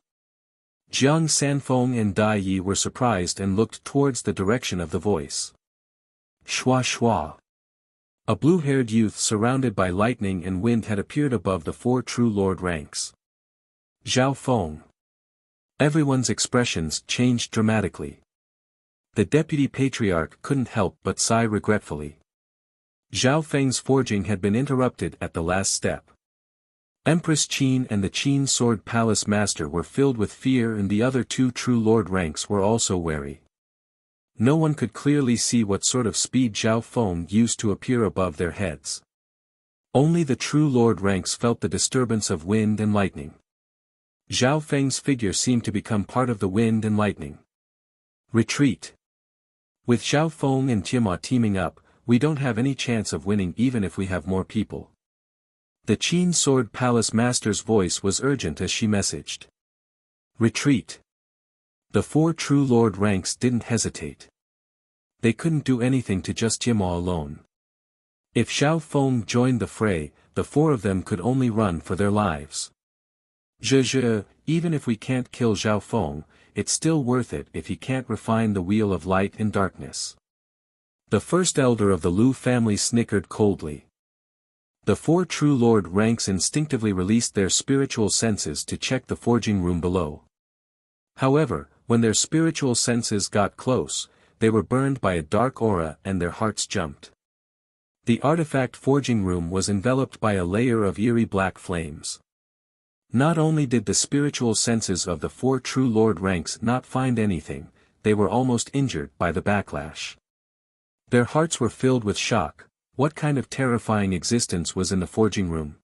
Jiang Sanfeng and Dai Yi were surprised and looked towards the direction of the voice. Shua shua. A blue-haired youth surrounded by lightning and wind had appeared above the four true lord ranks. Zhao Feng. Everyone's expressions changed dramatically. The deputy patriarch couldn't help but sigh regretfully. Zhao Feng's forging had been interrupted at the last step. Empress Qin and the Qin Sword Palace Master were filled with fear and the other two true lord ranks were also wary. No one could clearly see what sort of speed Zhao Feng used to appear above their heads. Only the true lord ranks felt the disturbance of wind and lightning. Zhao Feng's figure seemed to become part of the wind and lightning. Retreat. With Zhao Feng and Jima teaming up, we don't have any chance of winning even if we have more people. The Qin Sword Palace Master's voice was urgent as she messaged. Retreat. The four true lord ranks didn't hesitate. They couldn't do anything to just Jima alone. If Zhao Feng joined the fray, the four of them could only run for their lives. Even if we can't kill Zhao Feng, it's still worth it if he can't refine the wheel of light and darkness. The first elder of the Lu family snickered coldly. The four true lord ranks instinctively released their spiritual senses to check the forging room below. However, when their spiritual senses got close, they were burned by a dark aura and their hearts jumped. The artifact forging room was enveloped by a layer of eerie black flames. Not only did the spiritual senses of the four true lord ranks not find anything, they were almost injured by the backlash. Their hearts were filled with shock. What kind of terrifying existence was in the forging room?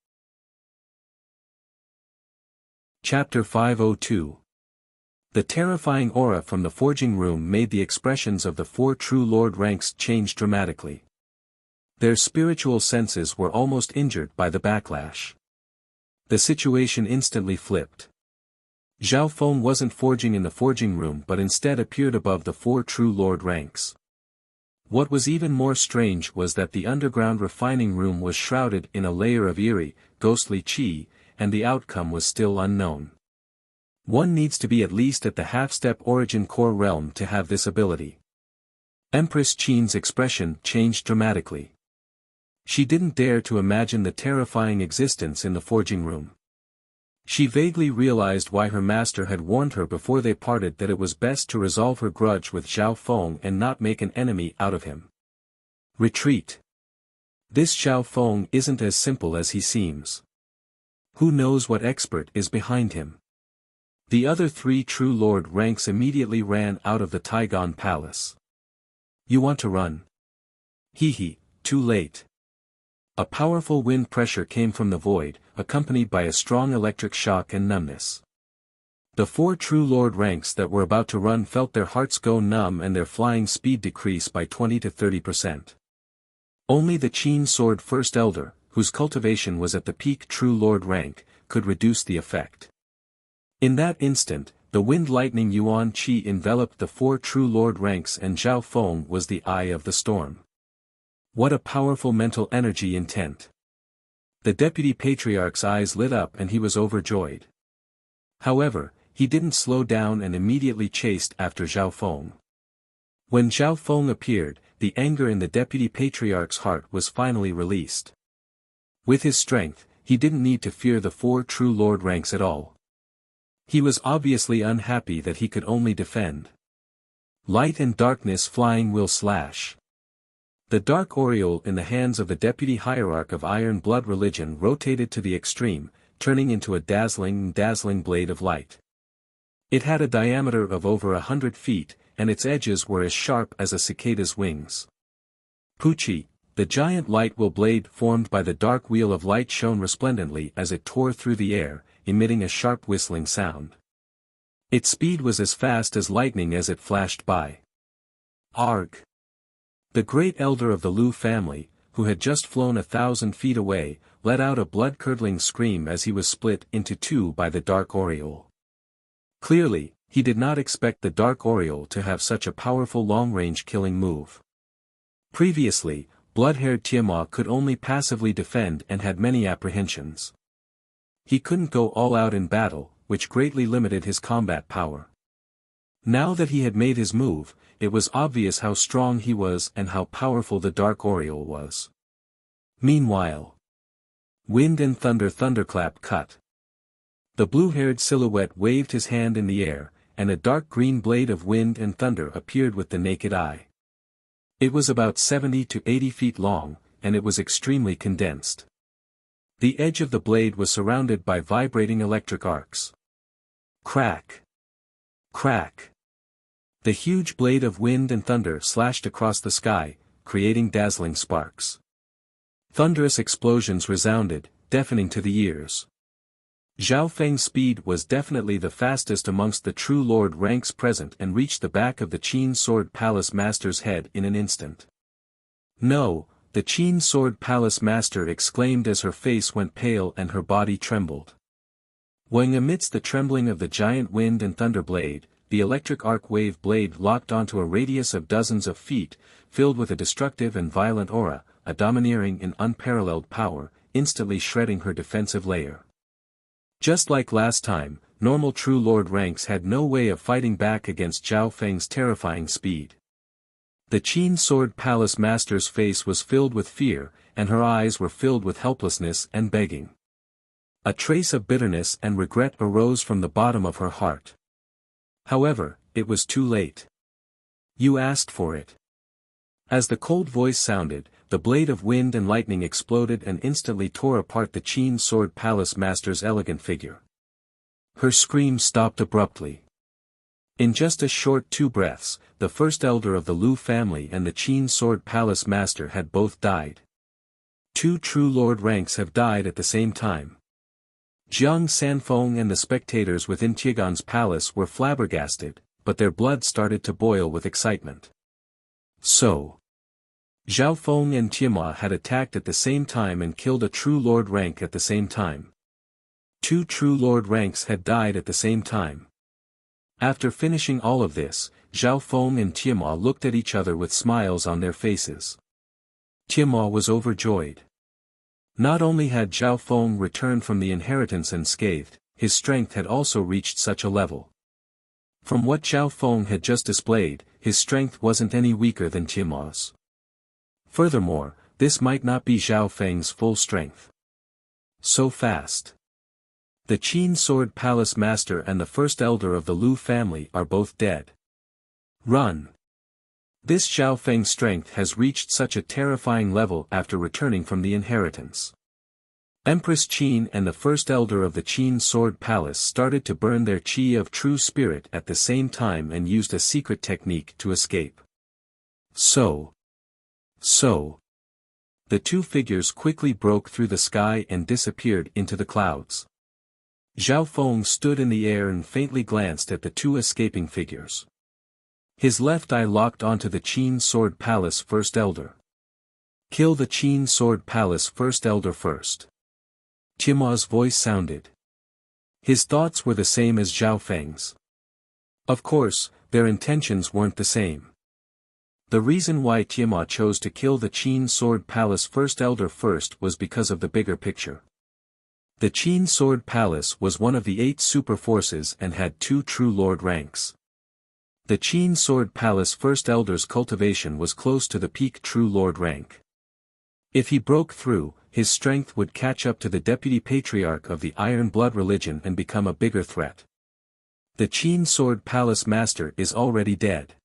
Chapter 502. The terrifying aura from the forging room made the expressions of the four true lord ranks change dramatically. Their spiritual senses were almost injured by the backlash. The situation instantly flipped. Zhao Feng wasn't forging in the forging room but instead appeared above the four true lord ranks. What was even more strange was that the underground refining room was shrouded in a layer of eerie, ghostly qi, and the outcome was still unknown. One needs to be at least at the half-step origin core realm to have this ability. Empress Qin's expression changed dramatically. She didn't dare to imagine the terrifying existence in the forging room. She vaguely realized why her master had warned her before they parted that it was best to resolve her grudge with Zhao Feng and not make an enemy out of him. Retreat. This Zhao Feng isn't as simple as he seems. Who knows what expert is behind him? The other three true lord ranks immediately ran out of the Taigon Palace. You want to run? Hee, too late. A powerful wind pressure came from the void, accompanied by a strong electric shock and numbness. The four true lord ranks that were about to run felt their hearts go numb and their flying speed decrease by 20 to 30%. Only the Qin Sword First Elder, whose cultivation was at the peak true lord rank, could reduce the effect. In that instant, the wind lightning Yuan Qi enveloped the four true lord ranks and Zhao Feng was the eye of the storm. What a powerful mental energy intent. The deputy patriarch's eyes lit up and he was overjoyed. However, he didn't slow down and immediately chased after Zhao Feng. When Zhao Feng appeared, the anger in the deputy patriarch's heart was finally released. With his strength, he didn't need to fear the four true lord ranks at all. He was obviously unhappy that he could only defend. Light and darkness flying will slash. The dark aureole in the hands of the deputy hierarch of Iron Blood religion rotated to the extreme, turning into a dazzling blade of light. It had a diameter of over 100 feet, and its edges were as sharp as a cicada's wings. Puchi, the giant light wheel blade formed by the dark wheel of light shone resplendently as it tore through the air, emitting a sharp whistling sound. Its speed was as fast as lightning as it flashed by. Arg! The great elder of the Liu family, who had just flown 1,000 feet away, let out a blood-curdling scream as he was split into two by the dark aureole. Clearly, he did not expect the dark aureole to have such a powerful long-range killing move. Previously, blood-haired Tiamat could only passively defend and had many apprehensions. He couldn't go all out in battle, which greatly limited his combat power. Now that he had made his move, it was obvious how strong he was and how powerful the dark aureole was. Meanwhile, wind and thunderclap cut. The blue-haired silhouette waved his hand in the air, and a dark green blade of wind and thunder appeared with the naked eye. It was about 70 to 80 feet long, and it was extremely condensed. The edge of the blade was surrounded by vibrating electric arcs. Crack! Crack! The huge blade of wind and thunder slashed across the sky, creating dazzling sparks. Thunderous explosions resounded, deafening to the ears. Zhao Feng's speed was definitely the fastest amongst the true lord ranks present and reached the back of the Qin Sword Palace Master's head in an instant. No, the Qin Sword Palace Master exclaimed as her face went pale and her body trembled. When amidst the trembling of the giant wind and thunder blade, the electric arc wave blade locked onto a radius of dozens of feet, filled with a destructive and violent aura, a domineering and unparalleled power, instantly shredding her defensive layer. Just like last time, normal true lord ranks had no way of fighting back against Zhao Feng's terrifying speed. The Qin Sword Palace Master's face was filled with fear, and her eyes were filled with helplessness and begging. A trace of bitterness and regret arose from the bottom of her heart. However, it was too late. You asked for it. As the cold voice sounded, the blade of wind and lightning exploded and instantly tore apart the Qin Sword Palace Master's elegant figure. Her scream stopped abruptly. In just a short 2 breaths, the first elder of the Liu family and the Qin Sword Palace Master had both died. 2 true lord ranks have died at the same time. Jiang Sanfeng and the spectators within Tiegan's palace were flabbergasted, but their blood started to boil with excitement. So, Zhao Feng and Tiamat had attacked at the same time and killed a true lord rank at the same time. 2 true lord ranks had died at the same time. After finishing all of this, Zhao Feng and Tiamat looked at each other with smiles on their faces. Tiamat was overjoyed. Not only had Zhao Feng returned from the inheritance unscathed, his strength had also reached such a level. From what Zhao Feng had just displayed, his strength wasn't any weaker than Tiamo's. Furthermore, this might not be Zhao Feng's full strength. So fast. The Qin Sword Palace Master and the first elder of the Lu family are both dead. Run! This Zhao Feng's strength has reached such a terrifying level after returning from the inheritance. Empress Qin and the first elder of the Qin Sword Palace started to burn their qi of true spirit at the same time and used a secret technique to escape. So. The two figures quickly broke through the sky and disappeared into the clouds. Zhao Feng stood in the air and faintly glanced at the two escaping figures. His left eye locked onto the Qin Sword Palace First Elder. Kill the Qin Sword Palace First Elder first. Tiamo's voice sounded. His thoughts were the same as Zhao Feng's. Of course, their intentions weren't the same. The reason why Tiamo chose to kill the Qin Sword Palace First Elder first was because of the bigger picture. The Qin Sword Palace was one of the 8 super forces and had 2 true lord ranks. The Qin Sword Palace First Elder's cultivation was close to the peak true lord rank. If he broke through, his strength would catch up to the deputy patriarch of the Iron Blood religion and become a bigger threat. The Qin Sword Palace Master is already dead.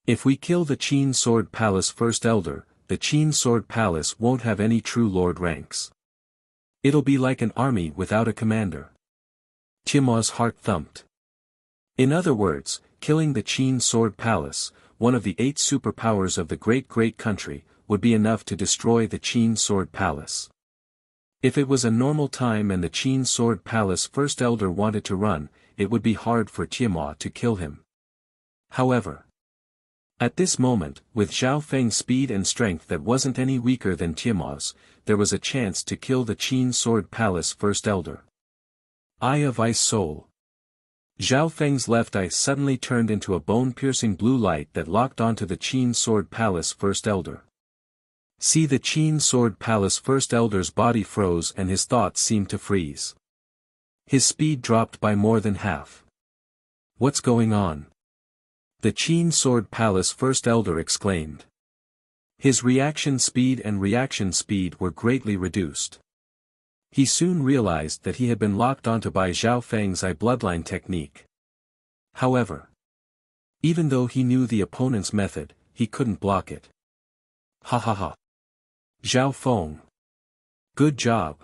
If we kill the Qin Sword Palace First Elder, the Qin Sword Palace won't have any true lord ranks. It'll be like an army without a commander. Tiamo's heart thumped. In other words, killing the Qin Sword Palace, one of the 8 superpowers of the great country, would be enough to destroy the Qin Sword Palace. If it was a normal time and the Qin Sword Palace First Elder wanted to run, it would be hard for Tiamo to kill him. However, at this moment, with Zhao Feng's speed and strength that wasn't any weaker than Tiamo's, there was a chance to kill the Qin Sword Palace First Elder. Eye of Ice Soul. Zhao Feng's left eye suddenly turned into a bone-piercing blue light that locked onto the Qin Sword Palace First Elder. See, the Qin Sword Palace First Elder's body froze and his thoughts seemed to freeze. His speed dropped by more than half. What's going on? The Qin Sword Palace First Elder exclaimed. His reaction speed were greatly reduced. He soon realized that he had been locked onto by Zhao Feng's eye bloodline technique. However, even though he knew the opponent's method, he couldn't block it. Ha ha ha. Zhao Feng. Good job.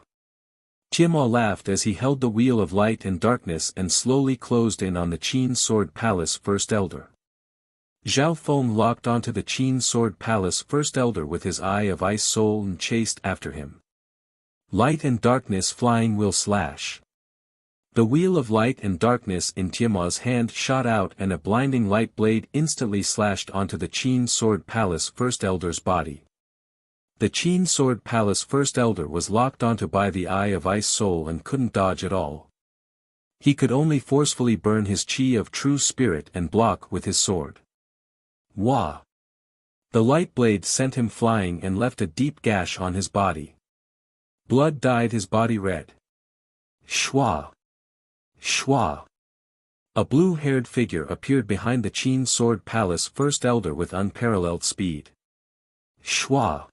Tiamo laughed as he held the wheel of light and darkness and slowly closed in on the Qin Sword Palace First Elder. Zhao Feng locked onto the Qin Sword Palace First Elder with his Eye of Ice Soul and chased after him. Light and darkness flying will slash. The wheel of light and darkness in Tiamo's hand shot out and a blinding light blade instantly slashed onto the Qin Sword Palace First Elder's body. The Qin Sword Palace First Elder was locked onto by the Eye of Ice Soul and couldn't dodge at all. He could only forcefully burn his qi of true spirit and block with his sword. Wah! The light blade sent him flying and left a deep gash on his body. Blood dyed his body red. Shwa! Shwa! A blue-haired figure appeared behind the Qin Sword Palace First Elder with unparalleled speed. Shwa!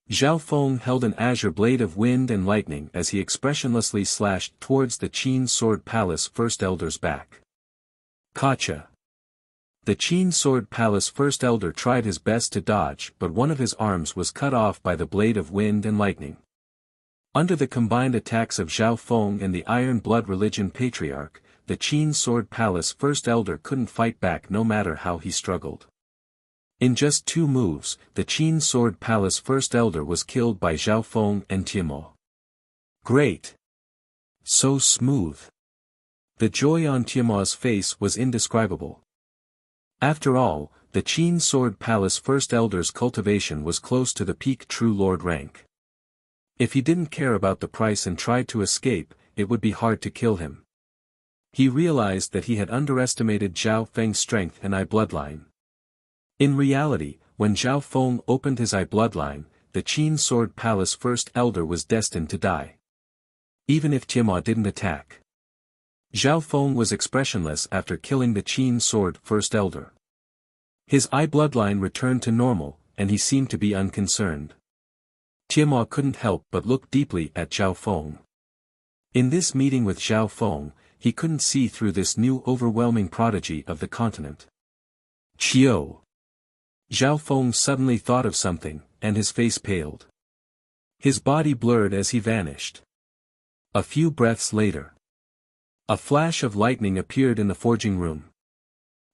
Zhao Feng held an azure blade of wind and lightning as he expressionlessly slashed towards the Qin Sword Palace First Elder's back. Gotcha! The Qin Sword Palace First Elder tried his best to dodge, but one of his arms was cut off by the blade of wind and lightning. Under the combined attacks of Zhao Feng and the Iron Blood Religion Patriarch, the Qin Sword Palace First Elder couldn't fight back no matter how he struggled. In just 2 moves, the Qin Sword Palace First Elder was killed by Zhao Feng and Tiamo. Great! So smooth! The joy on Tiamo's face was indescribable. After all, the Qin Sword Palace First Elder's cultivation was close to the peak True Lord rank. If he didn't care about the price and tried to escape, it would be hard to kill him. He realized that he had underestimated Zhao Feng's strength and eye bloodline. In reality, when Zhao Feng opened his eye bloodline, the Qin Sword Palace First Elder was destined to die. Even if Tiamo didn't attack. Zhao Feng was expressionless after killing the Qin Sword First Elder. His eye bloodline returned to normal, and he seemed to be unconcerned. Timo couldn't help but look deeply at Zhao Feng. In this meeting with Zhao Feng, he couldn't see through this new overwhelming prodigy of the continent. Chiyo! Zhao Feng suddenly thought of something, and his face paled. His body blurred as he vanished. A few breaths later, a flash of lightning appeared in the forging room.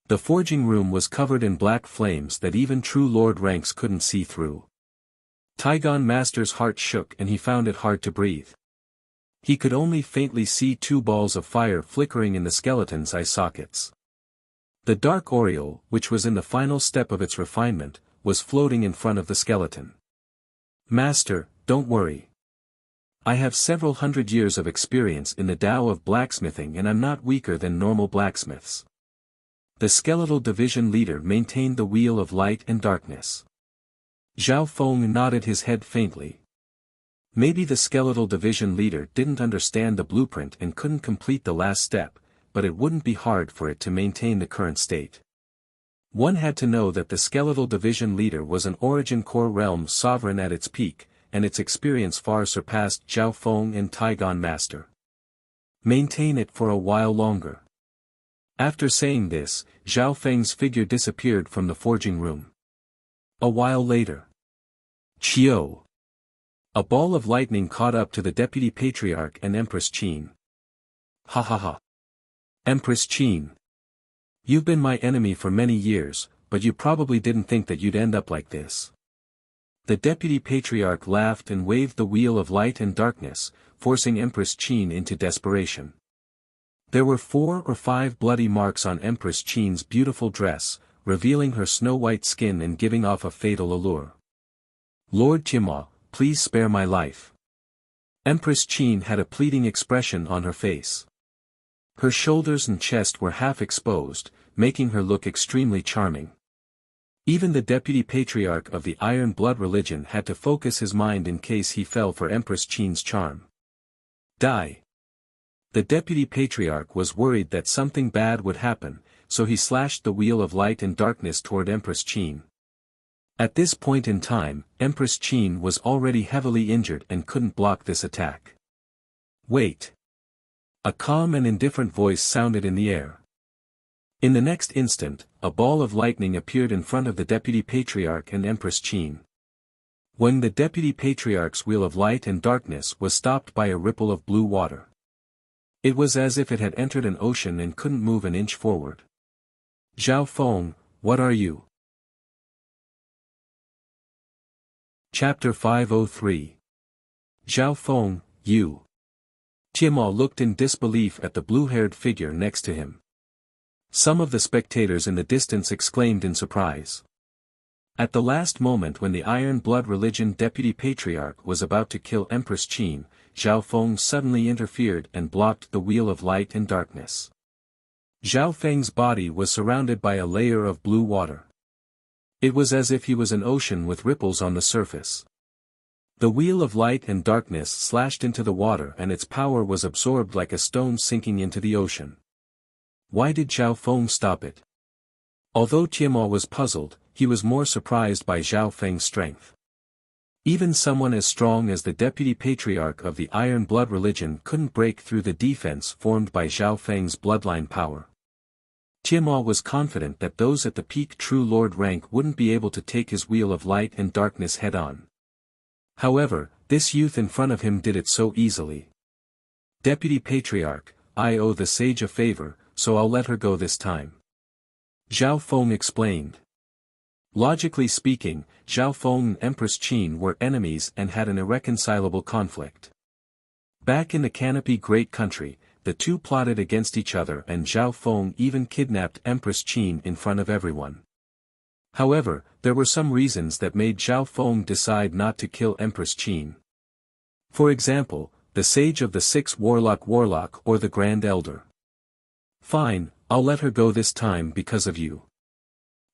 The forging room was covered in black flames that even true lord ranks couldn't see through. Taigon Master's heart shook and he found it hard to breathe. He could only faintly see two balls of fire flickering in the skeleton's eye sockets. The dark aureole, which was in the final step of its refinement, was floating in front of the skeleton. Master, don't worry. I have several hundred years of experience in the Tao of blacksmithing and I'm not weaker than normal blacksmiths. The skeletal division leader maintained the wheel of light and darkness. Zhao Feng nodded his head faintly. Maybe the skeletal division leader didn't understand the blueprint and couldn't complete the last step, but it wouldn't be hard for it to maintain the current state. One had to know that the skeletal division leader was an origin core realm sovereign at its peak, and its experience far surpassed Zhao Feng and Taigon Master. Maintain it for a while longer. After saying this, Zhao Feng's figure disappeared from the forging room. A while later. Chiyo! A ball of lightning caught up to the Deputy Patriarch and Empress Qin. Ha ha ha. Empress Qin. You've been my enemy for many years, but you probably didn't think that you'd end up like this. The Deputy Patriarch laughed and waved the wheel of light and darkness, forcing Empress Qin into desperation. There were 4 or 5 bloody marks on Empress Qin's beautiful dress, revealing her snow-white skin and giving off a fatal allure. Lord Timo, please spare my life. Empress Qin had a pleading expression on her face. Her shoulders and chest were half exposed, making her look extremely charming. Even the Deputy Patriarch of the Iron Blood religion had to focus his mind in case he fell for Empress Qin's charm. Die. The Deputy Patriarch was worried that something bad would happen, so he slashed the wheel of light and darkness toward Empress Qin. At this point in time, Empress Qin was already heavily injured and couldn't block this attack. Wait. A calm and indifferent voice sounded in the air. In the next instant, a ball of lightning appeared in front of the Deputy Patriarch and Empress Qin. When the Deputy Patriarch's wheel of light and darkness was stopped by a ripple of blue water. It was as if it had entered an ocean and couldn't move an inch forward. Zhao Feng, what are you? Chapter 503. Zhao Feng, you. Timo looked in disbelief at the blue-haired figure next to him. Some of the spectators in the distance exclaimed in surprise. At the last moment when the Iron Blood religion Deputy Patriarch was about to kill Empress Qin, Zhao Feng suddenly interfered and blocked the wheel of light and darkness. Zhao Feng's body was surrounded by a layer of blue water. It was as if he was an ocean with ripples on the surface. The wheel of light and darkness slashed into the water and its power was absorbed like a stone sinking into the ocean. Why did Zhao Feng stop it? Although Timo was puzzled, he was more surprised by Zhao Feng's strength. Even someone as strong as the Deputy Patriarch of the Iron Blood religion couldn't break through the defense formed by Zhao Feng's bloodline power. Timo was confident that those at the peak True Lord rank wouldn't be able to take his wheel of light and darkness head-on. However, this youth in front of him did it so easily. Deputy Patriarch, I owe the sage a favor, so I'll let her go this time. Zhao Feng explained. Logically speaking, Zhao Feng and Empress Qin were enemies and had an irreconcilable conflict. Back in the Canopy Great Country, the two plotted against each other and Zhao Feng even kidnapped Empress Qin in front of everyone. However, there were some reasons that made Zhao Feng decide not to kill Empress Qin. For example, the Sage of the Six Warlock or the Grand Elder. Fine, I'll let her go this time because of you.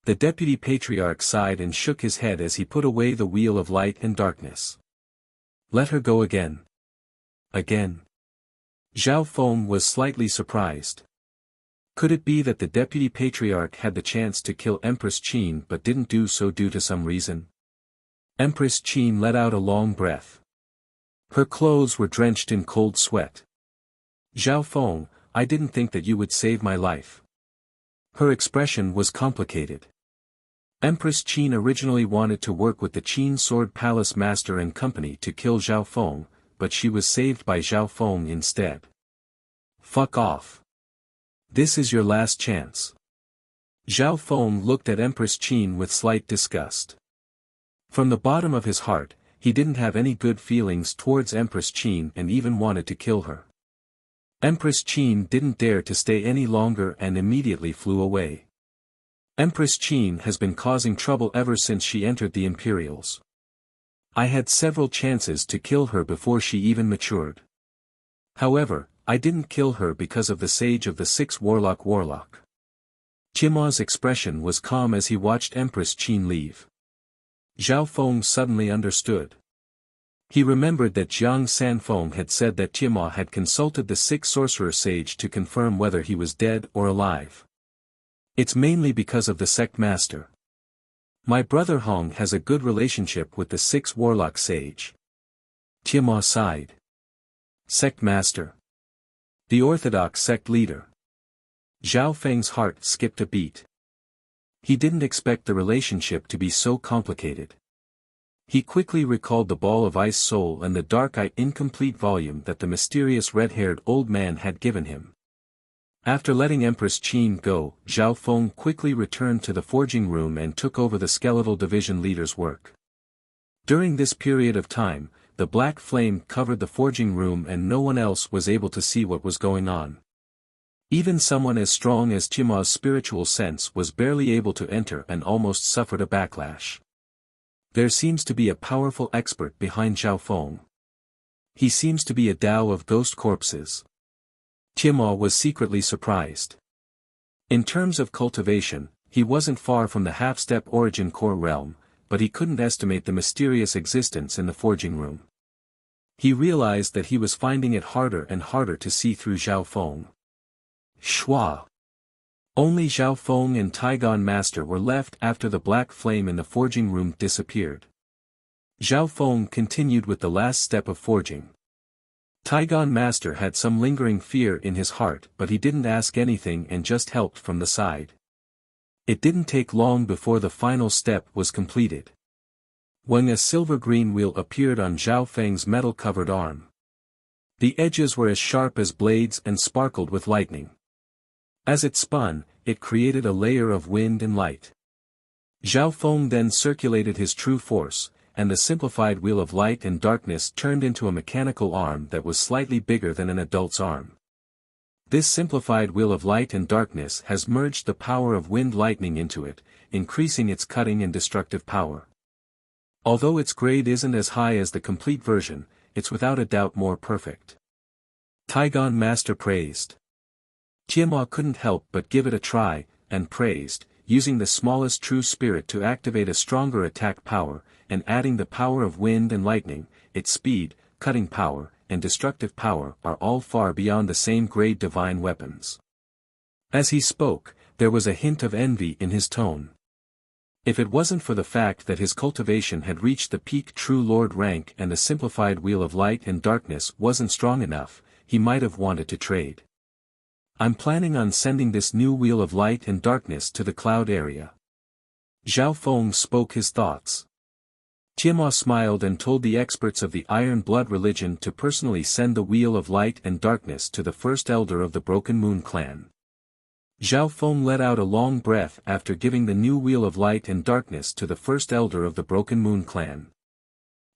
The Deputy Patriarch sighed and shook his head as he put away the wheel of light and darkness. Let her go again. Again. Zhao Feng was slightly surprised. Could it be that the deputy patriarch had the chance to kill Empress Qin but didn't do so due to some reason? Empress Qin let out a long breath. Her clothes were drenched in cold sweat. Zhao Feng, I didn't think that you would save my life. Her expression was complicated. Empress Qin originally wanted to work with the Qin Sword Palace Master and company to kill Zhao Feng, but she was saved by Zhao Feng instead. Fuck off. This is your last chance. Zhao Feng looked at Empress Qin with slight disgust. From the bottom of his heart, he didn't have any good feelings towards Empress Qin and even wanted to kill her. Empress Qin didn't dare to stay any longer and immediately flew away. Empress Qin has been causing trouble ever since she entered the Imperials. I had several chances to kill her before she even matured. However, I didn't kill her because of the Sage of the Six Warlock. Tima's expression was calm as he watched Empress Qin leave. Zhao Feng suddenly understood. He remembered that Jiang Sanfeng had said that Tima had consulted the Six Sorcerer Sage to confirm whether he was dead or alive. It's mainly because of the Sect Master. My brother Hong has a good relationship with the Six Warlock Sage. Tima sighed. Sect Master. The Orthodox sect leader. Zhao Feng's heart skipped a beat. He didn't expect the relationship to be so complicated. He quickly recalled the Ball of Ice Soul and the Dark Eye incomplete volume that the mysterious red-haired old man had given him. After letting Empress Qin go, Zhao Feng quickly returned to the forging room and took over the skeletal division leader's work. During this period of time, the black flame covered the forging room and no one else was able to see what was going on. Even someone as strong as Tima's spiritual sense was barely able to enter and almost suffered a backlash. There seems to be a powerful expert behind Zhao Feng. He seems to be a Tao of ghost corpses. Tima was secretly surprised. In terms of cultivation, he wasn't far from the half-step origin core realm, but he couldn't estimate the mysterious existence in the forging room. He realized that he was finding it harder and harder to see through Zhao Feng. Shua. Only Zhao Feng and Taigon Master were left after the black flame in the forging room disappeared. Zhao Feng continued with the last step of forging. Taigon Master had some lingering fear in his heart but he didn't ask anything and just helped from the side. It didn't take long before the final step was completed. When a silver-green wheel appeared on Zhao Feng's metal-covered arm. The edges were as sharp as blades and sparkled with lightning. As it spun, it created a layer of wind and light. Zhao Feng then circulated his true force, and the simplified wheel of light and darkness turned into a mechanical arm that was slightly bigger than an adult's arm. This simplified wheel of light and darkness has merged the power of wind lightning into it, increasing its cutting and destructive power. Although its grade isn't as high as the complete version, it's without a doubt more perfect. Taigon Master praised. Tiamat couldn't help but give it a try, and praised, using the smallest true spirit to activate a stronger attack power, and adding the power of wind and lightning, its speed, cutting power, and destructive power are all far beyond the same grade divine weapons. As he spoke, there was a hint of envy in his tone. If it wasn't for the fact that his cultivation had reached the peak True Lord rank and the simplified wheel of light and darkness wasn't strong enough, he might have wanted to trade. I'm planning on sending this new wheel of light and darkness to the cloud area. Zhao Feng spoke his thoughts. Tiamat smiled and told the experts of the Iron Blood religion to personally send the Wheel of Light and Darkness to the first elder of the Broken Moon clan. Zhao Feng let out a long breath after giving the new Wheel of Light and Darkness to the first elder of the Broken Moon clan.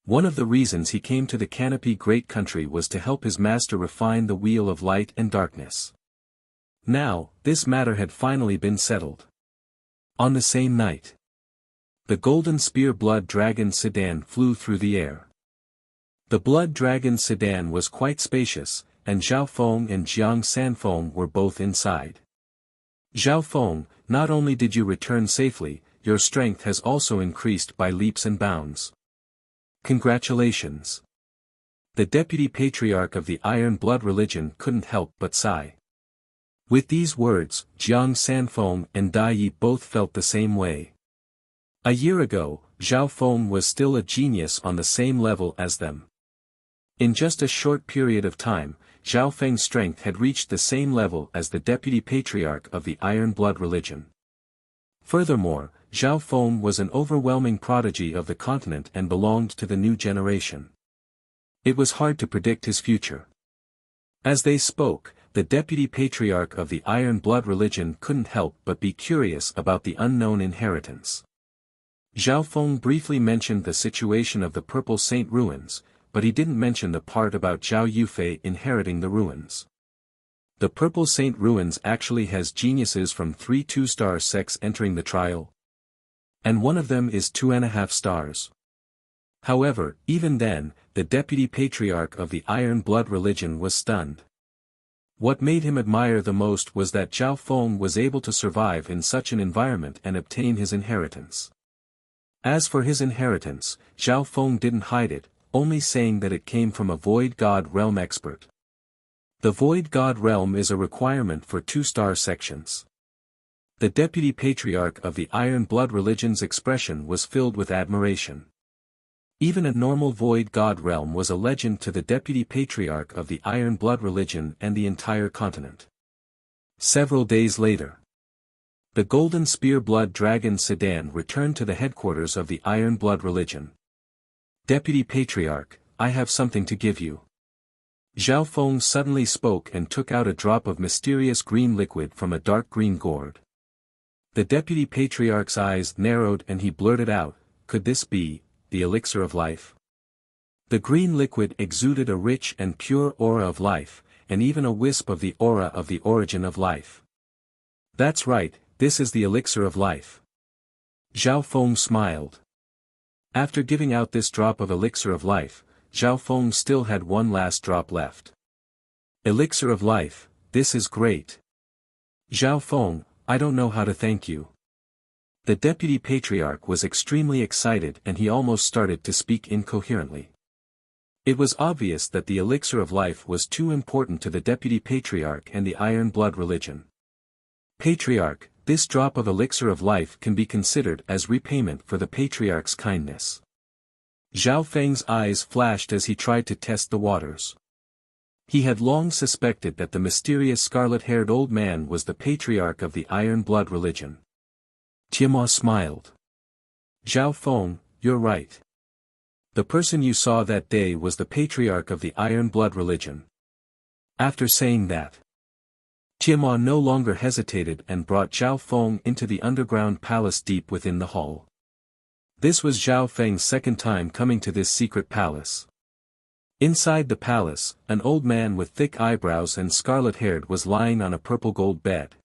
One of the reasons he came to the Canopy Great Country was to help his master refine the Wheel of Light and Darkness. Now, this matter had finally been settled. On the same night, the Golden Spear Blood Dragon sedan flew through the air. The Blood Dragon sedan was quite spacious, and Zhao Feng and Jiang Sanfeng were both inside. Zhao Feng, not only did you return safely, your strength has also increased by leaps and bounds. Congratulations. The deputy patriarch of the Iron Blood religion couldn't help but sigh. With these words, Jiang Sanfeng and Dai Yi both felt the same way. A year ago, Zhao Feng was still a genius on the same level as them. In just a short period of time, Zhao Feng's strength had reached the same level as the deputy patriarch of the Iron Blood religion. Furthermore, Zhao Feng was an overwhelming prodigy of the continent and belonged to the new generation. It was hard to predict his future. As they spoke, the deputy patriarch of the Iron Blood religion couldn't help but be curious about the unknown inheritance. Zhao Feng briefly mentioned the situation of the Purple Saint ruins, but he didn't mention the part about Zhao Yufei inheriting the ruins. The Purple Saint ruins actually has geniuses from 3 2-star sects entering the trial. And one of them is 2.5 stars. However, even then, the deputy patriarch of the Iron Blood religion was stunned. What made him admire the most was that Zhao Feng was able to survive in such an environment and obtain his inheritance. As for his inheritance, Zhao Feng didn't hide it, only saying that it came from a Void God Realm expert. The Void God Realm is a requirement for 2-star sections. The deputy patriarch of the Iron Blood religion's expression was filled with admiration. Even a normal Void God Realm was a legend to the deputy patriarch of the Iron Blood religion and the entire continent. Several days later, the Golden Spear Blood Dragon sedan returned to the headquarters of the Iron Blood religion. Deputy Patriarch, I have something to give you. Zhao Feng suddenly spoke and took out a drop of mysterious green liquid from a dark green gourd. The Deputy Patriarch's eyes narrowed and he blurted out, could this be the elixir of life? The green liquid exuded a rich and pure aura of life, and even a wisp of the aura of the origin of life. That's right, this is the elixir of life. Zhao Feng smiled. After giving out this drop of elixir of life, Zhao Feng still had one last drop left. Elixir of life, this is great. Zhao Feng, I don't know how to thank you. The deputy patriarch was extremely excited and he almost started to speak incoherently. It was obvious that the elixir of life was too important to the deputy patriarch and the Iron Blood religion. Patriarch, this drop of elixir of life can be considered as repayment for the patriarch's kindness. Zhao Feng's eyes flashed as he tried to test the waters. He had long suspected that the mysterious scarlet-haired old man was the patriarch of the Iron Blood religion. Tiamat smiled. Zhao Feng, you're right. The person you saw that day was the patriarch of the Iron Blood religion. After saying that, Tiamat no longer hesitated and brought Zhao Feng into the underground palace deep within the hall. This was Zhao Feng's second time coming to this secret palace. Inside the palace, an old man with thick eyebrows and scarlet-haired was lying on a purple-gold bed.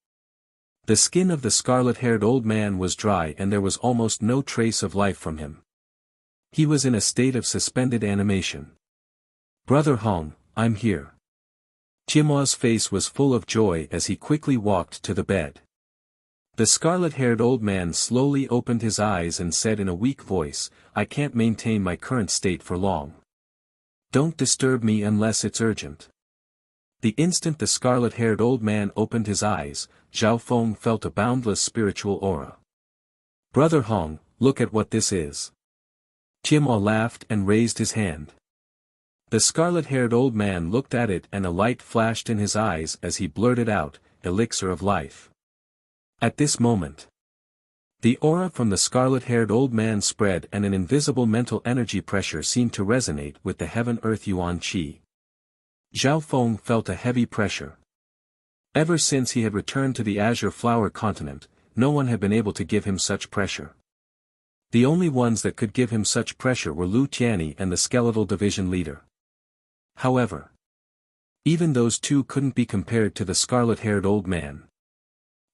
The skin of the scarlet-haired old man was dry and there was almost no trace of life from him. He was in a state of suspended animation. Brother Hong, I'm here. Tiamat's face was full of joy as he quickly walked to the bed. The scarlet-haired old man slowly opened his eyes and said in a weak voice, I can't maintain my current state for long. Don't disturb me unless it's urgent. The instant the scarlet-haired old man opened his eyes, Zhao Feng felt a boundless spiritual aura. Brother Hong, look at what this is. Tiamat laughed and raised his hand. The scarlet-haired old man looked at it and a light flashed in his eyes as he blurted out, elixir of life. At this moment, the aura from the scarlet-haired old man spread and an invisible mental energy pressure seemed to resonate with the heaven-earth yuan qi. Zhao Feng felt a heavy pressure. Ever since he had returned to the Azure Flower continent, no one had been able to give him such pressure. The only ones that could give him such pressure were Lu Tianyi and the skeletal division leader. However, even those two couldn't be compared to the scarlet-haired old man.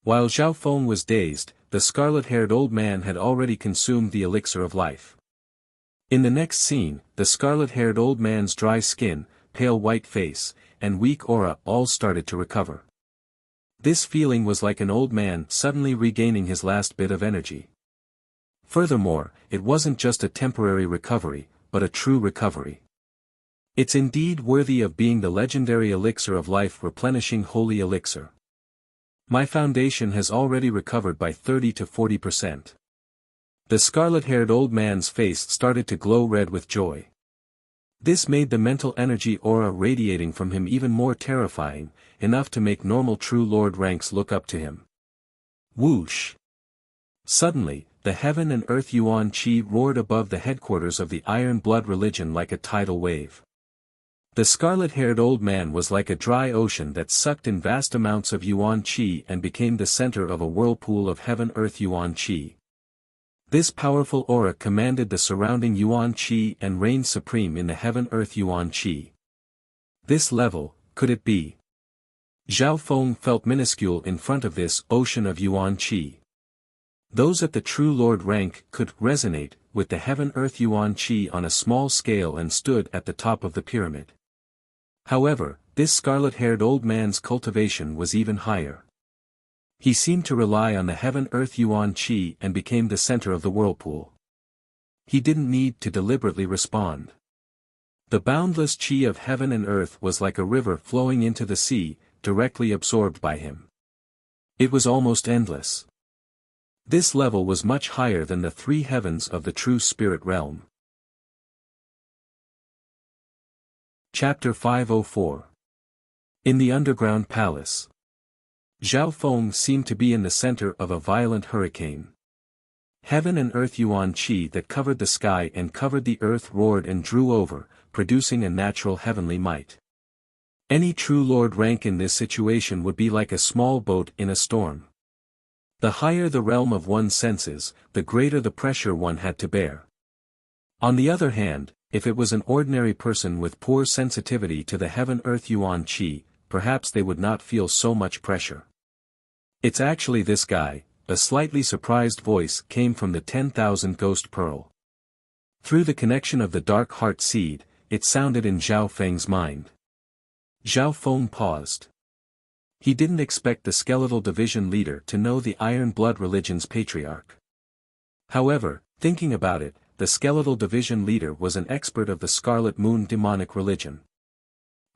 While Zhao Feng was dazed, the scarlet-haired old man had already consumed the elixir of life. In the next scene, the scarlet-haired old man's dry skin, pale white face, and weak aura all started to recover. This feeling was like an old man suddenly regaining his last bit of energy. Furthermore, it wasn't just a temporary recovery, but a true recovery. It's indeed worthy of being the legendary elixir of life, replenishing holy elixir. My foundation has already recovered by 30 to 40%. The scarlet-haired old man's face started to glow red with joy. This made the mental energy aura radiating from him even more terrifying, enough to make normal true lord ranks look up to him. Whoosh! Suddenly, the heaven and earth yuan qi roared above the headquarters of the Iron Blood religion like a tidal wave. The scarlet-haired old man was like a dry ocean that sucked in vast amounts of yuan qi and became the center of a whirlpool of heaven-earth yuan qi. This powerful aura commanded the surrounding yuan qi and reigned supreme in the heaven-earth yuan qi. This level, could it be? Zhao Feng felt minuscule in front of this ocean of yuan qi. Those at the true lord rank could resonate with the heaven-earth yuan qi on a small scale and stood at the top of the pyramid. However, this scarlet-haired old man's cultivation was even higher. He seemed to rely on the heaven-earth yuan qi and became the center of the whirlpool. He didn't need to deliberately respond. The boundless qi of heaven and earth was like a river flowing into the sea, directly absorbed by him. It was almost endless. This level was much higher than the three heavens of the true spirit realm. Chapter 504. In the Underground Palace. Zhao Feng seemed to be in the center of a violent hurricane. Heaven and earth yuan qi that covered the sky and covered the earth roared and drew over, producing a natural heavenly might. Any true lord rank in this situation would be like a small boat in a storm. The higher the realm of one's senses, the greater the pressure one had to bear. On the other hand, if it was an ordinary person with poor sensitivity to the heaven-earth yuan qi, perhaps they would not feel so much pressure. It's actually this guy, a slightly surprised voice came from the 10,000 Ghost Pearl. Through the connection of the dark heart seed, it sounded in Zhao Feng's mind. Zhao Feng paused. He didn't expect the skeletal division leader to know the Iron Blood religion's patriarch. However, thinking about it, the skeletal division leader was an expert of the Scarlet Moon demonic religion.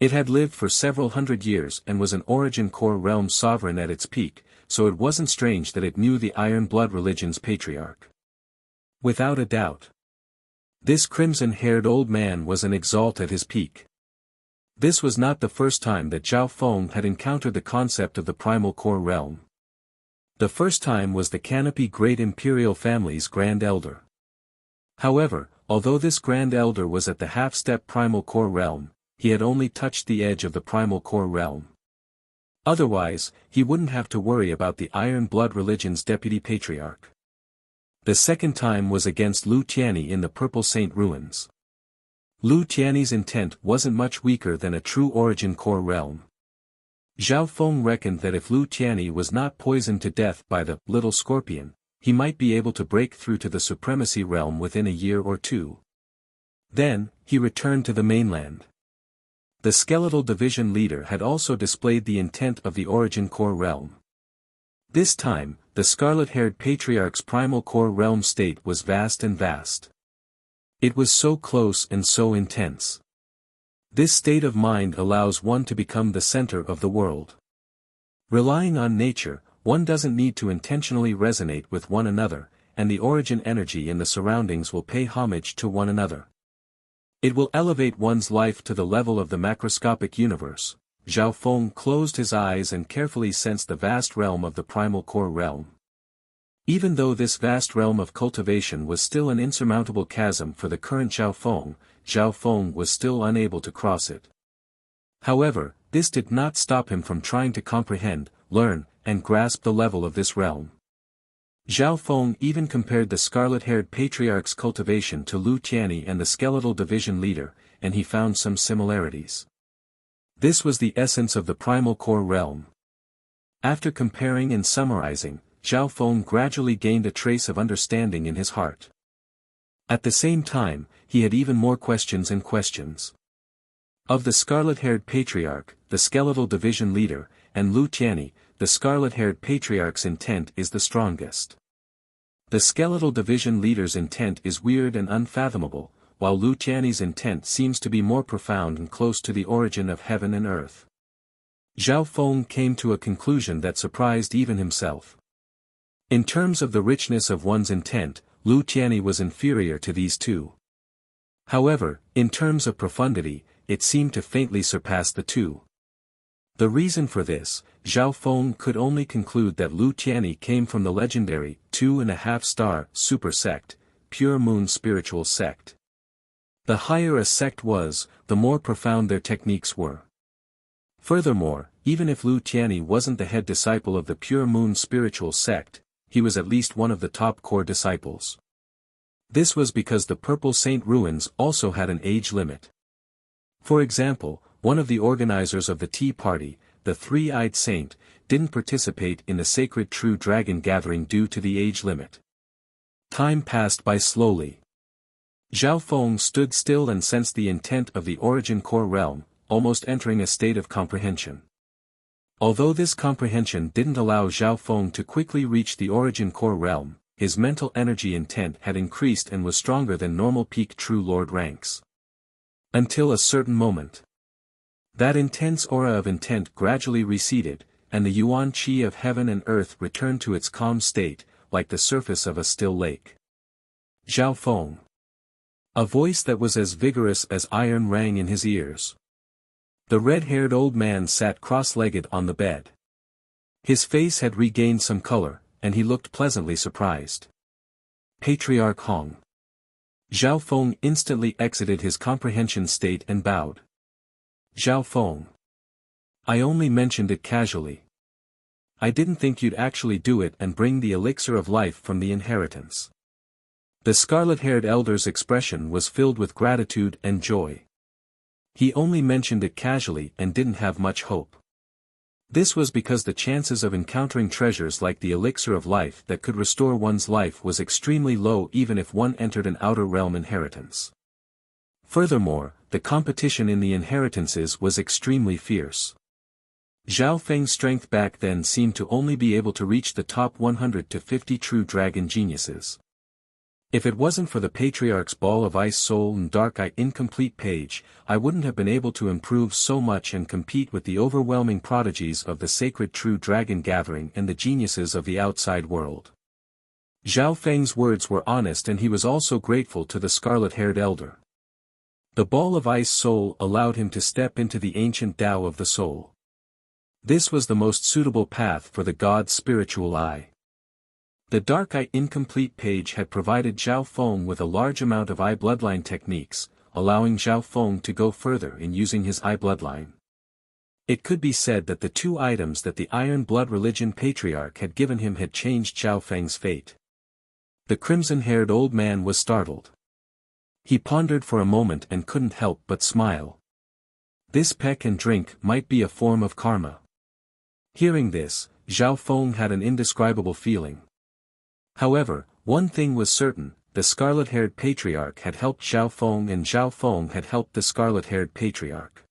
It had lived for several hundred years and was an origin core realm sovereign at its peak, so it wasn't strange that it knew the Iron Blood religion's patriarch. Without a doubt. This crimson-haired old man was an exalt at his peak. This was not the first time that Zhao Feng had encountered the concept of the primal core realm. The first time was the Canopy Great Imperial family's Grand Elder. However, although this Grand Elder was at the half-step primal core realm, he had only touched the edge of the primal core realm. Otherwise, he wouldn't have to worry about the Iron Blood religion's deputy patriarch. The second time was against Lu Tianyi in the Purple Saint ruins. Lu Tianyi's intent wasn't much weaker than a true origin core realm. Zhao Feng reckoned that if Lu Tianyi was not poisoned to death by the little scorpion, he might be able to break through to the supremacy realm within a year or two. Then, he returned to the mainland. The skeletal division leader had also displayed the intent of the origin core realm. This time, the scarlet-haired patriarch's primal core realm state was vast and vast. It was so close and so intense. This state of mind allows one to become the center of the world. Relying on nature, one doesn't need to intentionally resonate with one another, and the origin energy in the surroundings will pay homage to one another. It will elevate one's life to the level of the macroscopic universe. Zhao Feng closed his eyes and carefully sensed the vast realm of the primal core realm. Even though this vast realm of cultivation was still an insurmountable chasm for the current Zhao Feng was still unable to cross it. However, this did not stop him from trying to comprehend, learn, and grasp the level of this realm. Zhao Feng even compared the scarlet-haired patriarch's cultivation to Lu Tianyi and the skeletal division leader, and he found some similarities. This was the essence of the primal core realm. After comparing and summarizing, Zhao Feng gradually gained a trace of understanding in his heart. At the same time, he had even more questions and questions. Of the scarlet-haired patriarch, the skeletal division leader, and Lu Tianyi, the scarlet-haired patriarch's intent is the strongest. The skeletal division leader's intent is weird and unfathomable, while Lu Tiany's intent seems to be more profound and close to the origin of heaven and earth. Zhao Feng came to a conclusion that surprised even himself. In terms of the richness of one's intent, Lu Tiany was inferior to these two. However, in terms of profundity, it seemed to faintly surpass the two. The reason for this, Zhao Feng could only conclude that Lu Tiany came from the legendary 2.5-star super sect, Pure Moon spiritual sect. The higher a sect was, the more profound their techniques were. Furthermore, even if Lu Tiany wasn't the head disciple of the Pure Moon spiritual sect, he was at least one of the top core disciples. This was because the Purple Saint ruins also had an age limit. For example, one of the organizers of the Tea Party, the Three-Eyed Saint, didn't participate in the sacred True Dragon gathering due to the age limit. Time passed by slowly. Zhao Feng stood still and sensed the intent of the Origin Core realm, almost entering a state of comprehension. Although this comprehension didn't allow Zhao Feng to quickly reach the Origin Core realm, his mental energy intent had increased and was stronger than normal peak True Lord ranks. Until a certain moment. That intense aura of intent gradually receded, and the yuan qi of heaven and earth returned to its calm state, like the surface of a still lake. Zhao Feng. A voice that was as vigorous as iron rang in his ears. The red-haired old man sat cross-legged on the bed. His face had regained some color, and he looked pleasantly surprised. Patriarch Hong. Zhao Feng instantly exited his comprehension state and bowed. Zhao Feng. I only mentioned it casually. I didn't think you'd actually do it and bring the elixir of life from the inheritance. The scarlet-haired elder's expression was filled with gratitude and joy. He only mentioned it casually and didn't have much hope. This was because the chances of encountering treasures like the elixir of life that could restore one's life was extremely low even if one entered an outer realm inheritance. Furthermore, the competition in the inheritances was extremely fierce. Zhao Feng's strength back then seemed to only be able to reach the top 100 to 50 true dragon geniuses. If it wasn't for the Patriarch's Ball of Ice Soul and Dark Eye incomplete page, I wouldn't have been able to improve so much and compete with the overwhelming prodigies of the sacred True Dragon Gathering and the geniuses of the outside world. Zhao Feng's words were honest and he was also grateful to the scarlet-haired elder. The Ball of Ice Soul allowed him to step into the ancient Tao of the soul. This was the most suitable path for the god's spiritual eye. The Dark Eye incomplete page had provided Zhao Feng with a large amount of eye bloodline techniques, allowing Zhao Feng to go further in using his eye bloodline. It could be said that the two items that the Iron Blood Religion Patriarch had given him had changed Zhao Feng's fate. The crimson-haired old man was startled. He pondered for a moment and couldn't help but smile. This peck and drink might be a form of karma. Hearing this, Zhao Feng had an indescribable feeling. However, one thing was certain, the scarlet-haired patriarch had helped Zhao Feng and Zhao Feng had helped the scarlet-haired patriarch.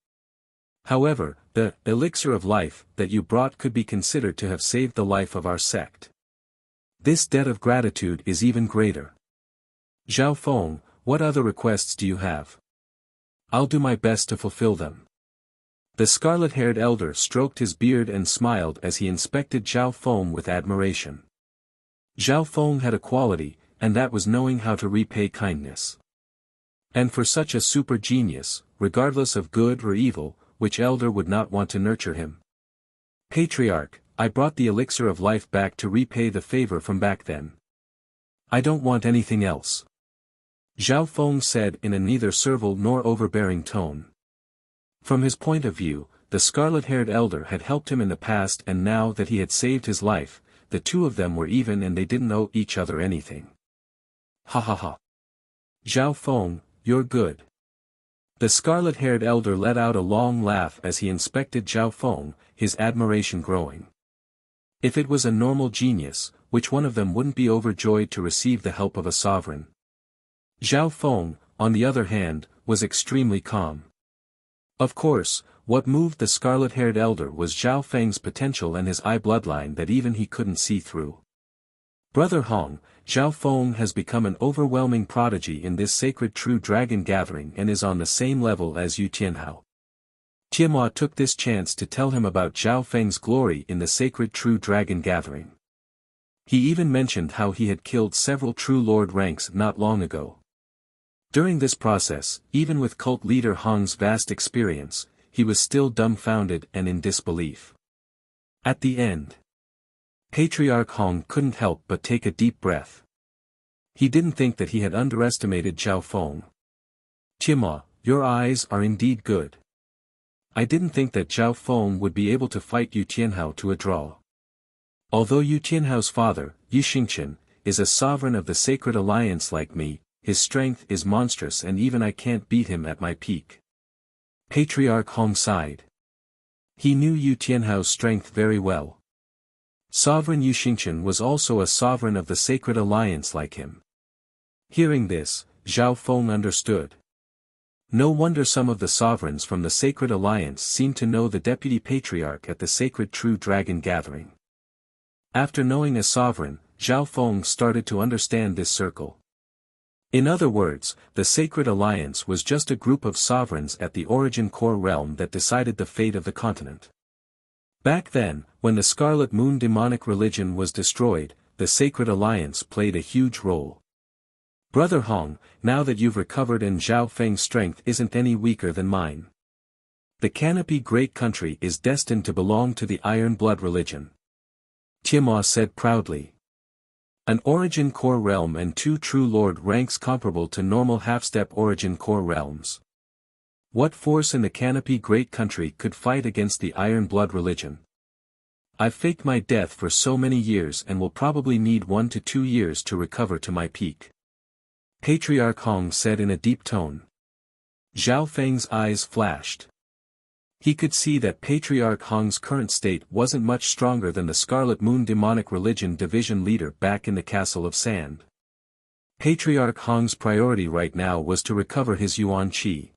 However, the elixir of life that you brought could be considered to have saved the life of our sect. This debt of gratitude is even greater. Zhao Feng, what other requests do you have? I'll do my best to fulfill them. The scarlet-haired elder stroked his beard and smiled as he inspected Zhao Feng with admiration. Zhao Feng had a quality, and that was knowing how to repay kindness. And for such a super genius, regardless of good or evil, which elder would not want to nurture him? Patriarch, I brought the elixir of life back to repay the favor from back then. I don't want anything else. Zhao Feng said in a neither servile nor overbearing tone. From his point of view, the scarlet-haired elder had helped him in the past and now that he had saved his life, the two of them were even and they didn't owe each other anything. Ha ha ha. Zhao Feng, you're good. The scarlet-haired elder let out a long laugh as he inspected Zhao Feng, his admiration growing. If it was a normal genius, which one of them wouldn't be overjoyed to receive the help of a sovereign? Zhao Feng, on the other hand, was extremely calm. Of course, what moved the scarlet-haired elder was Zhao Feng's potential and his eye bloodline that even he couldn't see through. Brother Hong, Zhao Feng has become an overwhelming prodigy in this sacred true dragon gathering and is on the same level as Yu Tianhao. Tianhua took this chance to tell him about Zhao Feng's glory in the sacred true dragon gathering. He even mentioned how he had killed several true lord ranks not long ago. During this process, even with cult leader Hong's vast experience, he was still dumbfounded and in disbelief. At the end, Patriarch Hong couldn't help but take a deep breath. He didn't think that he had underestimated Zhao Feng. Tianhua, your eyes are indeed good. I didn't think that Zhao Feng would be able to fight Yu Tianhao to a draw. Although Yu Tianhao's father, Yu Xingqian, is a sovereign of the Sacred Alliance like me, his strength is monstrous and even I can't beat him at my peak. Patriarch Hong sighed. He knew Yu Tianhao's strength very well. Sovereign Yu Xingqian was also a sovereign of the Sacred Alliance like him. Hearing this, Zhao Feng understood. No wonder some of the sovereigns from the Sacred Alliance seemed to know the deputy patriarch at the Sacred True Dragon Gathering. After knowing a sovereign, Zhao Feng started to understand this circle. In other words, the Sacred Alliance was just a group of sovereigns at the Origin Core realm that decided the fate of the continent. Back then, when the Scarlet Moon demonic religion was destroyed, the Sacred Alliance played a huge role. Brother Hong, now that you've recovered and Zhao Feng's strength isn't any weaker than mine. The Canopy Great Country is destined to belong to the Iron Blood religion. Tianhua said proudly. An Origin Core realm and 2 True Lord ranks comparable to normal half-step Origin Core realms. What force in the Canopy Great Country could fight against the Iron Blood religion? I've faked my death for so many years and will probably need 1 to 2 years to recover to my peak. Patriarch Hong said in a deep tone. Zhao Feng's eyes flashed. He could see that Patriarch Hong's current state wasn't much stronger than the Scarlet Moon demonic religion division leader back in the Castle of Sand. Patriarch Hong's priority right now was to recover his Yuan Qi.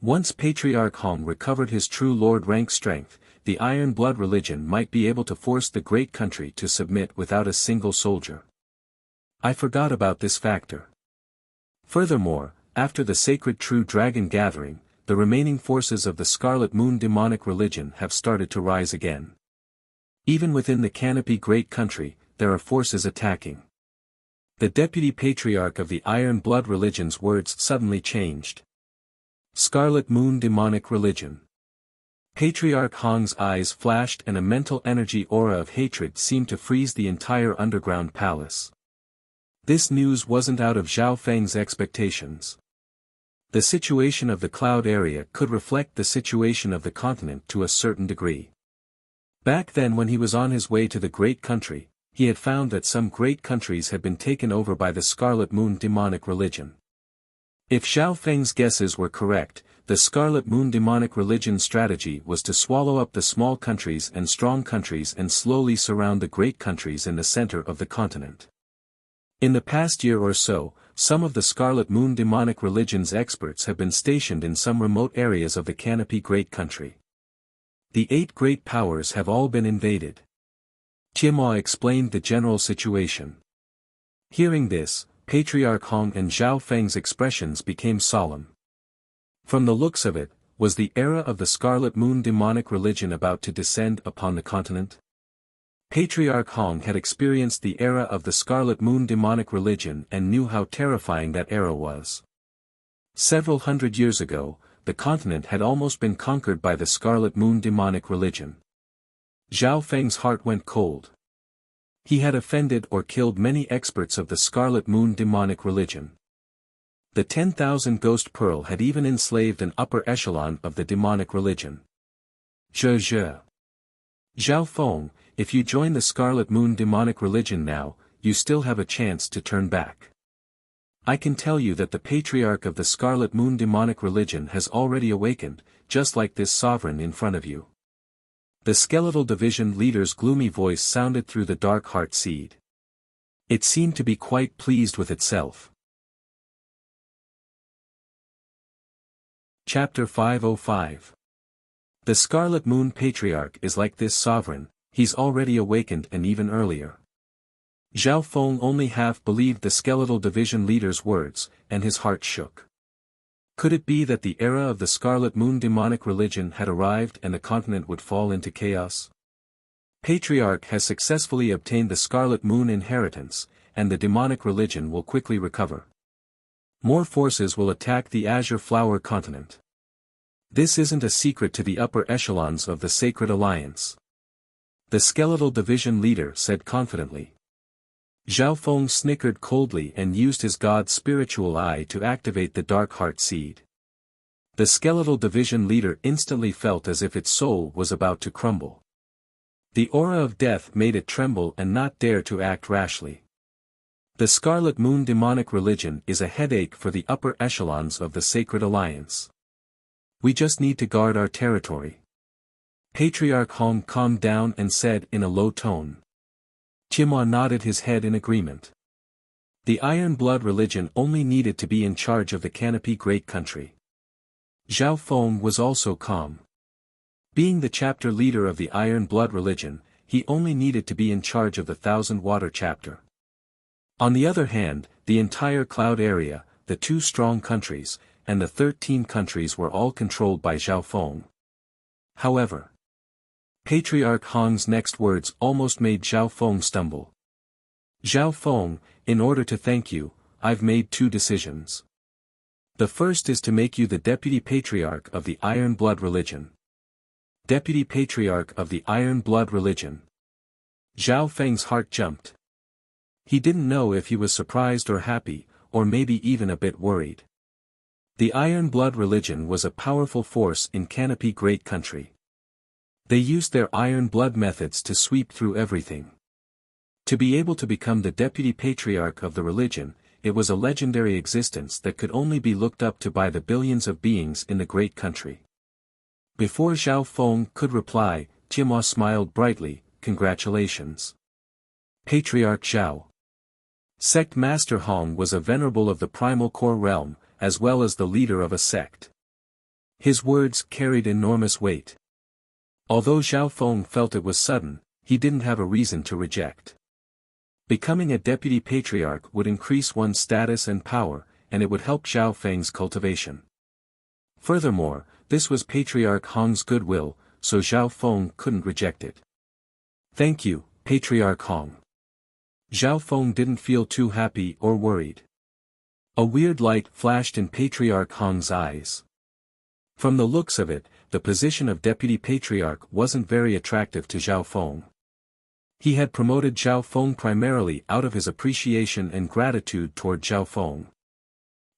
Once Patriarch Hong recovered his true lord rank strength, the Iron Blood religion might be able to force the great country to submit without a single soldier. I forgot about this factor. Furthermore, after the sacred true dragon gathering, the remaining forces of the Scarlet Moon demonic religion have started to rise again. Even within the Canopy Great Country, there are forces attacking. The deputy patriarch of the Iron Blood religion's words suddenly changed. Scarlet Moon demonic religion. Patriarch Hong's eyes flashed and a mental energy aura of hatred seemed to freeze the entire underground palace. This news wasn't out of Zhao Feng's expectations. The situation of the cloud area could reflect the situation of the continent to a certain degree. Back then when he was on his way to the Great Country, he had found that some great countries had been taken over by the Scarlet Moon demonic religion. If Zhao Feng's guesses were correct, the Scarlet Moon demonic religion strategy was to swallow up the small countries and strong countries and slowly surround the great countries in the center of the continent. In the past year or so, some of the Scarlet Moon demonic religion's experts have been stationed in some remote areas of the Canopy Great Country. The 8 great powers have all been invaded. Tianhua explained the general situation. Hearing this, Patriarch Hong and Zhao Feng's expressions became solemn. From the looks of it, was the era of the Scarlet Moon demonic religion about to descend upon the continent? Patriarch Hong had experienced the era of the Scarlet Moon demonic religion and knew how terrifying that era was. Several hundred years ago, the continent had almost been conquered by the Scarlet Moon demonic religion. Zhao Feng's heart went cold. He had offended or killed many experts of the Scarlet Moon demonic religion. The 10,000 Ghost Pearl had even enslaved an upper echelon of the demonic religion. Zhe. Zhao Feng, if you join the Scarlet Moon demonic religion now, you still have a chance to turn back. I can tell you that the patriarch of the Scarlet Moon demonic religion has already awakened, just like this sovereign in front of you. The skeletal division leader's gloomy voice sounded through the dark heart seed. It seemed to be quite pleased with itself. Chapter 505. The Scarlet Moon Patriarch is like this sovereign, he's already awakened and even earlier. Zhao Feng only half believed the skeletal division leader's words, and his heart shook. Could it be that the era of the Scarlet Moon demonic religion had arrived and the continent would fall into chaos? Patriarch has successfully obtained the Scarlet Moon inheritance, and the demonic religion will quickly recover. More forces will attack the Azure Flower continent. This isn't a secret to the upper echelons of the Sacred Alliance. The skeletal division leader said confidently. Zhao Feng snickered coldly and used his god's spiritual eye to activate the Dark Heart Seed. The skeletal division leader instantly felt as if its soul was about to crumble. The aura of death made it tremble and not dare to act rashly. The Scarlet Moon demonic religion is a headache for the upper echelons of the Sacred Alliance. We just need to guard our territory. Patriarch Hong calmed down and said in a low tone. Qimua nodded his head in agreement. The Iron Blood religion only needed to be in charge of the Canopy Great Country. Zhao Feng was also calm. Being the chapter leader of the Iron Blood religion, he only needed to be in charge of the Thousand Water chapter. On the other hand, the entire Cloud area, the 2 strong countries, and the 13 countries were all controlled by Zhao Feng. However, Patriarch Hong's next words almost made Zhao Feng stumble. Zhao Feng, in order to thank you, I've made 2 decisions. The first is to make you the Deputy Patriarch of the Iron Blood religion. Deputy Patriarch of the Iron Blood religion. Zhao Feng's heart jumped. He didn't know if he was surprised or happy, or maybe even a bit worried. The Iron Blood religion was a powerful force in Canopy Great Country. They used their Iron Blood methods to sweep through everything. To be able to become the Deputy Patriarch of the religion, it was a legendary existence that could only be looked up to by the billions of beings in the Great Country. Before Zhao Feng could reply, Qimua smiled brightly, congratulations. Patriarch Zhao. Sect Master Hong was a venerable of the Primal Core realm, as well as the leader of a sect. His words carried enormous weight. Although Zhao Feng felt it was sudden, he didn't have a reason to reject. Becoming a deputy patriarch would increase one's status and power, and it would help Zhao Feng's cultivation. Furthermore, this was Patriarch Hong's goodwill, so Zhao Feng couldn't reject it. Thank you, Patriarch Hong. Zhao Feng didn't feel too happy or worried. A weird light flashed in Patriarch Hong's eyes. From the looks of it, the position of Deputy Patriarch wasn't very attractive to Zhao Feng. He had promoted Zhao Feng primarily out of his appreciation and gratitude toward Zhao Feng.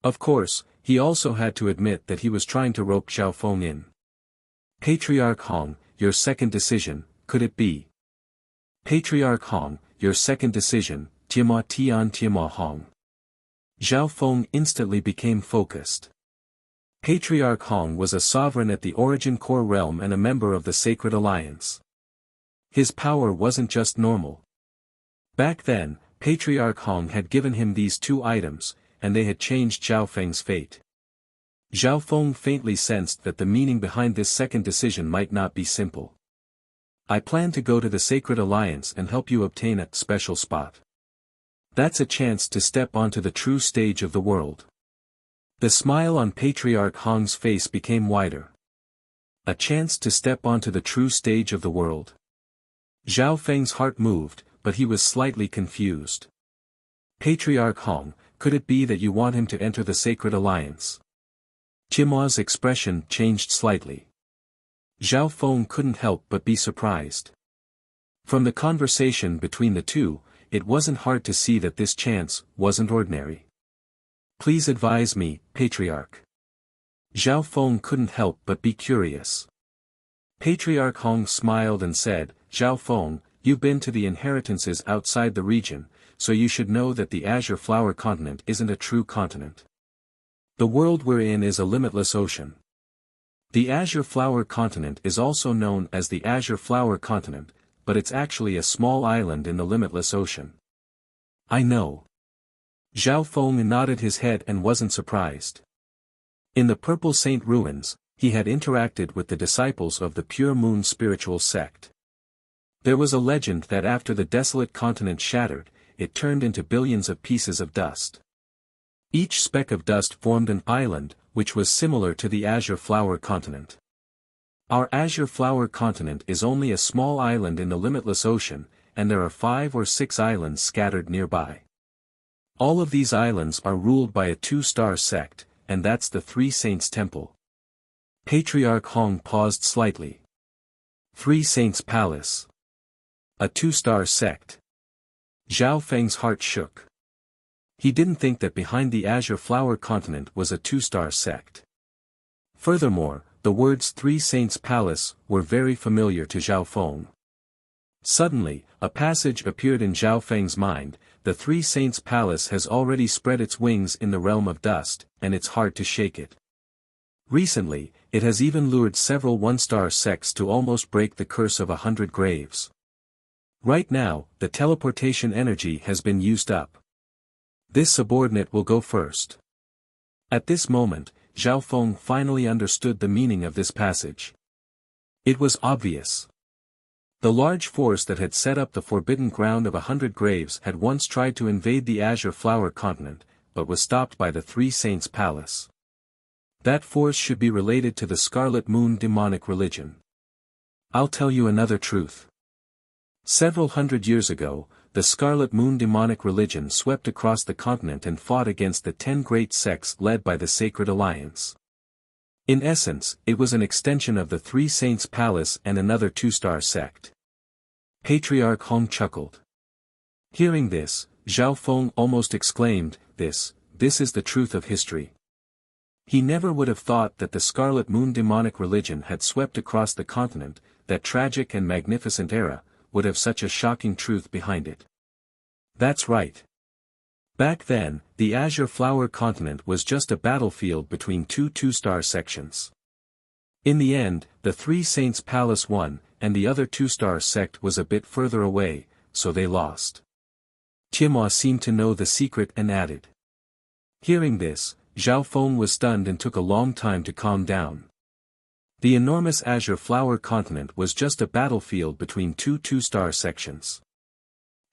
Of course, he also had to admit that he was trying to rope Zhao Feng in. Patriarch Hong, your second decision, could it be? Patriarch Hong, your second decision, Qimua Tian Qimua Hong. Zhao Feng instantly became focused. Patriarch Hong was a sovereign at the Origin Core realm and a member of the Sacred Alliance. His power wasn't just normal. Back then, Patriarch Hong had given him these 2 items, and they had changed Zhao Feng's fate. Zhao Feng faintly sensed that the meaning behind this second decision might not be simple. I plan to go to the Sacred Alliance and help you obtain a special spot. That's a chance to step onto the true stage of the world. The smile on Patriarch Hong's face became wider. A chance to step onto the true stage of the world. Zhao Feng's heart moved, but he was slightly confused. Patriarch Hong, could it be that you want him to enter the Sacred Alliance? Qimua's expression changed slightly. Zhao Feng couldn't help but be surprised. From the conversation between the two, it wasn't hard to see that this chance wasn't ordinary. Please advise me, Patriarch. Zhao Feng couldn't help but be curious. Patriarch Hong smiled and said, Zhao Feng, you've been to the inheritances outside the region, so you should know that the Azure Flower continent isn't a true continent. The world we're in is a limitless ocean. The Azure Flower continent is also known as the Azure Flower continent, but it's actually a small island in the limitless ocean. I know. Zhao Feng nodded his head and wasn't surprised. In the Purple Saint ruins, he had interacted with the disciples of the Pure Moon spiritual sect. There was a legend that after the desolate continent shattered, it turned into billions of pieces of dust. Each speck of dust formed an island, which was similar to the azure flower continent. Our azure flower continent is only a small island in the limitless ocean, and there are 5 or 6 islands scattered nearby. All of these islands are ruled by a 2-star sect, and that's the Three Saints Temple. Patriarch Hong paused slightly. Three Saints Palace. A 2-star sect. Zhao Feng's heart shook. He didn't think that behind the azure flower continent was a 2-star sect. Furthermore, the words Three Saints Palace were very familiar to Zhao Feng. Suddenly, a passage appeared in Zhao Feng's mind. The Three Saints Palace has already spread its wings in the realm of dust, and it's hard to shake it. Recently, it has even lured several 1-star sects to almost break the curse of 100 graves. Right now, the teleportation energy has been used up. This subordinate will go first. At this moment, Zhao Feng finally understood the meaning of this passage. It was obvious. The large force that had set up the forbidden ground of 100 graves had once tried to invade the azure flower continent, but was stopped by the Three Saints Palace. That force should be related to the Scarlet Moon demonic religion. I'll tell you another truth. Several hundred years ago, the Scarlet Moon demonic religion swept across the continent and fought against the 10 great sects led by the Sacred Alliance. In essence, it was an extension of the Three Saints Palace and another 2-star sect. Patriarch Hong chuckled. Hearing this, Zhao Feng almost exclaimed, This is the truth of history. He never would have thought that the Scarlet Moon demonic religion had swept across the continent, that tragic and magnificent era, would have such a shocking truth behind it. That's right. Back then, the azure flower continent was just a battlefield between 2-star sections. In the end, the Three Saints Palace won, and the other 2-star sect was a bit further away, so they lost. Tianma seemed to know the secret and added. Hearing this, Zhao Feng was stunned and took a long time to calm down. The enormous azure flower continent was just a battlefield between 2-star sections.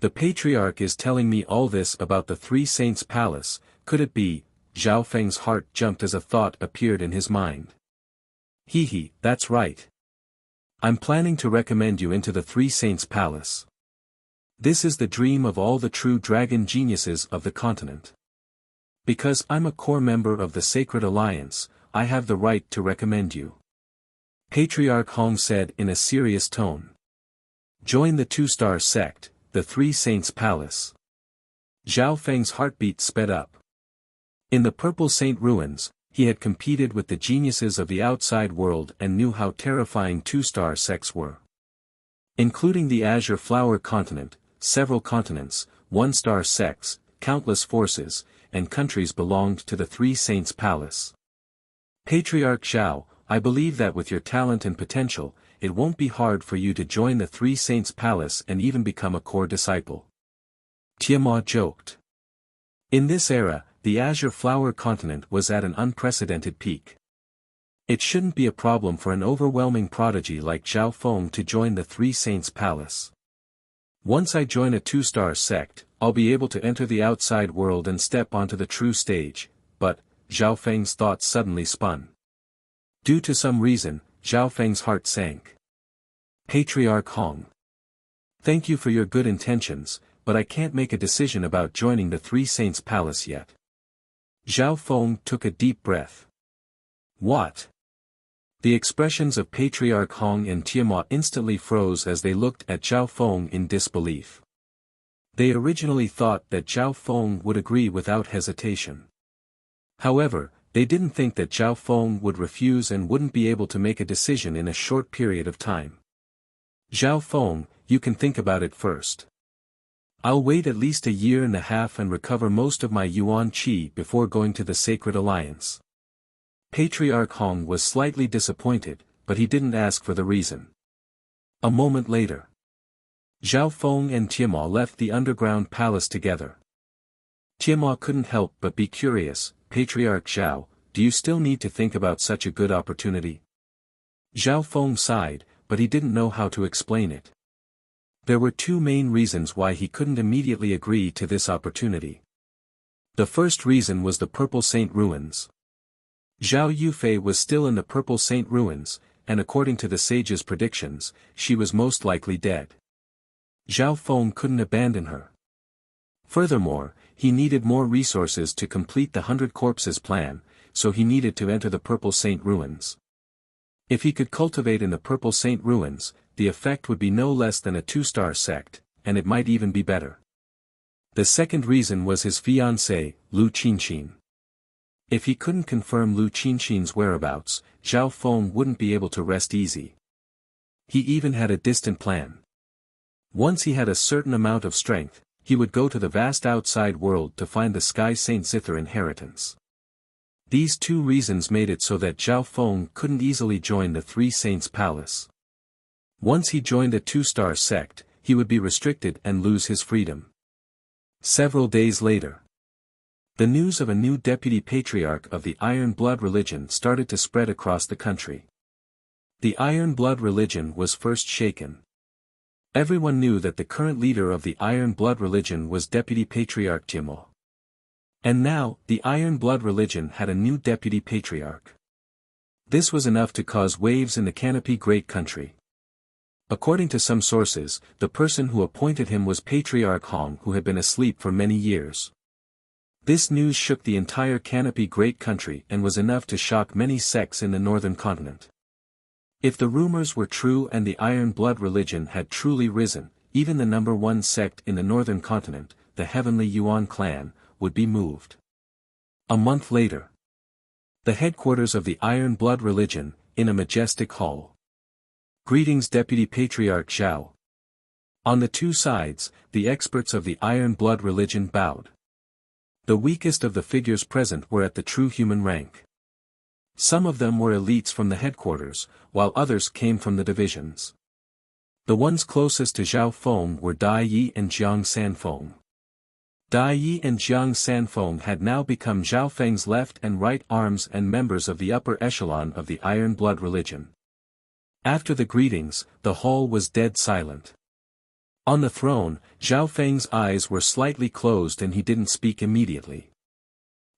The Patriarch is telling me all this about the Three Saints Palace. Could it be? Zhao Feng's heart jumped as a thought appeared in his mind. That's right. I'm planning to recommend you into the Three Saints Palace. This is the dream of all the true dragon geniuses of the continent. Because I'm a core member of the Sacred Alliance, I have the right to recommend you. Patriarch Hong said in a serious tone. Join the 2-star sect, the Three Saints Palace. Zhao Feng's heartbeat sped up. In the Purple Saint Ruins, he had competed with the geniuses of the outside world and knew how terrifying 2-star sects were. Including the azure flower continent, several continents, 1-star sects, countless forces, and countries belonged to the Three Saints Palace. Patriarch Zhao, I believe that with your talent and potential, it won't be hard for you to join the Three Saints Palace and even become a core disciple. Tianma joked. In this era, the azure flower continent was at an unprecedented peak. It shouldn't be a problem for an overwhelming prodigy like Zhao Feng to join the Three Saints Palace. Once I join a 2-star sect, I'll be able to enter the outside world and step onto the true stage, but, Zhao Feng's thoughts suddenly spun. Due to some reason, Zhao Feng's heart sank. Patriarch Hong. Thank you for your good intentions, but I can't make a decision about joining the Three Saints Palace yet. Zhao Feng took a deep breath. What? The expressions of Patriarch Hong and Tianma instantly froze as they looked at Zhao Feng in disbelief. They originally thought that Zhao Feng would agree without hesitation. However, they didn't think that Zhao Feng would refuse and wouldn't be able to make a decision in a short period of time. Zhao Feng, you can think about it first. I'll wait at least a year and a half and recover most of my Yuan Qi before going to the Sacred Alliance. Patriarch Hong was slightly disappointed, but he didn't ask for the reason. A moment later, Zhao Feng and Tianma left the underground palace together. Tianma couldn't help but be curious. Patriarch Zhao, do you still need to think about such a good opportunity? Zhao Feng sighed, but he didn't know how to explain it. There were two main reasons why he couldn't immediately agree to this opportunity. The first reason was the Purple Saint ruins. Zhao Yufei was still in the Purple Saint ruins, and according to the sage's predictions, she was most likely dead. Zhao Feng couldn't abandon her. Furthermore, he needed more resources to complete the 100 Corpses plan, so he needed to enter the Purple Saint ruins. If he could cultivate in the Purple Saint ruins, the effect would be no less than a 2-star sect, and it might even be better. The second reason was his fiancée, Lu Qinxin. If he couldn't confirm Lu Qinxin's whereabouts, Zhao Feng wouldn't be able to rest easy. He even had a distant plan. Once he had a certain amount of strength, he would go to the vast outside world to find the Sky Saint Zither inheritance. These two reasons made it so that Zhao Feng couldn't easily join the Three Saints' palace. Once he joined a 2-star sect, he would be restricted and lose his freedom. Several days later, the news of a new deputy patriarch of the Iron Blood religion started to spread across the country. The Iron Blood religion was first shaken. Everyone knew that the current leader of the Iron Blood religion was Deputy Patriarch Jimo. And now, the Iron Blood religion had a new deputy patriarch. This was enough to cause waves in the Canopy Great Country. According to some sources, the person who appointed him was Patriarch Hong, who had been asleep for many years. This news shook the entire Canopy Great Country and was enough to shock many sects in the northern continent. If the rumors were true and the Iron Blood religion had truly risen, even the #1 sect in the northern continent, the Heavenly Yuan clan, would be moved. A month later, the headquarters of the Iron Blood religion, in a majestic hall. Greetings Deputy Patriarch Zhao. On the two sides, the experts of the Iron Blood religion bowed. The weakest of the figures present were at the true human rank. Some of them were elites from the headquarters, while others came from the divisions. The ones closest to Zhao Feng were Dai Yi and Jiang Sanfeng. Dai Yi and Jiang Sanfeng had now become Zhao Feng's left and right arms and members of the upper echelon of the Iron Blood religion. After the greetings, the hall was dead silent. On the throne, Zhao Feng's eyes were slightly closed and he didn't speak immediately.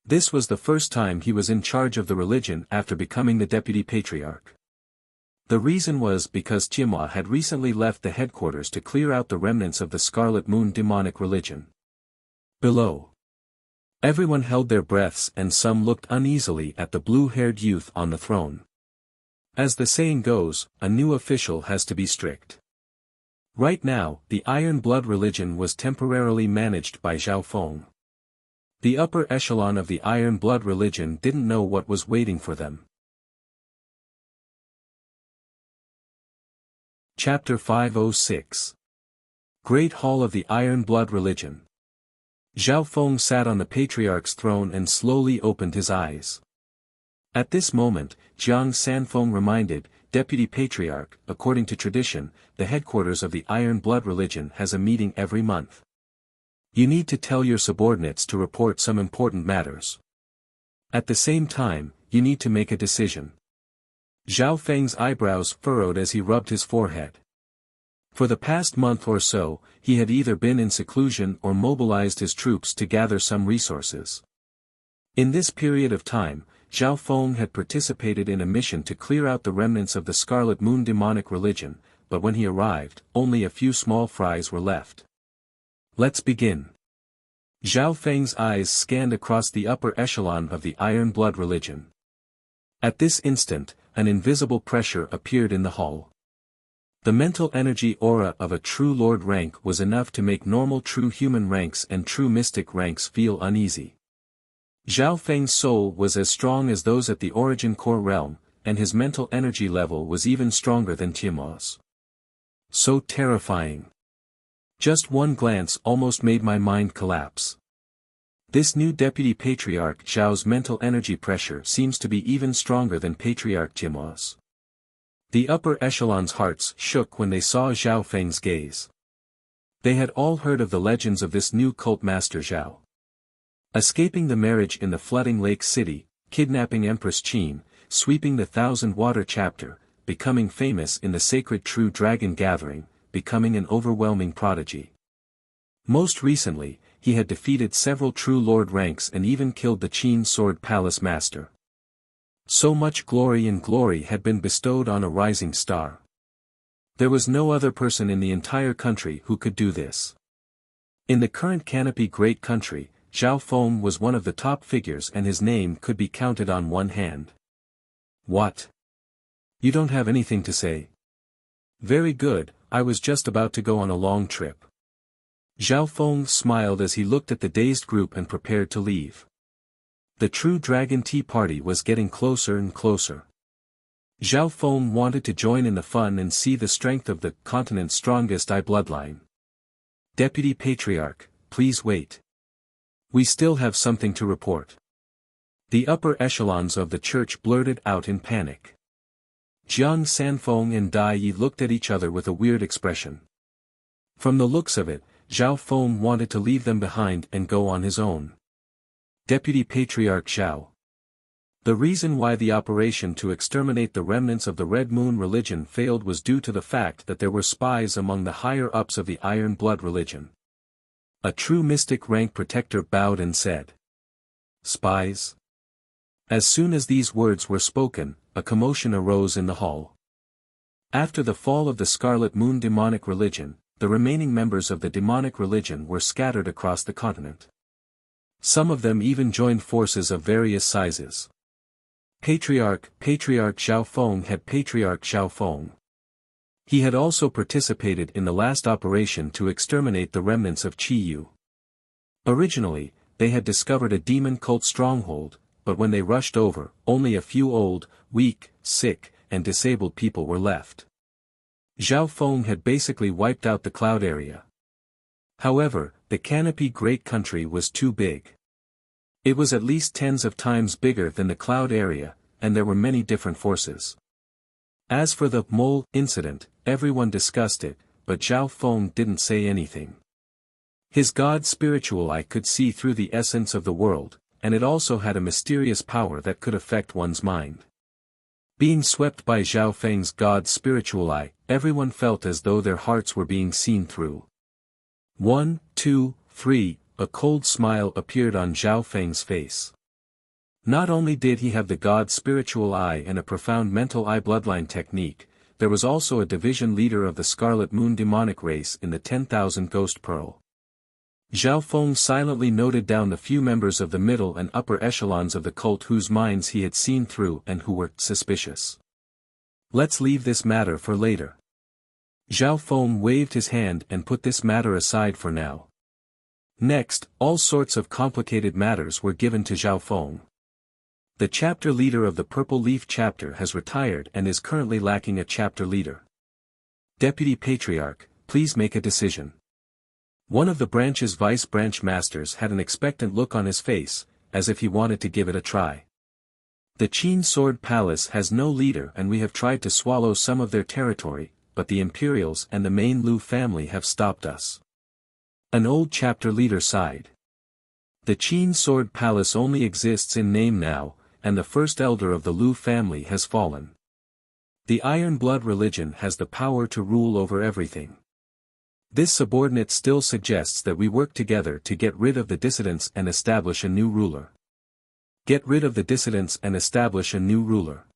This was the first time he was in charge of the religion after becoming the deputy patriarch. The reason was because Jima had recently left the headquarters to clear out the remnants of the Scarlet Moon demonic religion. Below, everyone held their breaths and some looked uneasily at the blue-haired youth on the throne. As the saying goes, a new official has to be strict. Right now, the Iron Blood religion was temporarily managed by Zhao Feng. The upper echelon of the Iron Blood religion didn't know what was waiting for them. Chapter 506. Great Hall of the Iron Blood religion. Zhao Feng sat on the patriarch's throne and slowly opened his eyes. At this moment, Jiang Sanfeng reminded, Deputy Patriarch, according to tradition, the headquarters of the Iron Blood religion has a meeting every month. You need to tell your subordinates to report some important matters. At the same time, you need to make a decision. Zhao Feng's eyebrows furrowed as he rubbed his forehead. For the past month or so, he had either been in seclusion or mobilized his troops to gather some resources. In this period of time, Zhao Feng had participated in a mission to clear out the remnants of the Scarlet Moon demonic religion, but when he arrived, only a few small fries were left. Let's begin. Zhao Feng's eyes scanned across the upper echelon of the Iron Blood religion. At this instant, an invisible pressure appeared in the hall. The mental energy aura of a true lord rank was enough to make normal true human ranks and true mystic ranks feel uneasy. Zhao Feng's soul was as strong as those at the origin core realm, and his mental energy level was even stronger than Tiamo's. So terrifying. Just one glance almost made my mind collapse. This new deputy patriarch Zhao's mental energy pressure seems to be even stronger than Patriarch Tiamo's. The upper echelon's hearts shook when they saw Zhao Feng's gaze. They had all heard of the legends of this new cult master Zhao. Escaping the marriage in the flooding lake city, kidnapping Empress Qin, sweeping the Thousand Water chapter, becoming famous in the sacred True Dragon gathering, becoming an overwhelming prodigy. Most recently, he had defeated several true lord ranks and even killed the Qin Sword Palace master. So much glory had been bestowed on a rising star. There was no other person in the entire country who could do this. In the current Canopy Great Country, Zhao Feng was one of the top figures and his name could be counted on one hand. What? You don't have anything to say? Very good, I was just about to go on a long trip. Zhao Feng smiled as he looked at the dazed group and prepared to leave. The True Dragon Tea Party was getting closer and closer. Zhao Feng wanted to join in the fun and see the strength of the continent's strongest bloodline. Deputy Patriarch, please wait. We still have something to report. The upper echelons of the church blurted out in panic. Jiang Sanfeng and Dai Yi looked at each other with a weird expression. From the looks of it, Zhao Feng wanted to leave them behind and go on his own. Deputy Patriarch Zhao. The reason why the operation to exterminate the remnants of the Red Moon religion failed was due to the fact that there were spies among the higher-ups of the Iron Blood religion. A true mystic rank protector bowed and said. Spies? As soon as these words were spoken, a commotion arose in the hall. After the fall of the Scarlet Moon demonic religion, the remaining members of the demonic religion were scattered across the continent. Some of them even joined forces of various sizes. Patriarch Zhao Feng had Patriarch Zhao Feng. He had also participated in the last operation to exterminate the remnants of Qi Yu. Originally, they had discovered a demon cult stronghold, but when they rushed over, only a few old, weak, sick, and disabled people were left. Zhao Feng had basically wiped out the cloud area. However, the Canopy Great Country was too big. It was at least tens of times bigger than the cloud area, and there were many different forces. As for the mole incident, everyone discussed it, but Zhao Feng didn't say anything. His god spiritual eye could see through the essence of the world, and it also had a mysterious power that could affect one's mind. Being swept by Zhao Feng's god spiritual eye, everyone felt as though their hearts were being seen through. 1, 2, 3, a cold smile appeared on Zhao Feng's face. Not only did he have the god spiritual eye and a profound mental eye bloodline technique, there was also a division leader of the Scarlet Moon demonic race in the 10,000 Ghost Pearl. Zhao Feng silently noted down the few members of the middle and upper echelons of the cult whose minds he had seen through and who were suspicious. Let's leave this matter for later. Zhao Feng waved his hand and put this matter aside for now. Next, all sorts of complicated matters were given to Zhao Feng. The chapter leader of the Purple Leaf chapter has retired and is currently lacking a chapter leader. Deputy Patriarch, please make a decision. One of the branch's vice branch masters had an expectant look on his face, as if he wanted to give it a try. The Qin Sword Palace has no leader and we have tried to swallow some of their territory, but the Imperials and the main Lu family have stopped us. An old chapter leader sighed. The Qin Sword Palace only exists in name now, and the first elder of the Lu family has fallen. The Iron Blood religion has the power to rule over everything. This subordinate still suggests that we work together to get rid of the dissidents and establish a new ruler. Get rid of the dissidents and establish a new ruler.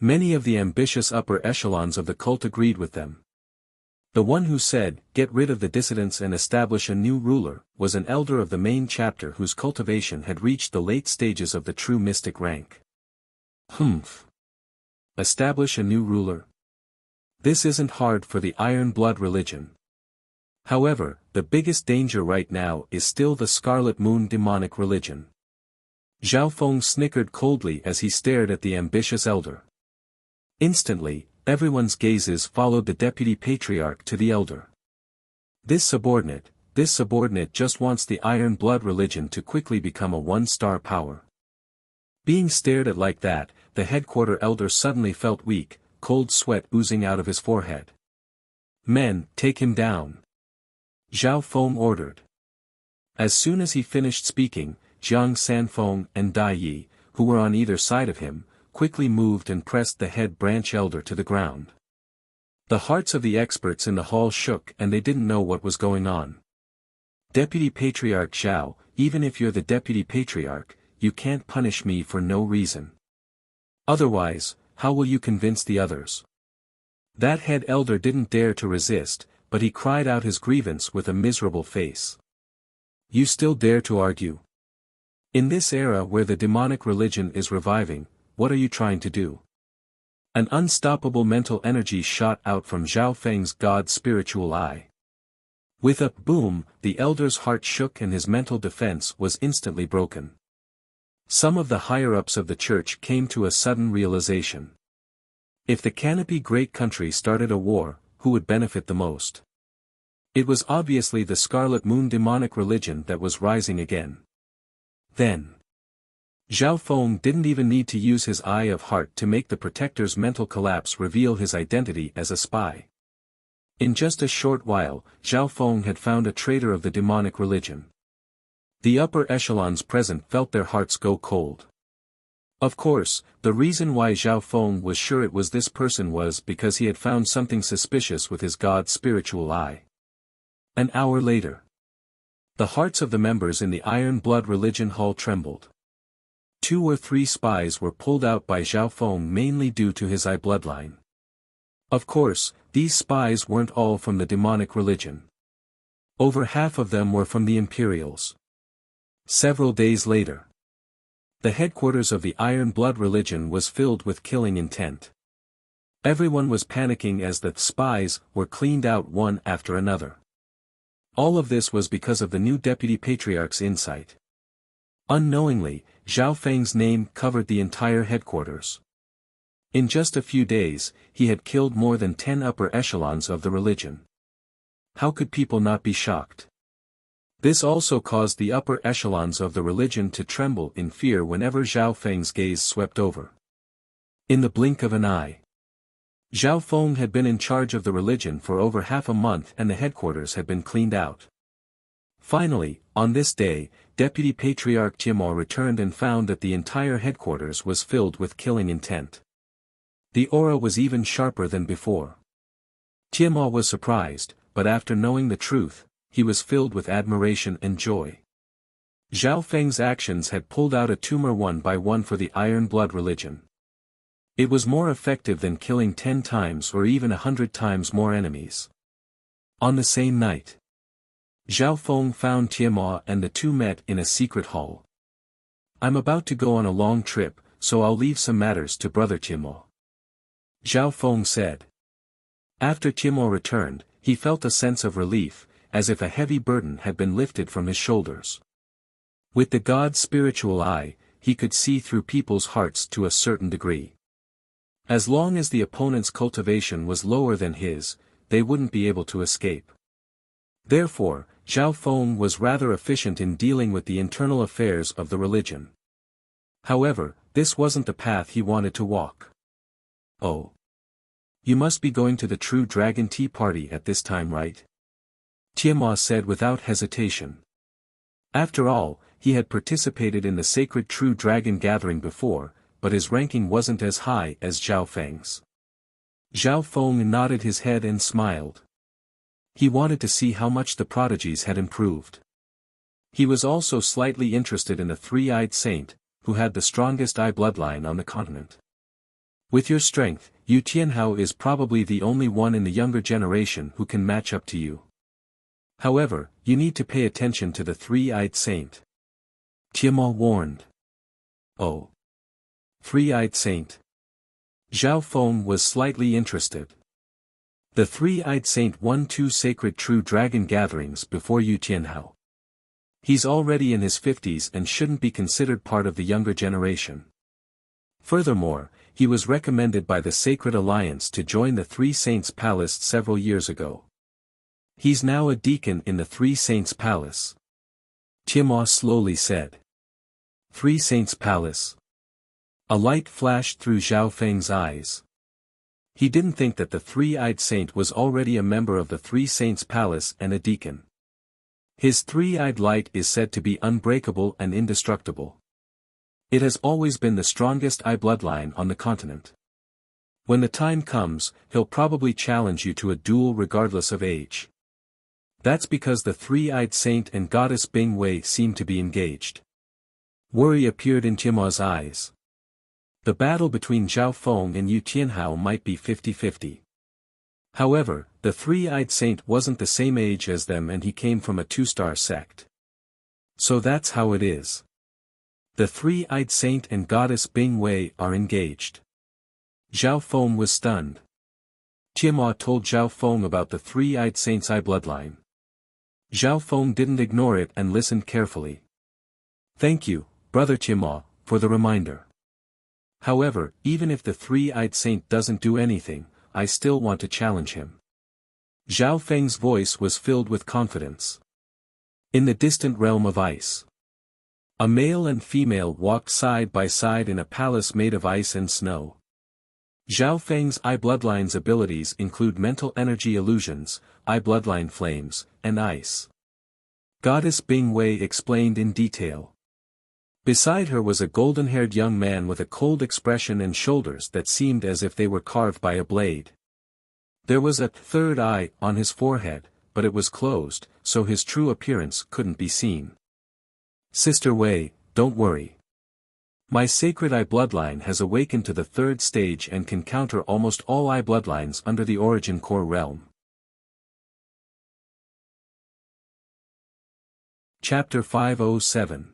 Many of the ambitious upper echelons of the cult agreed with them. The one who said, get rid of the dissidents and establish a new ruler, was an elder of the main chapter whose cultivation had reached the late stages of the true mystic rank. Establish a new ruler? This isn't hard for the Iron Blood religion. However, the biggest danger right now is still the Scarlet Moon demonic religion. Zhao Feng snickered coldly as he stared at the ambitious elder. Instantly, everyone's gazes followed the deputy patriarch to the elder. This subordinate just wants the Iron Blood religion to quickly become a one-star power. Being stared at like that, the headquarter elder suddenly felt weak, cold sweat oozing out of his forehead. Men, take him down. Zhao Feng ordered. As soon as he finished speaking, Jiang Sanfeng and Dai Yi, who were on either side of him, quickly moved and pressed the head branch elder to the ground. The hearts of the experts in the hall shook and they didn't know what was going on. Deputy Patriarch Zhao, even if you're the Deputy Patriarch, you can't punish me for no reason. Otherwise, how will you convince the others? That head elder didn't dare to resist, but he cried out his grievance with a miserable face. You still dare to argue? In this era where the demonic religion is reviving, what are you trying to do? An unstoppable mental energy shot out from Zhao Feng's god's spiritual eye. With a boom, the elder's heart shook and his mental defense was instantly broken. Some of the higher-ups of the church came to a sudden realization. If the Canopy Great Country started a war, who would benefit the most? It was obviously the Scarlet Moon demonic religion that was rising again. Then, Zhao Feng didn't even need to use his eye of heart to make the protector's mental collapse reveal his identity as a spy. In just a short while, Zhao Feng had found a traitor of the demonic religion. The upper echelons present felt their hearts go cold. Of course, the reason why Zhao Feng was sure it was this person was because he had found something suspicious with his god's spiritual eye. An hour later, the hearts of the members in the Iron Blood Religion Hall trembled. 2 or 3 spies were pulled out by Zhao Feng mainly due to his eye bloodline. Of course, these spies weren't all from the demonic religion. Over half of them were from the Imperials. Several days later, the headquarters of the Iron Blood Religion was filled with killing intent. Everyone was panicking as the spies were cleaned out one after another. All of this was because of the new Deputy Patriarch's insight. Unknowingly, Zhao Feng's name covered the entire headquarters. In just a few days, he had killed more than 10 upper echelons of the religion. How could people not be shocked? This also caused the upper echelons of the religion to tremble in fear whenever Zhao Feng's gaze swept over. In the blink of an eye, Zhao Feng had been in charge of the religion for over half a month and the headquarters had been cleaned out. Finally, on this day, Deputy Patriarch Timo returned and found that the entire headquarters was filled with killing intent. The aura was even sharper than before. Timo was surprised, but after knowing the truth, he was filled with admiration and joy. Zhao Feng's actions had pulled out a tumor one by one for the Iron Blood Religion. It was more effective than killing 10 times or even 100 times more enemies. On the same night, Zhao Feng found Timo and the two met in a secret hall. I'm about to go on a long trip, so I'll leave some matters to Brother Timo. Zhao Feng said. After Timo returned, he felt a sense of relief, as if a heavy burden had been lifted from his shoulders. With the god's spiritual eye, he could see through people's hearts to a certain degree. As long as the opponent's cultivation was lower than his, they wouldn't be able to escape. Therefore, Zhao Feng was rather efficient in dealing with the internal affairs of the religion. However, this wasn't the path he wanted to walk. Oh. You must be going to the True Dragon Tea Party at this time, right? Timo said without hesitation. After all, he had participated in the sacred True Dragon gathering before, but his ranking wasn't as high as Zhao Feng's. Zhao Feng nodded his head and smiled. He wanted to see how much the prodigies had improved. He was also slightly interested in the three-eyed saint, who had the strongest eye bloodline on the continent. With your strength, Yu Tianhao is probably the only one in the younger generation who can match up to you. However, you need to pay attention to the three-eyed saint. Timo warned. Oh. Three-eyed saint. Zhao Feng was slightly interested. The three-eyed saint won 2 sacred True Dragon gatherings before Yu Tianhao. He's already in his 50s and shouldn't be considered part of the younger generation. Furthermore, he was recommended by the Sacred Alliance to join the Three Saints Palace several years ago. He's now a deacon in the Three Saints Palace. Timo slowly said. Three Saints Palace. A light flashed through Zhao Feng's eyes. He didn't think that the three-eyed saint was already a member of the Three Saints Palace and a deacon. His three-eyed light is said to be unbreakable and indestructible. It has always been the strongest eye bloodline on the continent. When the time comes, he'll probably challenge you to a duel regardless of age. That's because the three-eyed saint and goddess Bing Wei seem to be engaged. Worry appeared in Timo's eyes. The battle between Zhao Feng and Yu Tianhao might be 50-50. However, the three-eyed saint wasn't the same age as them and he came from a two-star sect. So that's how it is. The three-eyed saint and goddess Bing Wei are engaged. Zhao Feng was stunned. Timo told Zhao Feng about the three-eyed saint's eye bloodline. Zhao Feng didn't ignore it and listened carefully. Thank you, Brother Timo, for the reminder. However, even if the three-eyed saint doesn't do anything, I still want to challenge him. Zhao Feng's voice was filled with confidence. In the distant realm of ice, a male and female walked side by side in a palace made of ice and snow. Zhao Feng's eye bloodline's abilities include mental energy illusions, eye bloodline flames, and ice. Goddess Bing Wei explained in detail. Beside her was a golden-haired young man with a cold expression and shoulders that seemed as if they were carved by a blade. There was a third eye on his forehead, but it was closed, so his true appearance couldn't be seen. Sister Wei, don't worry. My sacred eye bloodline has awakened to the third stage and can counter almost all eye bloodlines under the origin core realm. Chapter 507.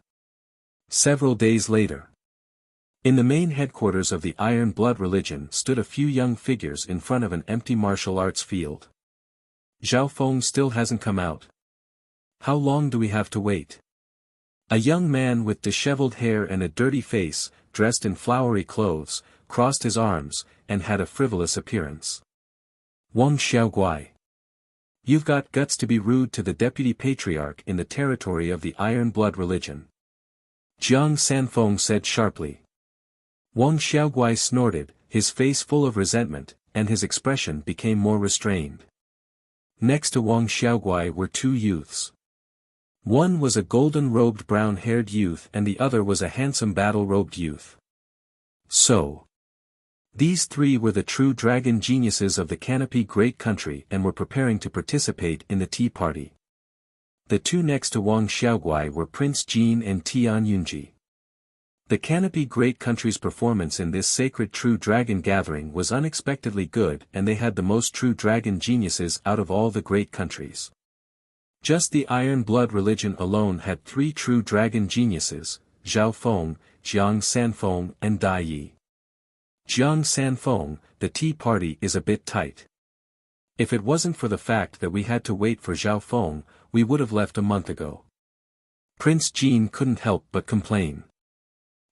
Several days later. In the main headquarters of the Iron Blood religion stood a few young figures in front of an empty martial arts field. Zhao Feng still hasn't come out. How long do we have to wait? A young man with disheveled hair and a dirty face, dressed in flowery clothes, crossed his arms, and had a frivolous appearance. Wang Xiaoguai. You've got guts to be rude to the deputy patriarch in the territory of the Iron Blood religion. Jiang Sanfeng said sharply. Wang Xiaoguai snorted, his face full of resentment, and his expression became more restrained. Next to Wang Xiaoguai were two youths. One was a golden-robed brown-haired youth and the other was a handsome battle-robed youth. So, these three were the true dragon geniuses of the Canopy Great Country and were preparing to participate in the tea party. The two next to Wang Xiaoguai were Prince Jin and Tian Yunji. The Canopy Great Country's performance in this sacred true dragon gathering was unexpectedly good and they had the most true dragon geniuses out of all the great countries. Just the Iron Blood religion alone had three true dragon geniuses, Zhao Feng, Jiang Sanfeng and Dai Yi. Jiang Sanfeng, the tea party is a bit tight. If it wasn't for the fact that we had to wait for Zhao Feng, we would have left a month ago. Prince Jin couldn't help but complain.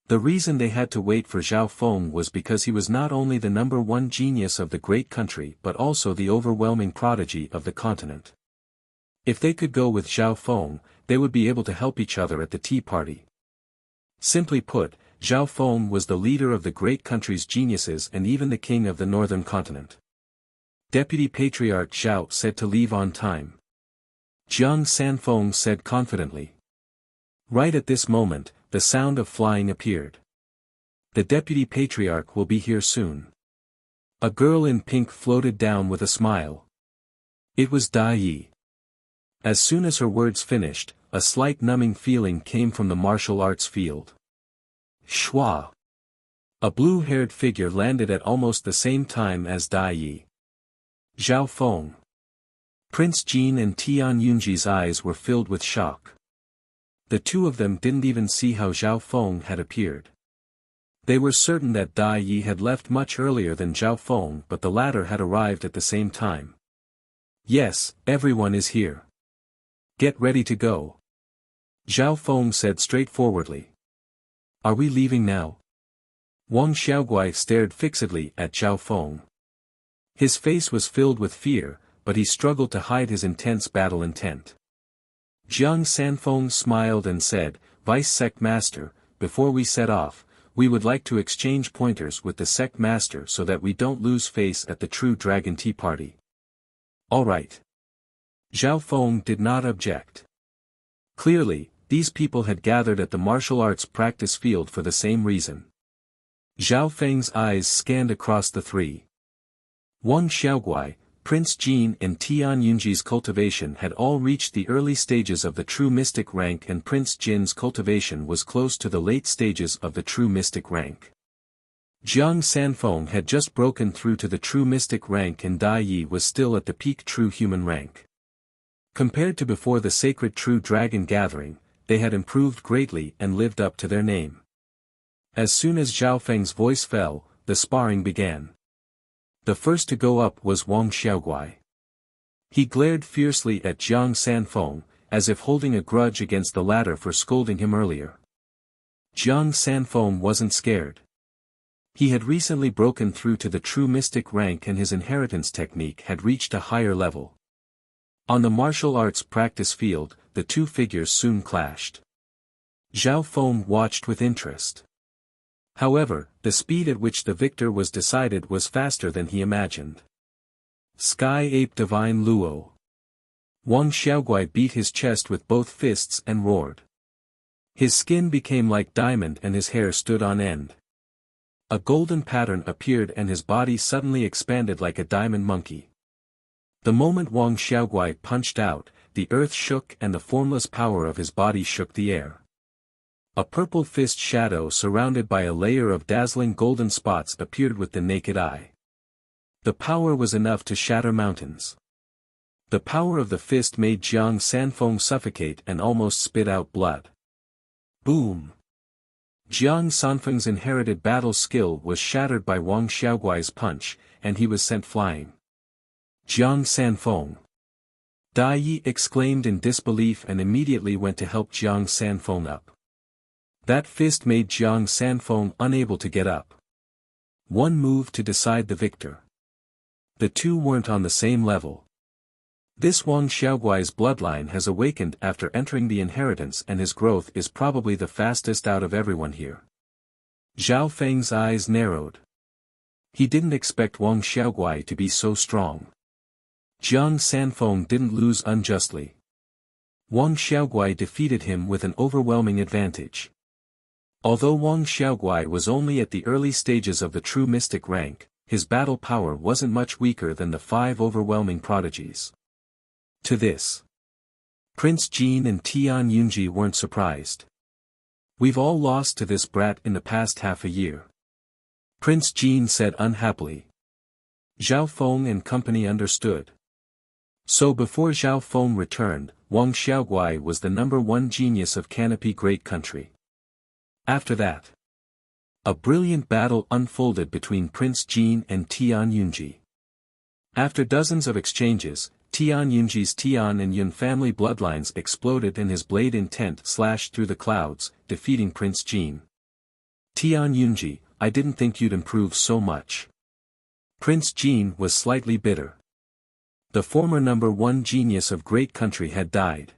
The reason they had to wait for Zhao Feng was because he was not only the number one genius of the great country but also the overwhelming prodigy of the continent. If they could go with Zhao Feng, they would be able to help each other at the tea party. Simply put, Zhao Feng was the leader of the great country's geniuses and even the king of the northern continent. Deputy Patriarch Zhao said to leave on time. Jiang Sanfeng said confidently. Right at this moment, the sound of flying appeared. The Deputy Patriarch will be here soon. A girl in pink floated down with a smile. It was Dai Yi. As soon as her words finished, a slight numbing feeling came from the martial arts field. Shua! A blue-haired figure landed at almost the same time as Dai Yi. Zhao Feng. Prince Jin and Tian Yunji's eyes were filled with shock. The two of them didn't even see how Zhao Feng had appeared. They were certain that Dai Yi had left much earlier than Zhao Feng but the latter had arrived at the same time. Yes, everyone is here. Get ready to go. Zhao Feng said straightforwardly. Are we leaving now? Wang Xiaoguai stared fixedly at Zhao Feng. His face was filled with fear, but he struggled to hide his intense battle intent. Jiang Sanfeng smiled and said, Vice Sect Master, before we set off, we would like to exchange pointers with the Sect Master so that we don't lose face at the true Dragon Tea Party. All right. Zhao Feng did not object. Clearly, these people had gathered at the martial arts practice field for the same reason. Zhao Feng's eyes scanned across the three. Wang Xiaoguai, Prince Jin and Tian Yunji's cultivation had all reached the early stages of the true mystic rank, and Prince Jin's cultivation was close to the late stages of the true mystic rank. Jiang Sanfeng had just broken through to the true mystic rank, and Dai Yi was still at the peak true human rank. Compared to before the sacred true dragon gathering, they had improved greatly and lived up to their name. As soon as Zhao Feng's voice fell, the sparring began. The first to go up was Wang Xiaoguai. He glared fiercely at Jiang Sanfeng, as if holding a grudge against the latter for scolding him earlier. Jiang Sanfeng wasn't scared. He had recently broken through to the true mystic rank, and his inheritance technique had reached a higher level. On the martial arts practice field, the two figures soon clashed. Zhao Feng watched with interest. However, the speed at which the victor was decided was faster than he imagined. Sky Ape Divine Luo. Wang Xiaoguai beat his chest with both fists and roared. His skin became like diamond and his hair stood on end. A golden pattern appeared and his body suddenly expanded like a diamond monkey. The moment Wang Xiaoguai punched out, the earth shook and the formless power of his body shook the air. A purple fist shadow surrounded by a layer of dazzling golden spots appeared with the naked eye. The power was enough to shatter mountains. The power of the fist made Jiang Sanfeng suffocate and almost spit out blood. Boom! Jiang Sanfeng's inherited battle skill was shattered by Wang Xiaoguai's punch, and he was sent flying. Jiang Sanfeng! Dai Yi exclaimed in disbelief and immediately went to help Jiang Sanfeng up. That fist made Jiang Sanfeng unable to get up. One move to decide the victor. The two weren't on the same level. This Wang Xiaoguai's bloodline has awakened after entering the inheritance, and his growth is probably the fastest out of everyone here. Zhao Feng's eyes narrowed. He didn't expect Wang Xiaoguai to be so strong. Jiang Sanfeng didn't lose unjustly. Wang Xiaoguai defeated him with an overwhelming advantage. Although Wang Xiaoguai was only at the early stages of the true mystic rank, his battle power wasn't much weaker than the 5 overwhelming prodigies. To this, Prince Jin and Tian Yunji weren't surprised. We've all lost to this brat in the past half a year. Prince Jin said unhappily. Zhao Feng and company understood. So before Zhao Feng returned, Wang Xiaoguai was the #1 genius of Canopy Great Country. After that, a brilliant battle unfolded between Prince Jin and Tian Yunji. After dozens of exchanges, Tian Yunji's Tian and Yun family bloodlines exploded and his blade intent slashed through the clouds, defeating Prince Jin. Tian Yunji, I didn't think you'd improve so much. Prince Jin was slightly bitter. The former #1 genius of Great Country had died.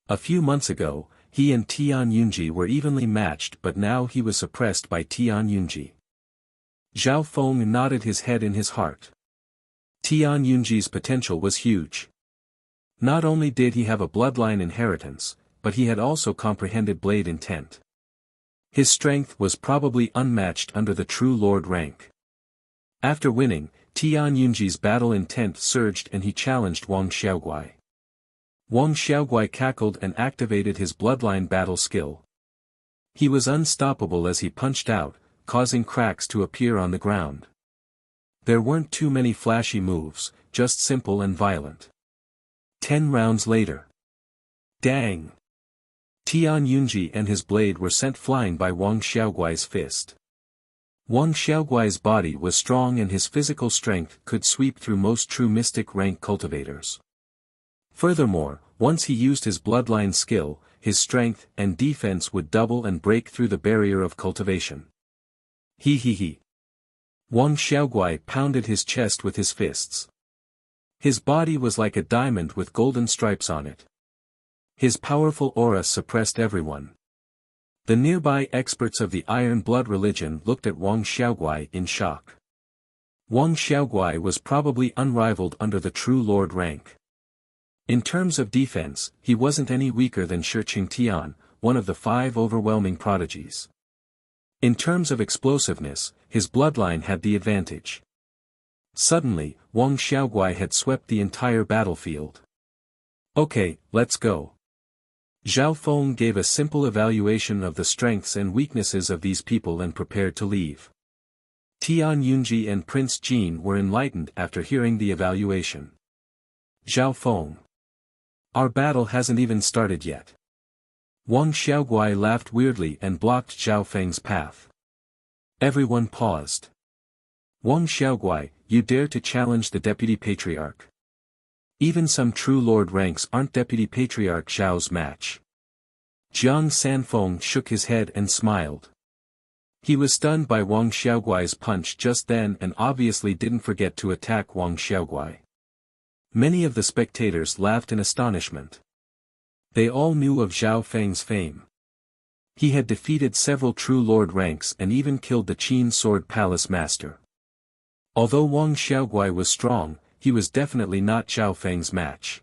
A few months ago, he and Tian Yunji were evenly matched, but now he was suppressed by Tian Yunji. Zhao Feng nodded his head in his heart. Tian Yunji's potential was huge. Not only did he have a bloodline inheritance, but he had also comprehended blade intent. His strength was probably unmatched under the true lord rank. After winning, Tian Yunji's battle intent surged and he challenged Wang Xiaoguai. Wang Xiaoguai cackled and activated his bloodline battle skill. He was unstoppable as he punched out, causing cracks to appear on the ground. There weren't too many flashy moves, just simple and violent. 10 rounds later. Dang! Tian Yunji and his blade were sent flying by Wang Xiaoguai's fist. Wang Xiaoguai's body was strong and his physical strength could sweep through most true mystic rank cultivators. Furthermore, once he used his bloodline skill, his strength and defense would double and break through the barrier of cultivation. He. Wang Xiaoguai pounded his chest with his fists. His body was like a diamond with golden stripes on it. His powerful aura suppressed everyone. The nearby experts of the Iron Blood religion looked at Wang Xiaoguai in shock. Wang Xiaoguai was probably unrivaled under the true lord rank. In terms of defense, he wasn't any weaker than Shi Qingtian, one of the 5 overwhelming prodigies. In terms of explosiveness, his bloodline had the advantage. Suddenly, Wang Xiaoguai had swept the entire battlefield. Okay, let's go. Zhao Feng gave a simple evaluation of the strengths and weaknesses of these people and prepared to leave. Tian Yunji and Prince Jin were enlightened after hearing the evaluation. Zhao Feng. Our battle hasn't even started yet. Wang Xiaoguai laughed weirdly and blocked Zhao Feng's path. Everyone paused. Wang Xiaoguai, you dare to challenge the Deputy Patriarch? Even some true lord ranks aren't Deputy Patriarch Zhao's match. Jiang Sanfeng shook his head and smiled. He was stunned by Wang Xiaoguai's punch just then and obviously didn't forget to attack Wang Xiaoguai. Many of the spectators laughed in astonishment. They all knew of Zhao Feng's fame. He had defeated several true lord ranks and even killed the Qin Sword Palace master. Although Wang Xiaoguai was strong, he was definitely not Zhao Feng's match.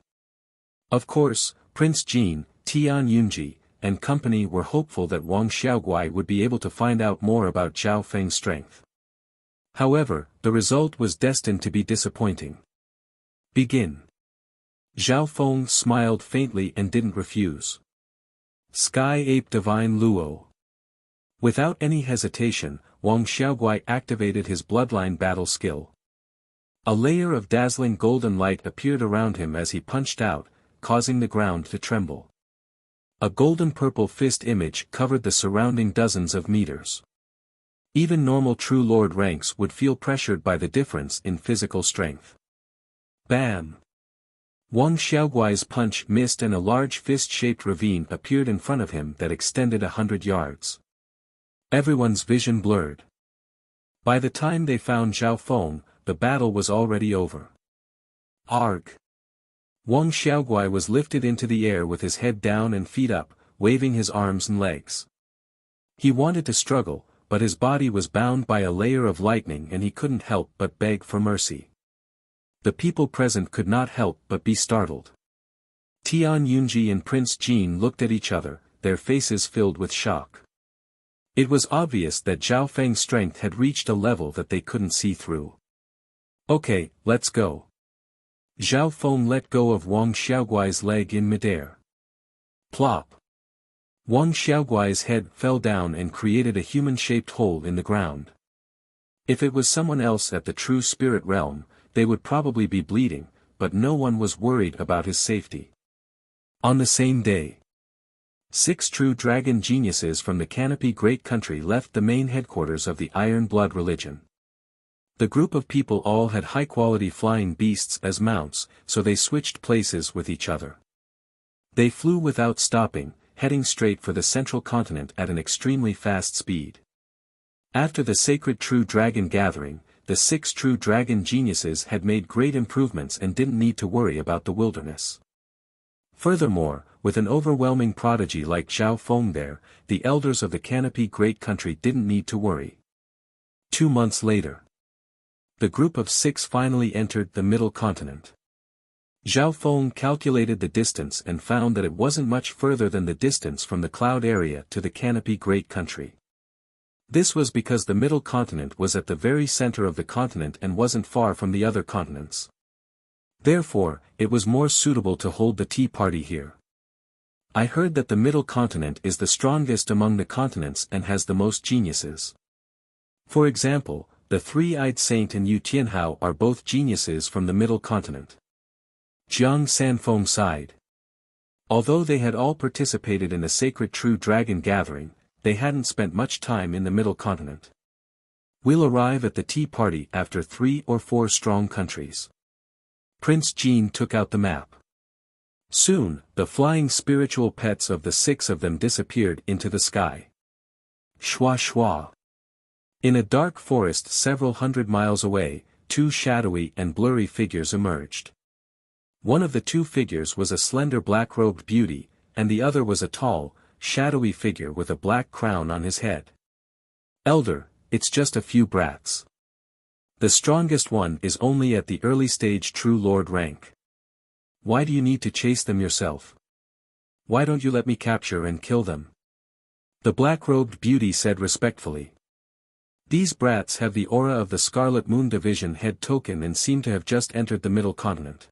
Of course, Prince Jin, Tian Yunji, and company were hopeful that Wang Xiaoguai would be able to find out more about Zhao Feng's strength. However, the result was destined to be disappointing. Begin. Zhao Feng smiled faintly and didn't refuse. Sky Ape Divine Luo. Without any hesitation, Wang Xiaoguai activated his bloodline battle skill. A layer of dazzling golden light appeared around him as he punched out, causing the ground to tremble. A golden-purple fist image covered the surrounding dozens of meters. Even normal True Lord ranks would feel pressured by the difference in physical strength. Bam! Wang Xiaoguai's punch missed and a large fist-shaped ravine appeared in front of him that extended 100 yards. Everyone's vision blurred. By the time they found Zhao Feng, the battle was already over. Arg! Wang Xiaoguai was lifted into the air with his head down and feet up, waving his arms and legs. He wanted to struggle, but his body was bound by a layer of lightning and he couldn't help but beg for mercy. The people present could not help but be startled. Tian Yunji and Prince Jin looked at each other, their faces filled with shock. It was obvious that Zhao Feng's strength had reached a level that they couldn't see through. Okay, let's go. Zhao Feng let go of Wang Xiaoguai's leg in midair. Plop. Wang Xiaoguai's head fell down and created a human-shaped hole in the ground. If it was someone else at the true spirit realm, they would probably be bleeding, but no one was worried about his safety. On the same day, 6 true dragon geniuses from the Canopy Great Country left the main headquarters of the Iron Blood religion. The group of people all had high-quality flying beasts as mounts, so they switched places with each other. They flew without stopping, heading straight for the central continent at an extremely fast speed. After the sacred True Dragon gathering, the 6 true dragon geniuses had made great improvements and didn't need to worry about the wilderness. Furthermore, with an overwhelming prodigy like Zhao Feng there, the elders of the Canopy Great Country didn't need to worry. 2 months later, the group of 6 finally entered the middle continent. Zhao Feng calculated the distance and found that it wasn't much further than the distance from the cloud area to the Canopy Great Country. This was because the middle continent was at the very center of the continent and wasn't far from the other continents. Therefore, it was more suitable to hold the tea party here. I heard that the middle continent is the strongest among the continents and has the most geniuses. For example, the Three-Eyed Saint and Yu Tianhao are both geniuses from the middle continent. Jiang Sanfeng sighed. Although they had all participated in the sacred True Dragon gathering, they hadn't spent much time in the middle continent. We'll arrive at the tea party after 3 or 4 strong countries. Prince Jin took out the map. Soon, the flying spiritual pets of the 6 of them disappeared into the sky. Shwa shwa. In a dark forest several hundred miles away, 2 shadowy and blurry figures emerged. One of the 2 figures was a slender black-robed beauty, and the other was a tall, shadowy figure with a black crown on his head. Elder, it's just a few brats. The strongest one is only at the early stage True Lord rank. Why do you need to chase them yourself? Why don't you let me capture and kill them? The black-robed beauty said respectfully. These brats have the aura of the Scarlet Moon Division head token and seem to have just entered the Middle Continent.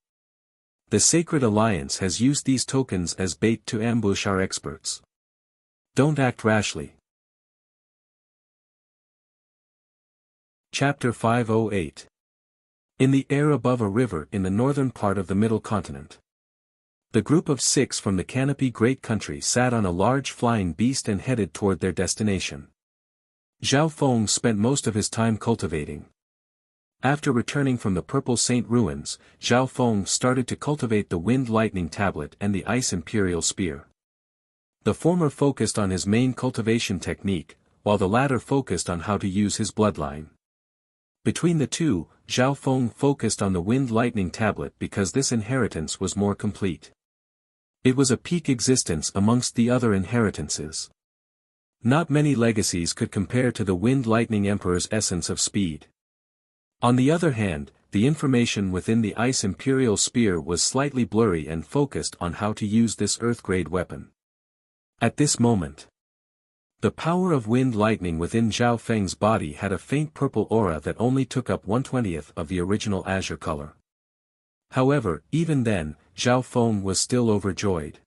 The Sacred Alliance has used these tokens as bait to ambush our experts. Don't act rashly. Chapter 508. In the air above a river in the northern part of the Middle Continent. The group of 6 from the Canopy Great Country sat on a large flying beast and headed toward their destination. Zhao Feng spent most of his time cultivating. After returning from the Purple Saint ruins, Zhao Feng started to cultivate the Wind Lightning Tablet and the Ice Imperial Spear. The former focused on his main cultivation technique, while the latter focused on how to use his bloodline. Between the two, Zhao Feng focused on the Wind Lightning Tablet because this inheritance was more complete. It was a peak existence amongst the other inheritances. Not many legacies could compare to the Wind Lightning Emperor's essence of speed. On the other hand, the information within the Ice Imperial Spear was slightly blurry and focused on how to use this Earth-grade weapon. At this moment, the power of wind lightning within Zhao Feng's body had a faint purple aura that only took up 1/20th of the original azure color. However, even then, Zhao Feng was still overjoyed.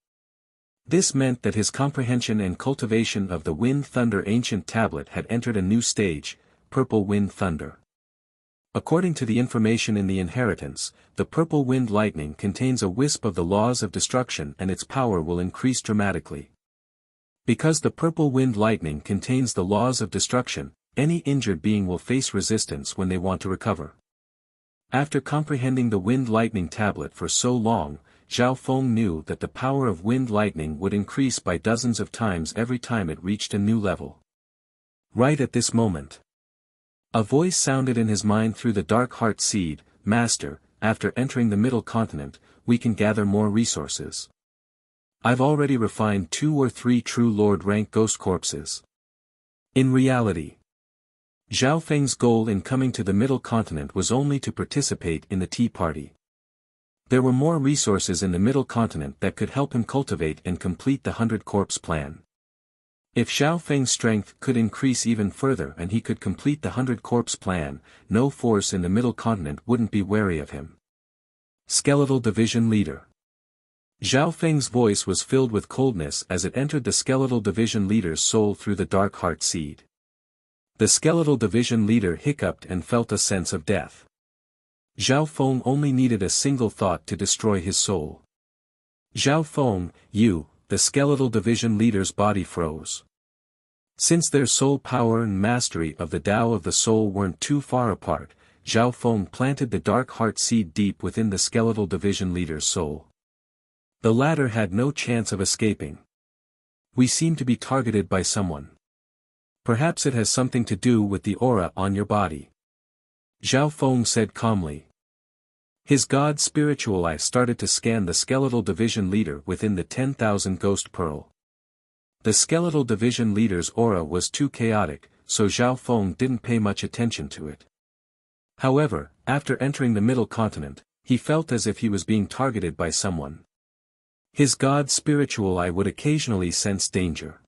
This meant that his comprehension and cultivation of the Wind Thunder Ancient Tablet had entered a new stage, Purple Wind Thunder. According to the information in the inheritance, the Purple Wind Lightning contains a wisp of the laws of destruction and its power will increase dramatically. Because the Purple Wind Lightning contains the laws of destruction, any injured being will face resistance when they want to recover. After comprehending the Wind Lightning Tablet for so long, Zhao Feng knew that the power of wind lightning would increase by dozens of times every time it reached a new level. Right at this moment, a voice sounded in his mind through the dark heart seed, "Master, after entering the Middle Continent, we can gather more resources. I've already refined 2 or 3 true Lord rank ghost corpses." In reality, Zhao Feng's goal in coming to the Middle Continent was only to participate in the tea party. There were more resources in the Middle Continent that could help him cultivate and complete the 100 Corpse plan. If Zhao Feng's strength could increase even further and he could complete the 100 Corpse plan, no force in the Middle Continent wouldn't be wary of him. Skeletal Division Leader. Zhao Feng's voice was filled with coldness as it entered the Skeletal Division Leader's soul through the dark heart seed. The Skeletal Division Leader hiccuped and felt a sense of death. Zhao Feng only needed a single thought to destroy his soul. "Zhao Feng, you," the Skeletal Division Leader's body froze. Since their soul power and mastery of the Tao of the soul weren't too far apart, Zhao Feng planted the dark heart seed deep within the Skeletal Division Leader's soul. The latter had no chance of escaping. "We seem to be targeted by someone. Perhaps it has something to do with the aura on your body," Zhao Feng said calmly. His god spiritual eye started to scan the Skeletal Division Leader within the 10,000 Ghost Pearl. The Skeletal Division Leader's aura was too chaotic, so Zhao Feng didn't pay much attention to it. However, after entering the Middle Continent, he felt as if he was being targeted by someone. His god spiritual eye would occasionally sense danger.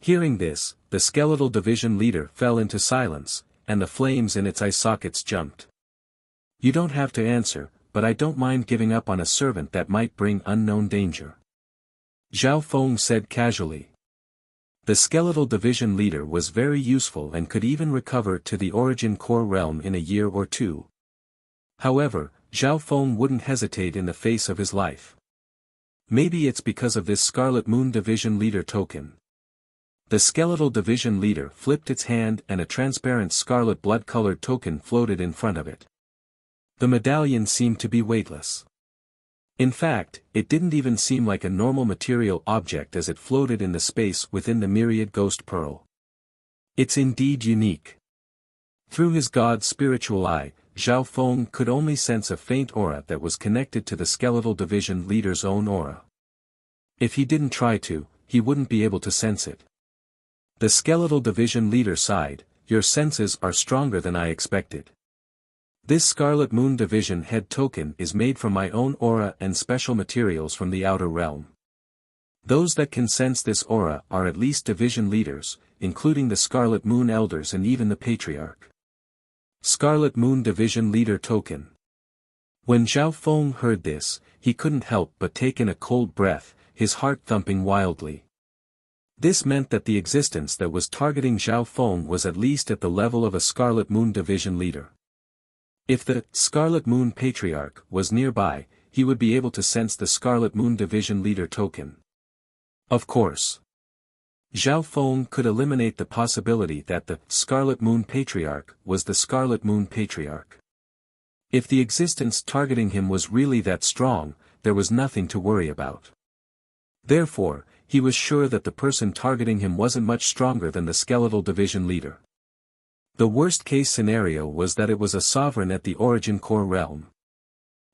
Hearing this, the Skeletal Division Leader fell into silence, and the flames in its eye sockets jumped. "You don't have to answer, but I don't mind giving up on a servant that might bring unknown danger," Zhao Feng said casually. The Skeletal Division Leader was very useful and could even recover to the Origin Core realm in a year or 2. However, Zhao Feng wouldn't hesitate in the face of his life. Maybe it's because of this Scarlet Moon Division Leader token. The Skeletal Division Leader flipped its hand and a transparent scarlet blood-colored token floated in front of it. The medallion seemed to be weightless. In fact, it didn't even seem like a normal material object as it floated in the space within the myriad Ghost Pearl. It's indeed unique. Through his god's spiritual eye, Zhao Feng could only sense a faint aura that was connected to the Skeletal Division Leader's own aura. If he didn't try to, he wouldn't be able to sense it. The Skeletal Division Leader sighed, "Your senses are stronger than I expected. This Scarlet Moon Division head token is made from my own aura and special materials from the outer realm. Those that can sense this aura are at least division leaders, including the Scarlet Moon Elders and even the Patriarch. Scarlet Moon Division Leader Token. When Zhao Feng heard this, he couldn't help but take in a cold breath, his heart thumping wildly. This meant that the existence that was targeting Zhao Feng was at least at the level of a Scarlet Moon Division leader. If the Scarlet Moon Patriarch was nearby, he would be able to sense the Scarlet Moon Division Leader Token. Of course, Zhao Feng could eliminate the possibility that the Scarlet Moon Patriarch was the Scarlet Moon Patriarch. If the existence targeting him was really that strong, there was nothing to worry about. Therefore, he was sure that the person targeting him wasn't much stronger than the Skeletal Division leader. The worst-case scenario was that it was a sovereign at the Origin Core realm.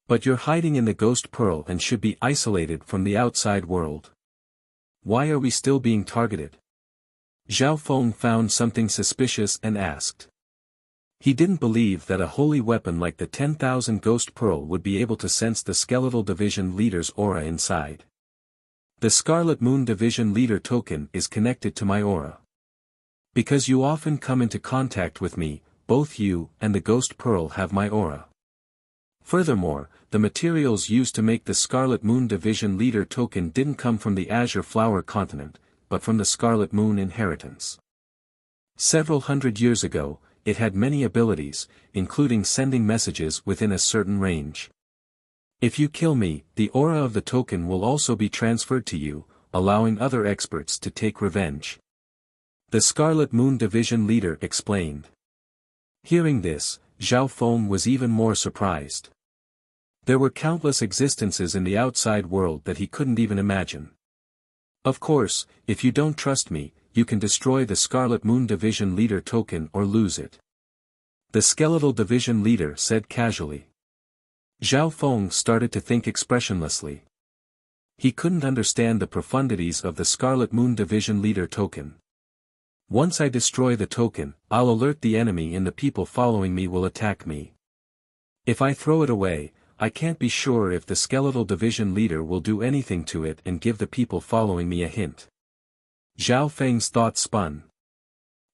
But you're hiding in the Ghost Pearl and should be isolated from the outside world. Why are we still being targeted? Zhao Feng found something suspicious and asked. He didn't believe that a holy weapon like the 10,000 Ghost Pearl would be able to sense the Skeletal Division leader's aura inside. The Scarlet Moon Division Leader Token is connected to my aura. Because you often come into contact with me, both you and the Ghost Pearl have my aura. Furthermore, the materials used to make the Scarlet Moon Division Leader Token didn't come from the Azure Flower Continent, but from the Scarlet Moon Inheritance. Several hundred years ago, it had many abilities, including sending messages within a certain range. If you kill me, the aura of the token will also be transferred to you, allowing other experts to take revenge. The Scarlet Moon Division leader explained. Hearing this, Zhao Feng was even more surprised. There were countless existences in the outside world that he couldn't even imagine. Of course, if you don't trust me, you can destroy the Scarlet Moon Division leader token or lose it. The Skeletal Division leader said casually. Zhao Feng started to think expressionlessly. He couldn't understand the profundities of the Scarlet Moon Division leader token. Once I destroy the token, I'll alert the enemy and the people following me will attack me. If I throw it away, I can't be sure if the Skeletal Division leader will do anything to it and give the people following me a hint. Zhao Feng's thoughts spun.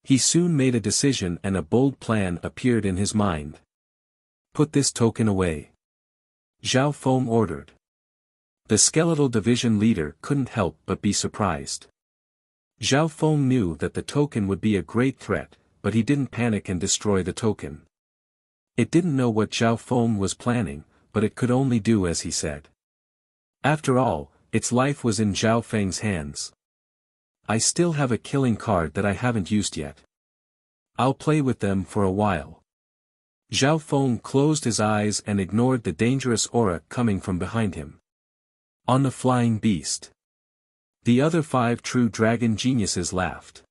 He soon made a decision and a bold plan appeared in his mind. Put this token away. Zhao Feng ordered. The Skeletal Division leader couldn't help but be surprised. Zhao Feng knew that the token would be a great threat, but he didn't panic and destroy the token. It didn't know what Zhao Feng was planning, but it could only do as he said. After all, its life was in Zhao Feng's hands. I still have a killing card that I haven't used yet. I'll play with them for a while. Zhao Feng closed his eyes and ignored the dangerous aura coming from behind him. On the flying beast. The other 5 true dragon geniuses laughed.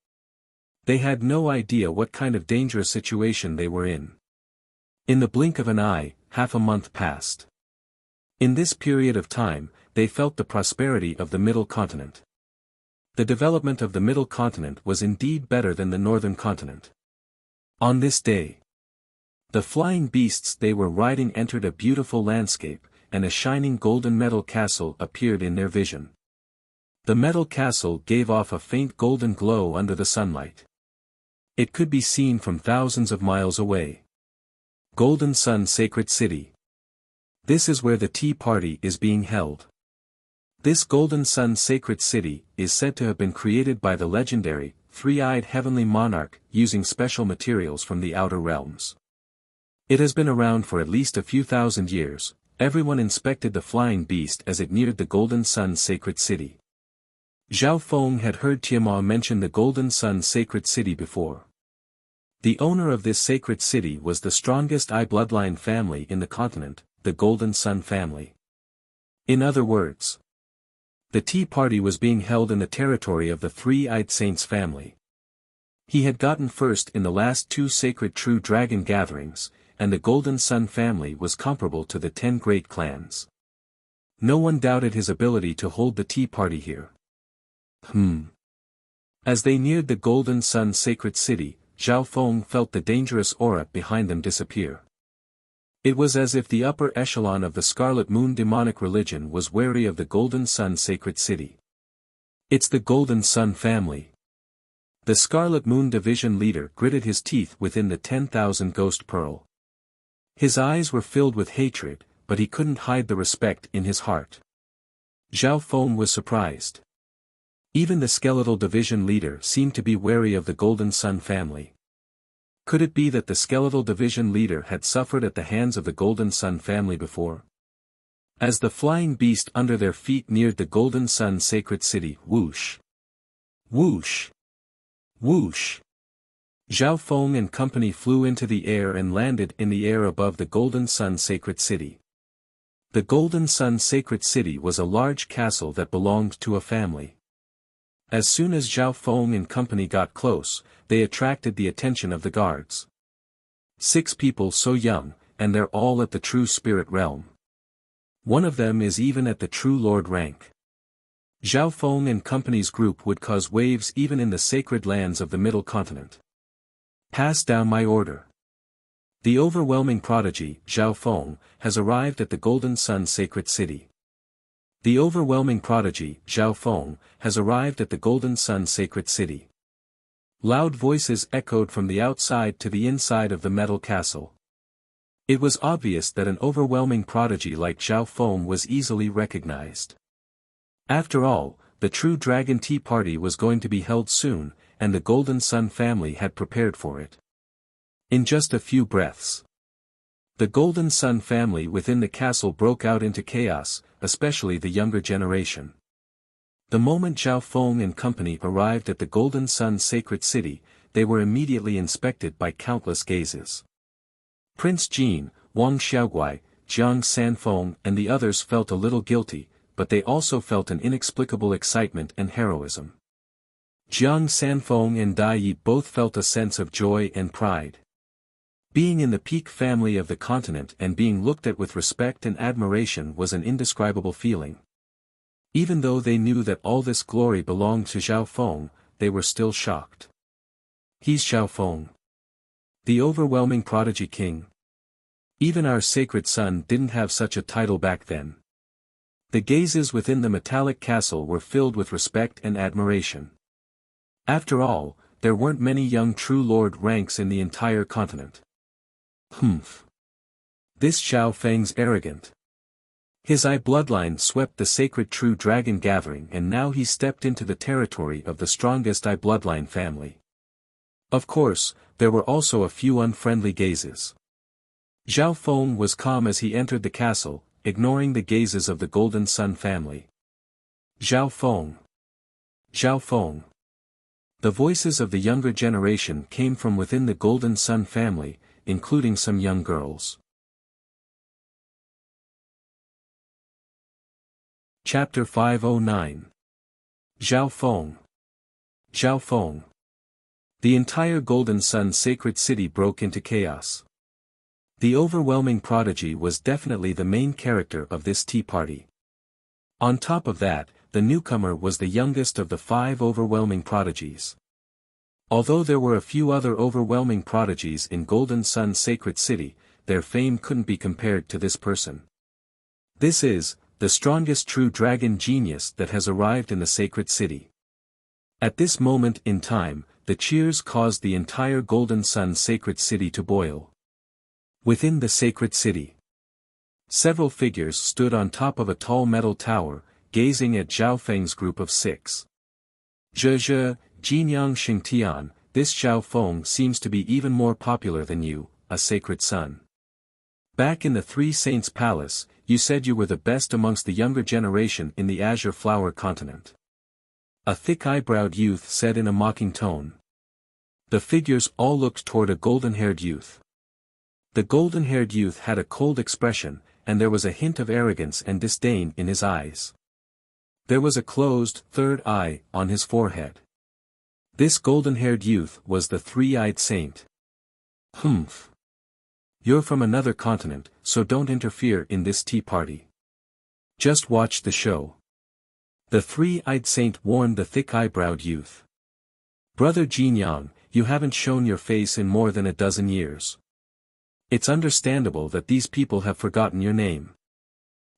They had no idea what kind of dangerous situation they were in. In the blink of an eye, half a month passed. In this period of time, they felt the prosperity of the Middle Continent. The development of the Middle Continent was indeed better than the Northern Continent. On this day, the flying beasts they were riding entered a beautiful landscape, and a shining golden metal castle appeared in their vision. The metal castle gave off a faint golden glow under the sunlight. It could be seen from thousands of miles away. Golden Sun Sacred City. This is where the tea party is being held. This Golden Sun Sacred City is said to have been created by the legendary, three-eyed heavenly monarch using special materials from the outer realms. It has been around for at least a few thousand years. Everyone inspected the flying beast as it neared the Golden Sun Sacred City. Zhao Feng had heard Tiamat mention the Golden Sun Sacred City before. The owner of this sacred city was the strongest Eye bloodline family in the continent, the Golden Sun family. In other words, the tea party was being held in the territory of the Three-Eyed Saints family. He had gotten first in the last 2 sacred true dragon gatherings, and the Golden Sun family was comparable to the 10 great clans. No one doubted his ability to hold the tea party here. As they neared the Golden Sun Sacred City, Zhao Feng felt the dangerous aura behind them disappear. It was as if the upper echelon of the Scarlet Moon demonic religion was wary of the Golden Sun Sacred City. It's the Golden Sun family. The Scarlet Moon Division leader gritted his teeth within the 10,000 ghost pearl. His eyes were filled with hatred, but he couldn't hide the respect in his heart. Zhao Feng was surprised. Even the Skeletal Division leader seemed to be wary of the Golden Sun family. Could it be that the Skeletal Division leader had suffered at the hands of the Golden Sun family before? As the flying beast under their feet neared the Golden Sun sacred city, whoosh! Whoosh! Whoosh! Zhao Feng and company flew into the air and landed in the air above the Golden Sun sacred city. The Golden Sun sacred city was a large castle that belonged to a family. As soon as Zhao Feng and company got close, they attracted the attention of the guards. 6 people so young, and they're all at the true spirit realm. One of them is even at the true lord rank. Zhao Feng and company's group would cause waves even in the sacred lands of the middle continent. Pass down my order. The overwhelming prodigy, Zhao Feng, has arrived at the Golden Sun sacred city. The overwhelming prodigy, Zhao Feng, has arrived at the Golden Sun sacred city. Loud voices echoed from the outside to the inside of the metal castle. It was obvious that an overwhelming prodigy like Zhao Feng was easily recognized. After all, the true Dragon Tea Party was going to be held soon, and the Golden Sun family had prepared for it. In just a few breaths, the Golden Sun family within the castle broke out into chaos, especially the younger generation. The moment Zhao Feng and company arrived at the Golden Sun sacred city, they were immediately inspected by countless gazes. Prince Jin, Wang Xiaoguai, Jiang Sanfeng and the others felt a little guilty, but they also felt an inexplicable excitement and heroism. Jiang Sanfeng and Dai Yi both felt a sense of joy and pride. Being in the peak family of the continent and being looked at with respect and admiration was an indescribable feeling. Even though they knew that all this glory belonged to Zhao Feng, they were still shocked. He's Zhao Feng, the overwhelming prodigy king. Even our sacred son didn't have such a title back then. The gazes within the metallic castle were filled with respect and admiration. After all, there weren't many young true lord ranks in the entire continent. Humph. This Zhao Feng's arrogant. His eye bloodline swept the sacred true dragon gathering and now he stepped into the territory of the strongest eye bloodline family. Of course, there were also a few unfriendly gazes. Zhao Feng was calm as he entered the castle, ignoring the gazes of the Golden Sun family. Zhao Feng. Zhao Feng. The voices of the younger generation came from within the Golden Sun family, including some young girls. Chapter 509. Zhao Feng. Zhao Feng. The entire Golden Sun sacred city broke into chaos. The overwhelming prodigy was definitely the main character of this tea party. On top of that, the newcomer was the youngest of the 5 overwhelming prodigies. Although there were a few other overwhelming prodigies in Golden Sun sacred city, their fame couldn't be compared to this person. This is the strongest true dragon genius that has arrived in the sacred city. At this moment in time, the cheers caused the entire Golden Sun sacred city to boil. Within the sacred city, several figures stood on top of a tall metal tower, gazing at Zhao Feng's group of 6. Zhe, Jinyang Xingtian, this Zhao Feng seems to be even more popular than you, a sacred son. Back in the 3 Saints' Palace, you said you were the best amongst the younger generation in the Azure Flower continent. A thick-eyebrowed youth said in a mocking tone. The figures all looked toward a golden-haired youth. The golden-haired youth had a cold expression, and there was a hint of arrogance and disdain in his eyes. There was a closed, third eye, on his forehead. This golden-haired youth was the 3-eyed saint. Humph. You're from another continent, so don't interfere in this tea party. Just watch the show. The 3-eyed saint warned the thick-eyebrowed youth. Brother Jinyang, you haven't shown your face in more than a dozen years. It's understandable that these people have forgotten your name.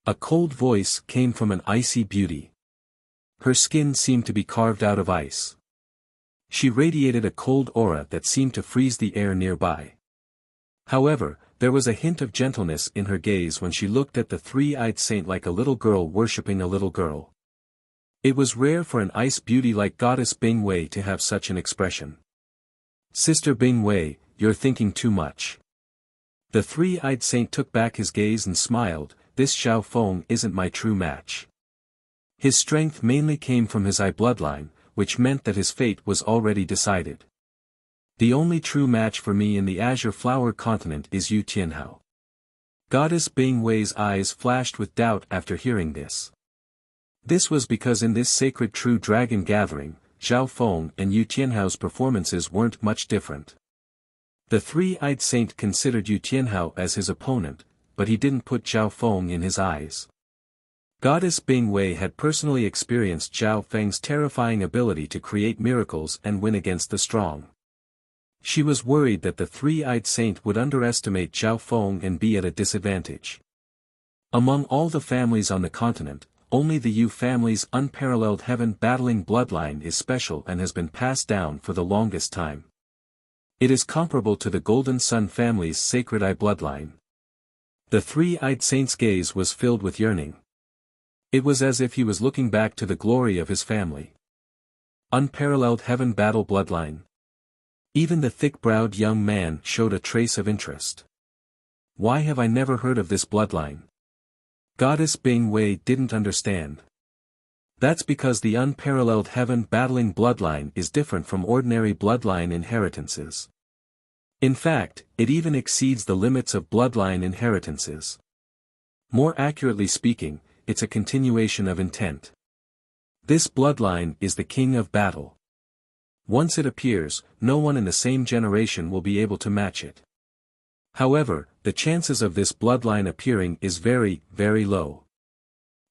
A cold voice came from an icy beauty. Her skin seemed to be carved out of ice. She radiated a cold aura that seemed to freeze the air nearby. However, there was a hint of gentleness in her gaze when she looked at the three-eyed saint like a little girl worshipping a little girl. It was rare for an ice beauty like Goddess Bing Wei to have such an expression. "Sister Bing Wei, you're thinking too much." The three-eyed saint took back his gaze and smiled. "This Xiao Feng isn't my true match." His strength mainly came from his eye bloodline, which meant that his fate was already decided. "The only true match for me in the Azure Flower continent is Yu Tianhao." Goddess Bing Wei's eyes flashed with doubt after hearing this. This was because in this sacred true dragon gathering, Xiao Feng and Yu Tianhao's performances weren't much different. The three-eyed saint considered Yu Tianhao as his opponent, but he didn't put Xiao Feng in his eyes. Goddess Bing Wei had personally experienced Xiao Feng's terrifying ability to create miracles and win against the strong. She was worried that the three-eyed saint would underestimate Xiao Feng and be at a disadvantage. Among all the families on the continent, only the Yu family's unparalleled heaven-battling bloodline is special and has been passed down for the longest time. It is comparable to the Golden Sun family's sacred eye bloodline. The three-eyed saint's gaze was filled with yearning. It was as if he was looking back to the glory of his family. Unparalleled heaven battle bloodline. Even the thick-browed young man showed a trace of interest. Why have I never heard of this bloodline? Goddess Bing Wei didn't understand. That's because the unparalleled heaven-battling bloodline is different from ordinary bloodline inheritances. In fact, it even exceeds the limits of bloodline inheritances. More accurately speaking, it's a continuation of intent. This bloodline is the king of battle. Once it appears, no one in the same generation will be able to match it. However, the chances of this bloodline appearing is very, very low.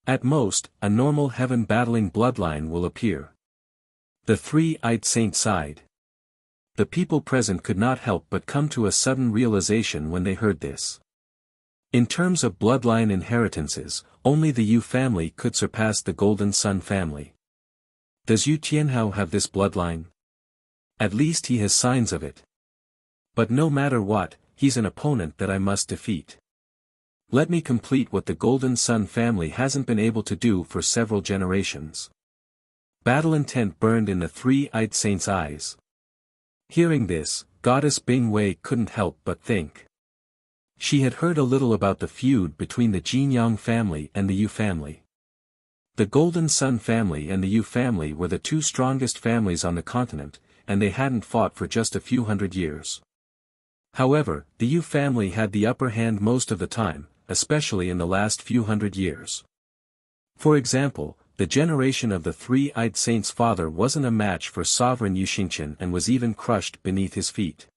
At most, a normal heaven-battling bloodline will appear. The three-eyed saint sighed. The people present could not help but come to a sudden realization when they heard this. In terms of bloodline inheritances, only the Yu family could surpass the Golden Sun family. Does Yu Tianhao have this bloodline? At least he has signs of it. But no matter what, he's an opponent that I must defeat. Let me complete what the Golden Sun family hasn't been able to do for several generations. Battle intent burned in the three-eyed saint's eyes. Hearing this, Goddess Bing Wei couldn't help but think. She had heard a little about the feud between the Jinyang family and the Yu family. The Golden Sun family and the Yu family were the two strongest families on the continent, and they hadn't fought for just a few hundred years. However, the Yu family had the upper hand most of the time, especially in the last few hundred years. For example, the generation of the three-eyed saint's father wasn't a match for sovereign Yu Xingqian and was even crushed beneath his feet.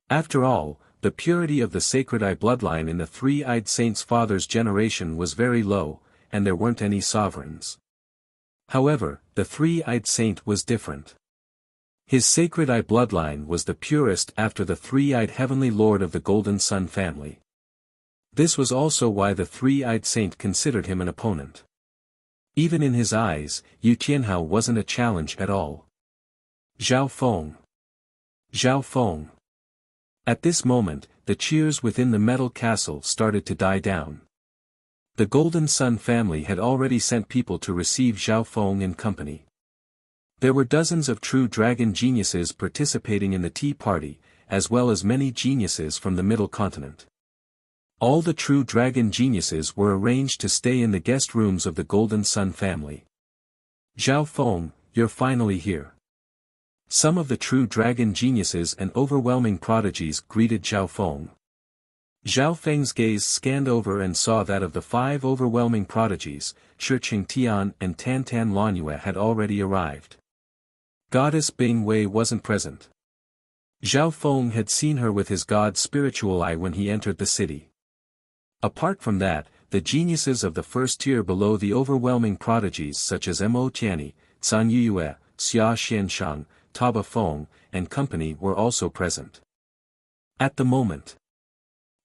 After all, the purity of the sacred eye bloodline in the three-eyed saint's father's generation was very low, and there weren't any sovereigns. However, the three-eyed saint was different. His sacred eye bloodline was the purest after the three-eyed heavenly lord of the Golden Sun family. This was also why the three-eyed saint considered him an opponent. Even in his eyes, Yu Tianhao wasn't a challenge at all. Xiao Feng. Xiao Feng. At this moment, the cheers within the metal castle started to die down. The Golden Sun family had already sent people to receive Xiao Feng and company. There were dozens of true dragon geniuses participating in the tea party, as well as many geniuses from the Middle Continent. All the true dragon geniuses were arranged to stay in the guest rooms of the Golden Sun family. Xiao Feng, you're finally here. Some of the true dragon geniuses and overwhelming prodigies greeted Xiao Feng. Xiao Feng's gaze scanned over and saw that of the 5 overwhelming prodigies, Shiqing Tian and Tantan Lanyue had already arrived. Goddess Bing Wei wasn't present. Xiao Feng had seen her with his god's spiritual eye when he entered the city. Apart from that, the geniuses of the first tier below the overwhelming prodigies such as Mo Tianyi, San Yue, Xia Xianshang, Taba Feng, and company were also present. At the moment,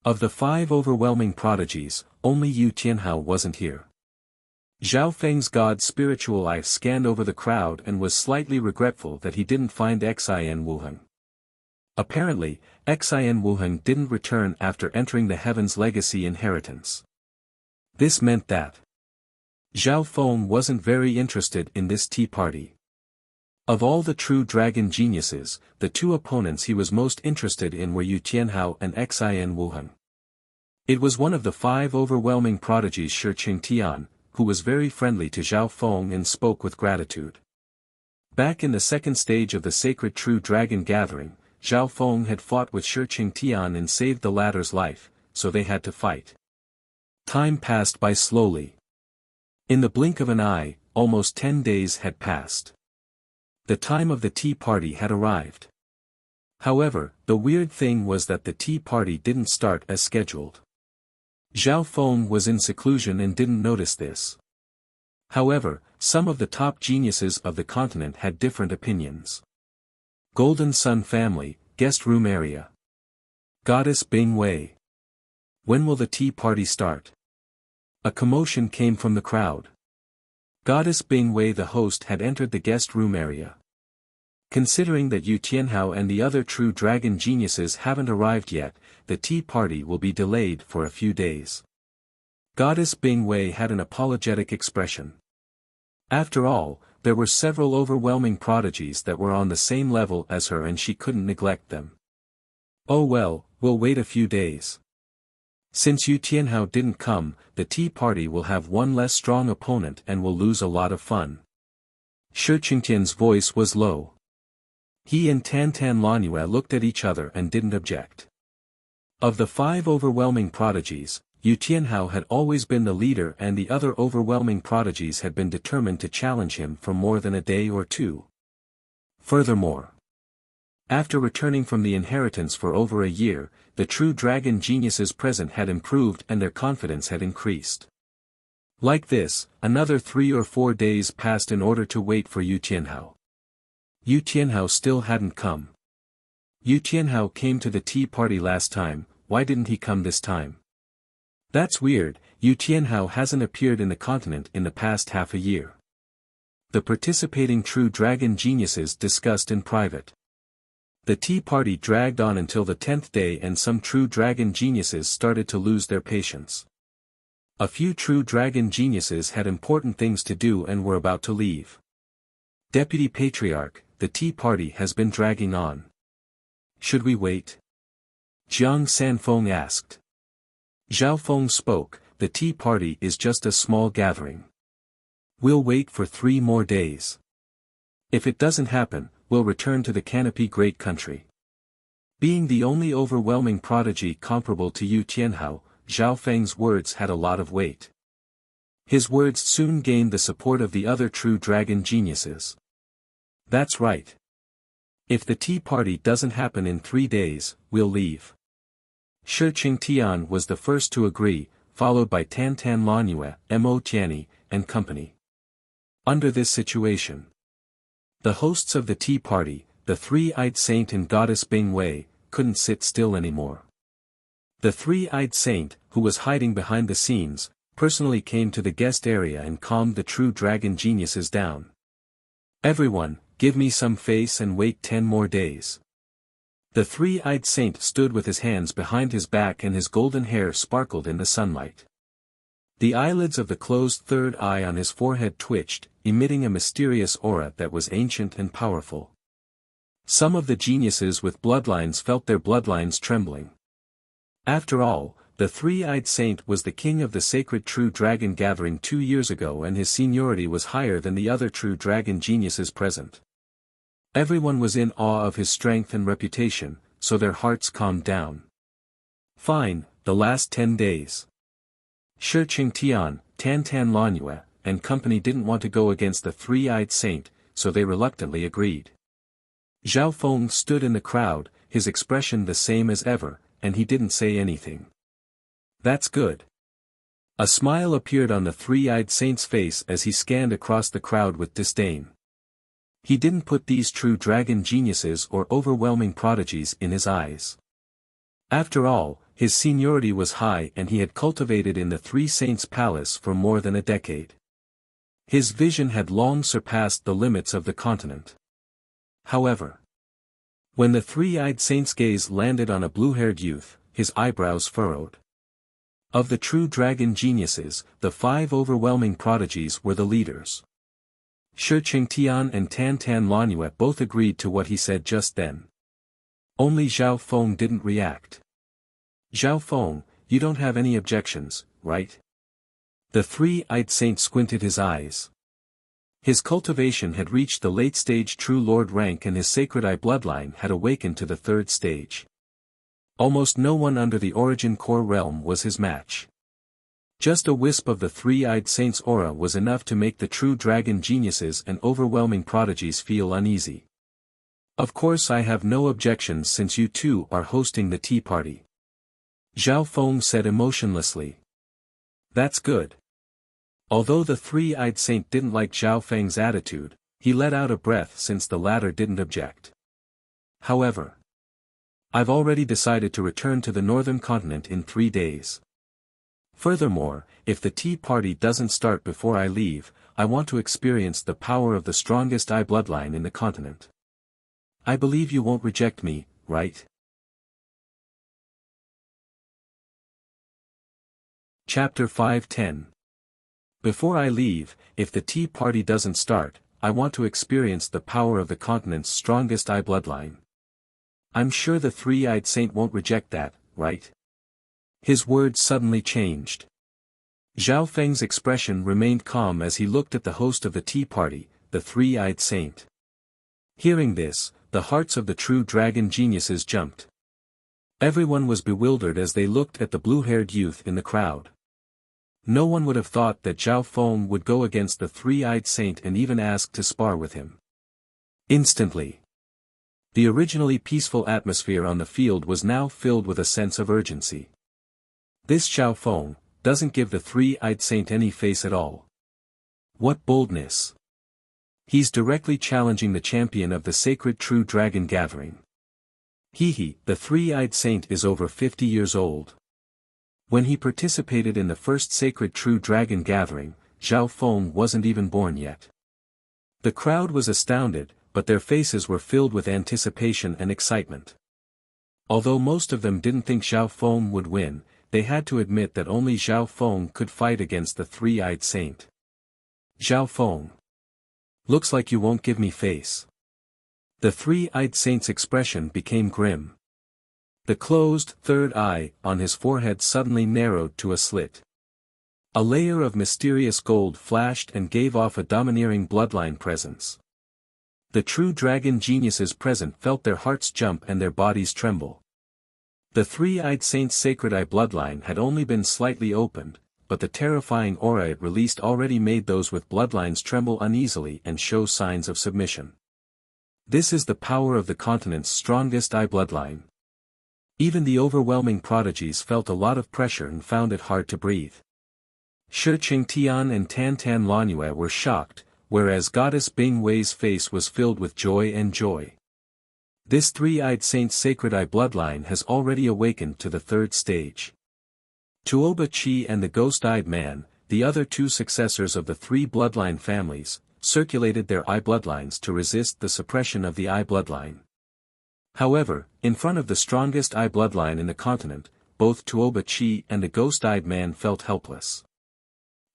of the 5 overwhelming prodigies, only Yu Tianhao wasn't here. Zhao Feng's god's spiritual eye scanned over the crowd and was slightly regretful that he didn't find Xin Wuheng. Apparently, Xin Wuheng didn't return after entering the Heaven's Legacy inheritance. This meant that Zhao Feng wasn't very interested in this tea party. Of all the true dragon geniuses, the two opponents he was most interested in were Yu Tianhao and Xin Wuheng. It was one of the 5 overwhelming prodigies Shi Qingtian, who was very friendly to Zhao Feng and spoke with gratitude. Back in the second stage of the sacred true dragon gathering, Zhao Feng had fought with Shi Qingtian and saved the latter's life, so they had to fight. Time passed by slowly. In the blink of an eye, almost 10 days had passed. The time of the tea party had arrived. However, the weird thing was that the tea party didn't start as scheduled. Zhao Feng was in seclusion and didn't notice this. However, some of the top geniuses of the continent had different opinions. Golden Sun Family, Guest Room Area. Goddess Bing Wei. When will the tea party start? A commotion came from the crowd. Goddess Bing Wei, the host, had entered the guest room area. Considering that Yu Tianhao and the other true dragon geniuses haven't arrived yet, the tea party will be delayed for a few days. Goddess Bing Wei had an apologetic expression. After all, there were several overwhelming prodigies that were on the same level as her and she couldn't neglect them. Oh well, we'll wait a few days. Since Yu Tianhao didn't come, the tea party will have one less strong opponent and will lose a lot of fun. Shi Qingtian's voice was low. He and Tan Lanyue looked at each other and didn't object. Of the 5 overwhelming prodigies, Yu Tianhao had always been the leader and the other overwhelming prodigies had been determined to challenge him for more than a day or 2. Furthermore, after returning from the inheritance for over a year, the true dragon geniuses present had improved and their confidence had increased. Like this, another 3 or 4 days passed in order to wait for Yu Tianhao. Yu Tianhao still hadn't come. Yu Tianhao came to the tea party last time, why didn't he come this time? That's weird, Yu Tianhao hasn't appeared in the continent in the past half a year. The participating true dragon geniuses discussed in private. The tea party dragged on until the 10th day and some true dragon geniuses started to lose their patience. A few true dragon geniuses had important things to do and were about to leave. Deputy Patriarch, the tea party has been dragging on. Should we wait? Jiang Sanfeng asked. Zhao Feng spoke, the tea party is just a small gathering. We'll wait for 3 more days. If it doesn't happen, we'll return to the Canopy Great Country. Being the only overwhelming prodigy comparable to Yu Tianhao, Zhao Feng's words had a lot of weight. His words soon gained the support of the other true dragon geniuses. That's right. If the tea party doesn't happen in 3 days, we'll leave. Shi Qingtian was the first to agree, followed by Tan Lanyue, Mo Tianyi, and company. Under this situation, the hosts of the tea party, the 3-eyed saint and goddess Bing Wei, couldn't sit still anymore. The 3-eyed saint, who was hiding behind the scenes, personally came to the guest area and calmed the true dragon geniuses down. Everyone, give me some face and wait 10 more days. The 3-eyed saint stood with his hands behind his back and his golden hair sparkled in the sunlight. The eyelids of the closed third eye on his forehead twitched, emitting a mysterious aura that was ancient and powerful. Some of the geniuses with bloodlines felt their bloodlines trembling. After all, the 3-eyed saint was the king of the sacred true dragon gathering 2 years ago and his seniority was higher than the other true dragon geniuses present. Everyone was in awe of his strength and reputation, so their hearts calmed down. Fine, the last 10 days. Shi Qingtian, Tan Lanyue, and company didn't want to go against the 3-eyed saint, so they reluctantly agreed. Zhao Feng stood in the crowd, his expression the same as ever, and he didn't say anything. That's good. A smile appeared on the 3-eyed saint's face as he scanned across the crowd with disdain. He didn't put these true dragon geniuses or overwhelming prodigies in his eyes. After all, his seniority was high and he had cultivated in the 3 saints' palace for more than a decade. His vision had long surpassed the limits of the continent. However, when the three-eyed saint's gaze landed on a blue-haired youth, his eyebrows furrowed. Of the true dragon geniuses, the 5 overwhelming prodigies were the leaders. Shi Qingtian and Tan Tan Lanue both agreed to what he said just then. Only Zhao Feng didn't react. Zhao Feng, you don't have any objections, right? The three-eyed saint squinted his eyes. His cultivation had reached the late-stage True Lord rank and his sacred eye bloodline had awakened to the 3rd stage. Almost no one under the origin core realm was his match. Just a wisp of the three-eyed saint's aura was enough to make the true dragon geniuses and overwhelming prodigies feel uneasy. Of course I have no objections since you two are hosting the tea party. Zhao Feng said emotionlessly. That's good. Although the three-eyed saint didn't like Zhao Feng's attitude, he let out a breath since the latter didn't object. However, I've already decided to return to the northern continent in 3 days. Furthermore, if the tea party doesn't start before I leave, I want to experience the power of the strongest eye bloodline in the continent. I believe you won't reject me, right? Chapter 5:10. Before I leave, if the tea party doesn't start, I want to experience the power of the continent's strongest eye bloodline. I'm sure the three-eyed saint won't reject that, right? His words suddenly changed. Zhao Feng's expression remained calm as he looked at the host of the tea party, the three-eyed saint. Hearing this, the hearts of the true dragon geniuses jumped. Everyone was bewildered as they looked at the blue-haired youth in the crowd. No one would have thought that Zhao Feng would go against the three-eyed saint and even ask to spar with him. Instantly, the originally peaceful atmosphere on the field was now filled with a sense of urgency. This Zhao Feng doesn't give the three-eyed saint any face at all. What boldness! He's directly challenging the champion of the sacred true dragon gathering. The three-eyed saint is over 50 years old. When he participated in the first sacred true dragon gathering, Zhao Feng wasn't even born yet. The crowd was astounded, but their faces were filled with anticipation and excitement. Although most of them didn't think Zhao Feng would win, they had to admit that only Zhao Feng could fight against the three-eyed saint. Zhao Feng. Looks like you won't give me face. The three-eyed saint's expression became grim. The closed, third eye on his forehead suddenly narrowed to a slit. A layer of mysterious gold flashed and gave off a domineering bloodline presence. The true dragon geniuses present felt their hearts jump and their bodies tremble. The three-eyed saint's sacred eye bloodline had only been slightly opened, but the terrifying aura it released already made those with bloodlines tremble uneasily and show signs of submission. This is the power of the continent's strongest eye bloodline. Even the overwhelming prodigies felt a lot of pressure and found it hard to breathe. Shi Qingtian and Tan Tan Lanue were shocked, whereas Goddess Bing Wei's face was filled with joy and joy. This three-eyed saint's sacred eye bloodline has already awakened to the 3rd stage. Tuoba Chi and the ghost-eyed man, the other 2 successors of the 3 bloodline families, circulated their eye bloodlines to resist the suppression of the eye bloodline. However, in front of the strongest eye bloodline in the continent, both Tuoba Chi and the ghost-eyed man felt helpless.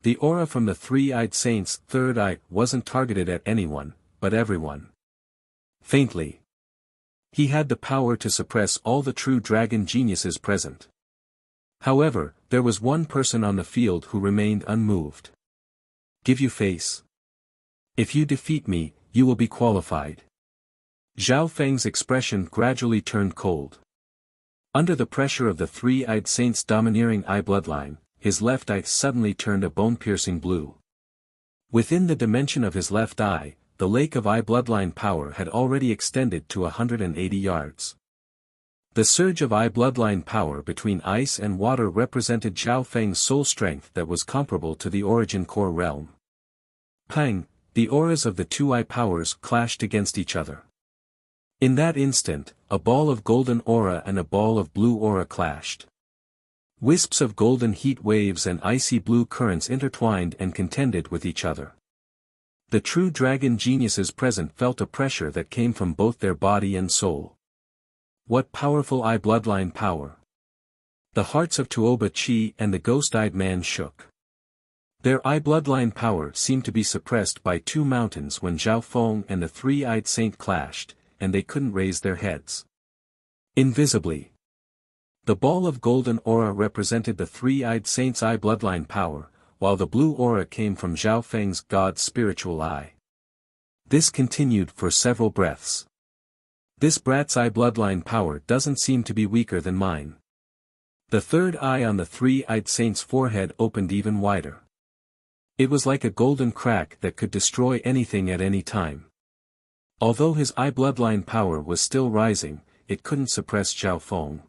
The aura from the three-eyed saint's 3rd eye wasn't targeted at anyone, but everyone. Faintly. He had the power to suppress all the true dragon geniuses present. However, there was one person on the field who remained unmoved. Give you face. If you defeat me, you will be qualified. Zhao Feng's expression gradually turned cold. Under the pressure of the three-eyed saint's domineering eye bloodline, his left eye suddenly turned a bone-piercing blue. Within the dimension of his left eye, the lake of eye bloodline power had already extended to 180 yards. The surge of eye bloodline power between ice and water represented Zhao Feng's soul strength that was comparable to the origin core realm. Pang, the auras of the 2 eye powers clashed against each other. In that instant, a ball of golden aura and a ball of blue aura clashed. Wisps of golden heat waves and icy blue currents intertwined and contended with each other. The true dragon geniuses present felt a pressure that came from both their body and soul. What powerful eye bloodline power! The hearts of Tuoba Chi and the ghost-eyed man shook. Their eye bloodline power seemed to be suppressed by two mountains when Zhao Feng and the three-eyed saint clashed, and they couldn't raise their heads. Invisibly. The ball of golden aura represented the three-eyed saint's eye bloodline power, while the blue aura came from Zhao Feng's god's spiritual eye. This continued for several breaths. This brat's eye bloodline power doesn't seem to be weaker than mine. The third eye on the three-eyed saint's forehead opened even wider. It was like a golden crack that could destroy anything at any time. Although his eye bloodline power was still rising, it couldn't suppress Zhao Feng.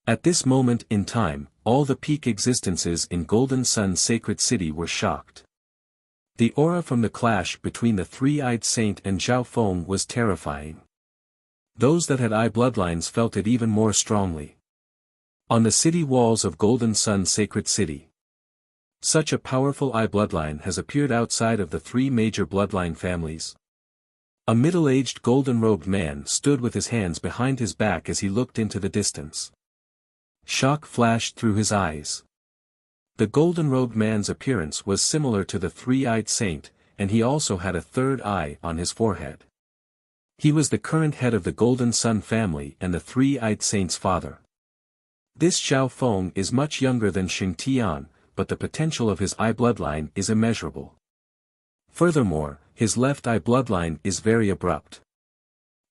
At this moment in time, all the peak existences in Golden Sun's sacred city were shocked. The aura from the clash between the three-eyed saint and Zhao Feng was terrifying. Those that had eye bloodlines felt it even more strongly. On the city walls of Golden Sun's sacred city, such a powerful eye bloodline has appeared outside of the three major bloodline families. A middle-aged golden-robed man stood with his hands behind his back as he looked into the distance. Shock flashed through his eyes. The golden-robed man's appearance was similar to the three-eyed saint, and he also had a third eye on his forehead. He was the current head of the Golden Sun family and the three-eyed saint's father. This Zhao Feng is much younger than Xing Tian, but the potential of his eye bloodline is immeasurable. Furthermore, his left eye bloodline is very abrupt.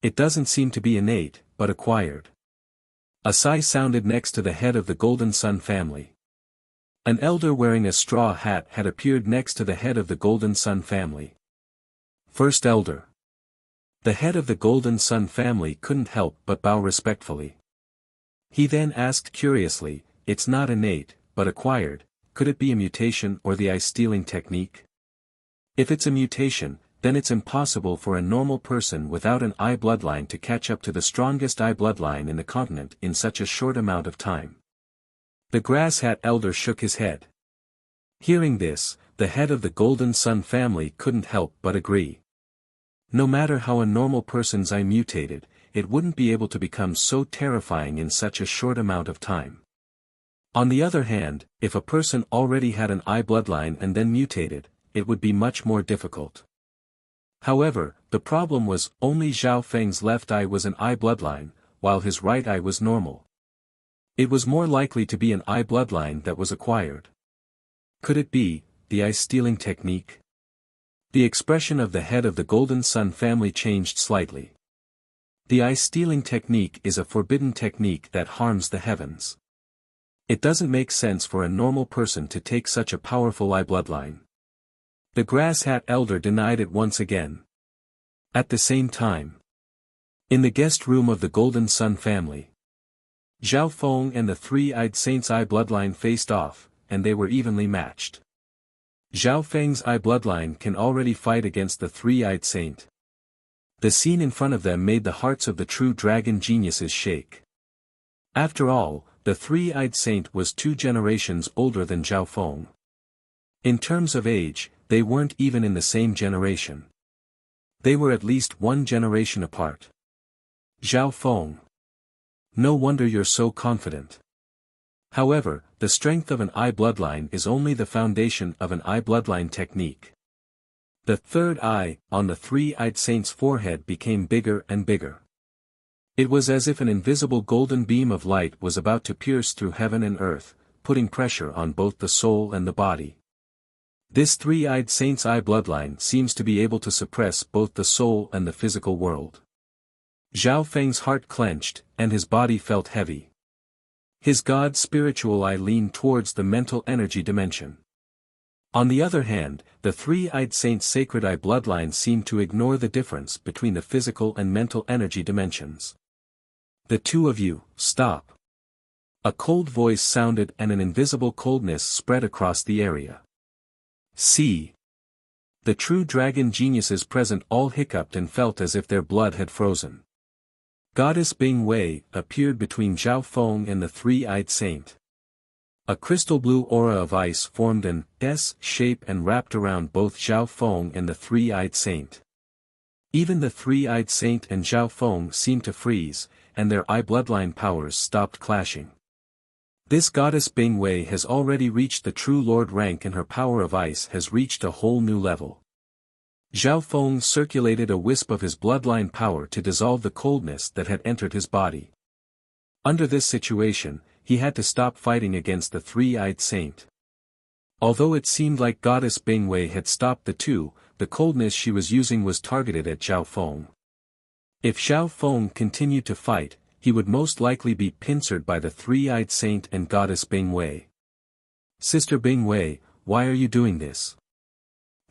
It doesn't seem to be innate, but acquired. A sigh sounded next to the head of the Golden Sun family. An elder wearing a straw hat had appeared next to the head of the Golden Sun family. First elder. The head of the Golden Sun family couldn't help but bow respectfully. He then asked curiously, "It's not innate, but acquired, could it be a mutation or the eye-stealing technique? If it's a mutation, then it's impossible for a normal person without an eye bloodline to catch up to the strongest eye bloodline in the continent in such a short amount of time." The grass hat elder shook his head. Hearing this, the head of the Golden Sun family couldn't help but agree. No matter how a normal person's eye mutated, it wouldn't be able to become so terrifying in such a short amount of time. On the other hand, if a person already had an eye bloodline and then mutated, it would be much more difficult. However, the problem was only Zhao Feng's left eye was an eye bloodline, while his right eye was normal. It was more likely to be an eye bloodline that was acquired. Could it be the eye-stealing technique? The expression of the head of the Golden Sun family changed slightly. The eye-stealing technique is a forbidden technique that harms the heavens. It doesn't make sense for a normal person to take such a powerful eye bloodline. The grass hat elder denied it once again. At the same time, in the guest room of the Golden Sun family, Zhao Feng and the three-eyed saint's eye bloodline faced off, and they were evenly matched. Zhao Feng's eye bloodline can already fight against the three-eyed saint. The scene in front of them made the hearts of the true dragon geniuses shake. After all, the three-eyed saint was 2 generations older than Zhao Feng. In terms of age, they weren't even in the same generation. They were at least 1 generation apart. Zhao Feng. No wonder you're so confident. However, the strength of an eye bloodline is only the foundation of an eye bloodline technique. The third eye, on the three-eyed saint's forehead became bigger and bigger. It was as if an invisible golden beam of light was about to pierce through heaven and earth, putting pressure on both the soul and the body. This three-eyed saint's eye bloodline seems to be able to suppress both the soul and the physical world. Zhao Feng's heart clenched, and his body felt heavy. His god's spiritual eye leaned towards the mental energy dimension. On the other hand, the three-eyed saint's sacred eye bloodline seemed to ignore the difference between the physical and mental energy dimensions. "The two of you, stop." A cold voice sounded and an invisible coldness spread across the area. "See." The true dragon geniuses present all hiccuped and felt as if their blood had frozen. Goddess Bing Wei appeared between Zhao Feng and the three-eyed saint. A crystal blue aura of ice formed an S shape and wrapped around both Zhao Feng and the three-eyed saint. Even the three-eyed saint and Zhao Feng seemed to freeze, and their eye bloodline powers stopped clashing. This goddess Bing Wei has already reached the true lord rank, and her power of ice has reached a whole new level. Zhao Feng circulated a wisp of his bloodline power to dissolve the coldness that had entered his body. Under this situation, he had to stop fighting against the three-eyed saint. Although it seemed like goddess Bing Wei had stopped the two, the coldness she was using was targeted at Zhao Feng. If Zhao Feng continued to fight, he would most likely be pincered by the three-eyed saint and goddess Bing Wei. Sister Bing Wei, why are you doing this?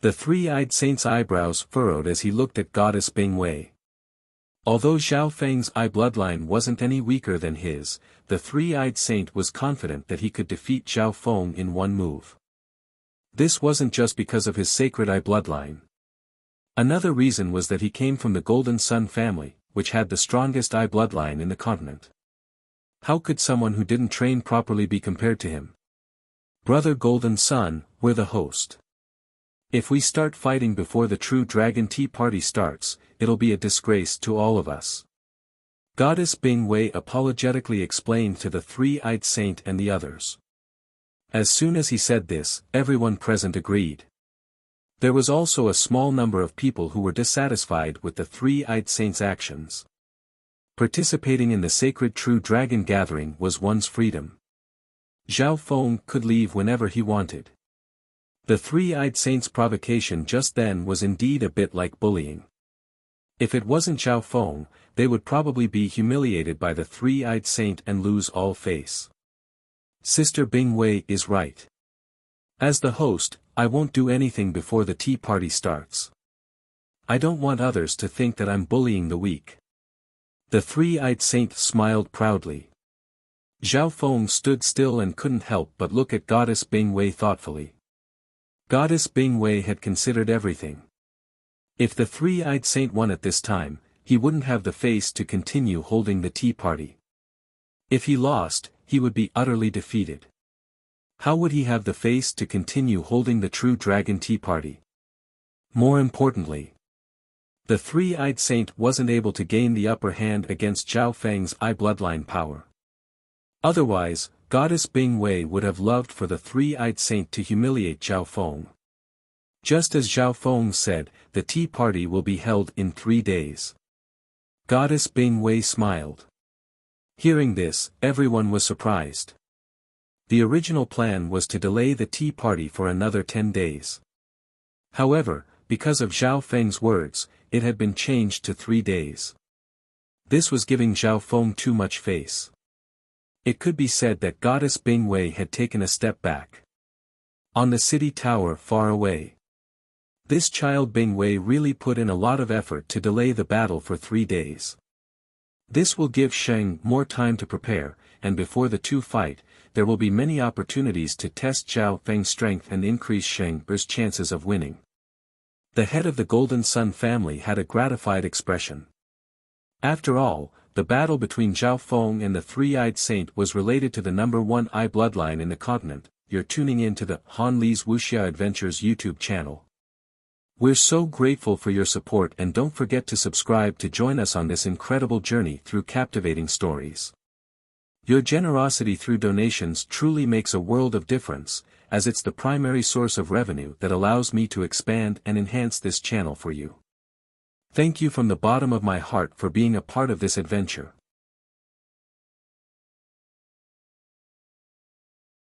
The three-eyed saint's eyebrows furrowed as he looked at goddess Bing Wei. Although Zhao Feng's eye bloodline wasn't any weaker than his, the three-eyed saint was confident that he could defeat Zhao Feng in one move. This wasn't just because of his sacred eye bloodline. Another reason was that he came from the Golden Sun family, which had the strongest eye bloodline in the continent. How could someone who didn't train properly be compared to him? Brother Golden Sun, we're the host. If we start fighting before the true Dragon Tea Party starts, it'll be a disgrace to all of us. Goddess Bing Wei apologetically explained to the three-eyed saint and the others. As soon as he said this, everyone present agreed. There was also a small number of people who were dissatisfied with the three-eyed saint's actions. Participating in the sacred True Dragon gathering was one's freedom. Zhao Feng could leave whenever he wanted. The three-eyed saint's provocation just then was indeed a bit like bullying. If it wasn't Zhao Feng, they would probably be humiliated by the three-eyed saint and lose all face. Sister Bing Wei is right. As the host, I won't do anything before the tea party starts. I don't want others to think that I'm bullying the weak. The three-eyed saint smiled proudly. Zhao Feng stood still and couldn't help but look at Goddess Bing Wei thoughtfully. Goddess Bing Wei had considered everything. If the three-eyed saint won at this time, he wouldn't have the face to continue holding the tea party. If he lost, he would be utterly defeated. How would he have the face to continue holding the true Dragon Tea Party? More importantly, the three-eyed saint wasn't able to gain the upper hand against Zhao Feng's eye bloodline power. Otherwise, Goddess Bing Wei would have loved for the three-eyed saint to humiliate Zhao Feng. Just as Zhao Feng said, the tea party will be held in 3 days. Goddess Bing Wei smiled. Hearing this, everyone was surprised. The original plan was to delay the tea party for another 10 days. However, because of Zhao Feng's words, it had been changed to 3 days. This was giving Zhao Feng too much face. It could be said that Goddess Bing Wei had taken a step back. On the city tower far away. This child Bing Wei really put in a lot of effort to delay the battle for 3 days. This will give Sheng more time to prepare, and before the two fight, there will be many opportunities to test Zhao Feng's strength and increase Sheng's chances of winning. The head of the Golden Sun family had a gratified expression. After all, the battle between Zhao Feng and the three-eyed saint was related to the #1 eye bloodline in the continent. You're tuning in to the Han Li's Wuxia Adventures YouTube channel. We're so grateful for your support, and don't forget to subscribe to join us on this incredible journey through captivating stories. Your generosity through donations truly makes a world of difference, as it's the primary source of revenue that allows me to expand and enhance this channel for you. Thank you from the bottom of my heart for being a part of this adventure.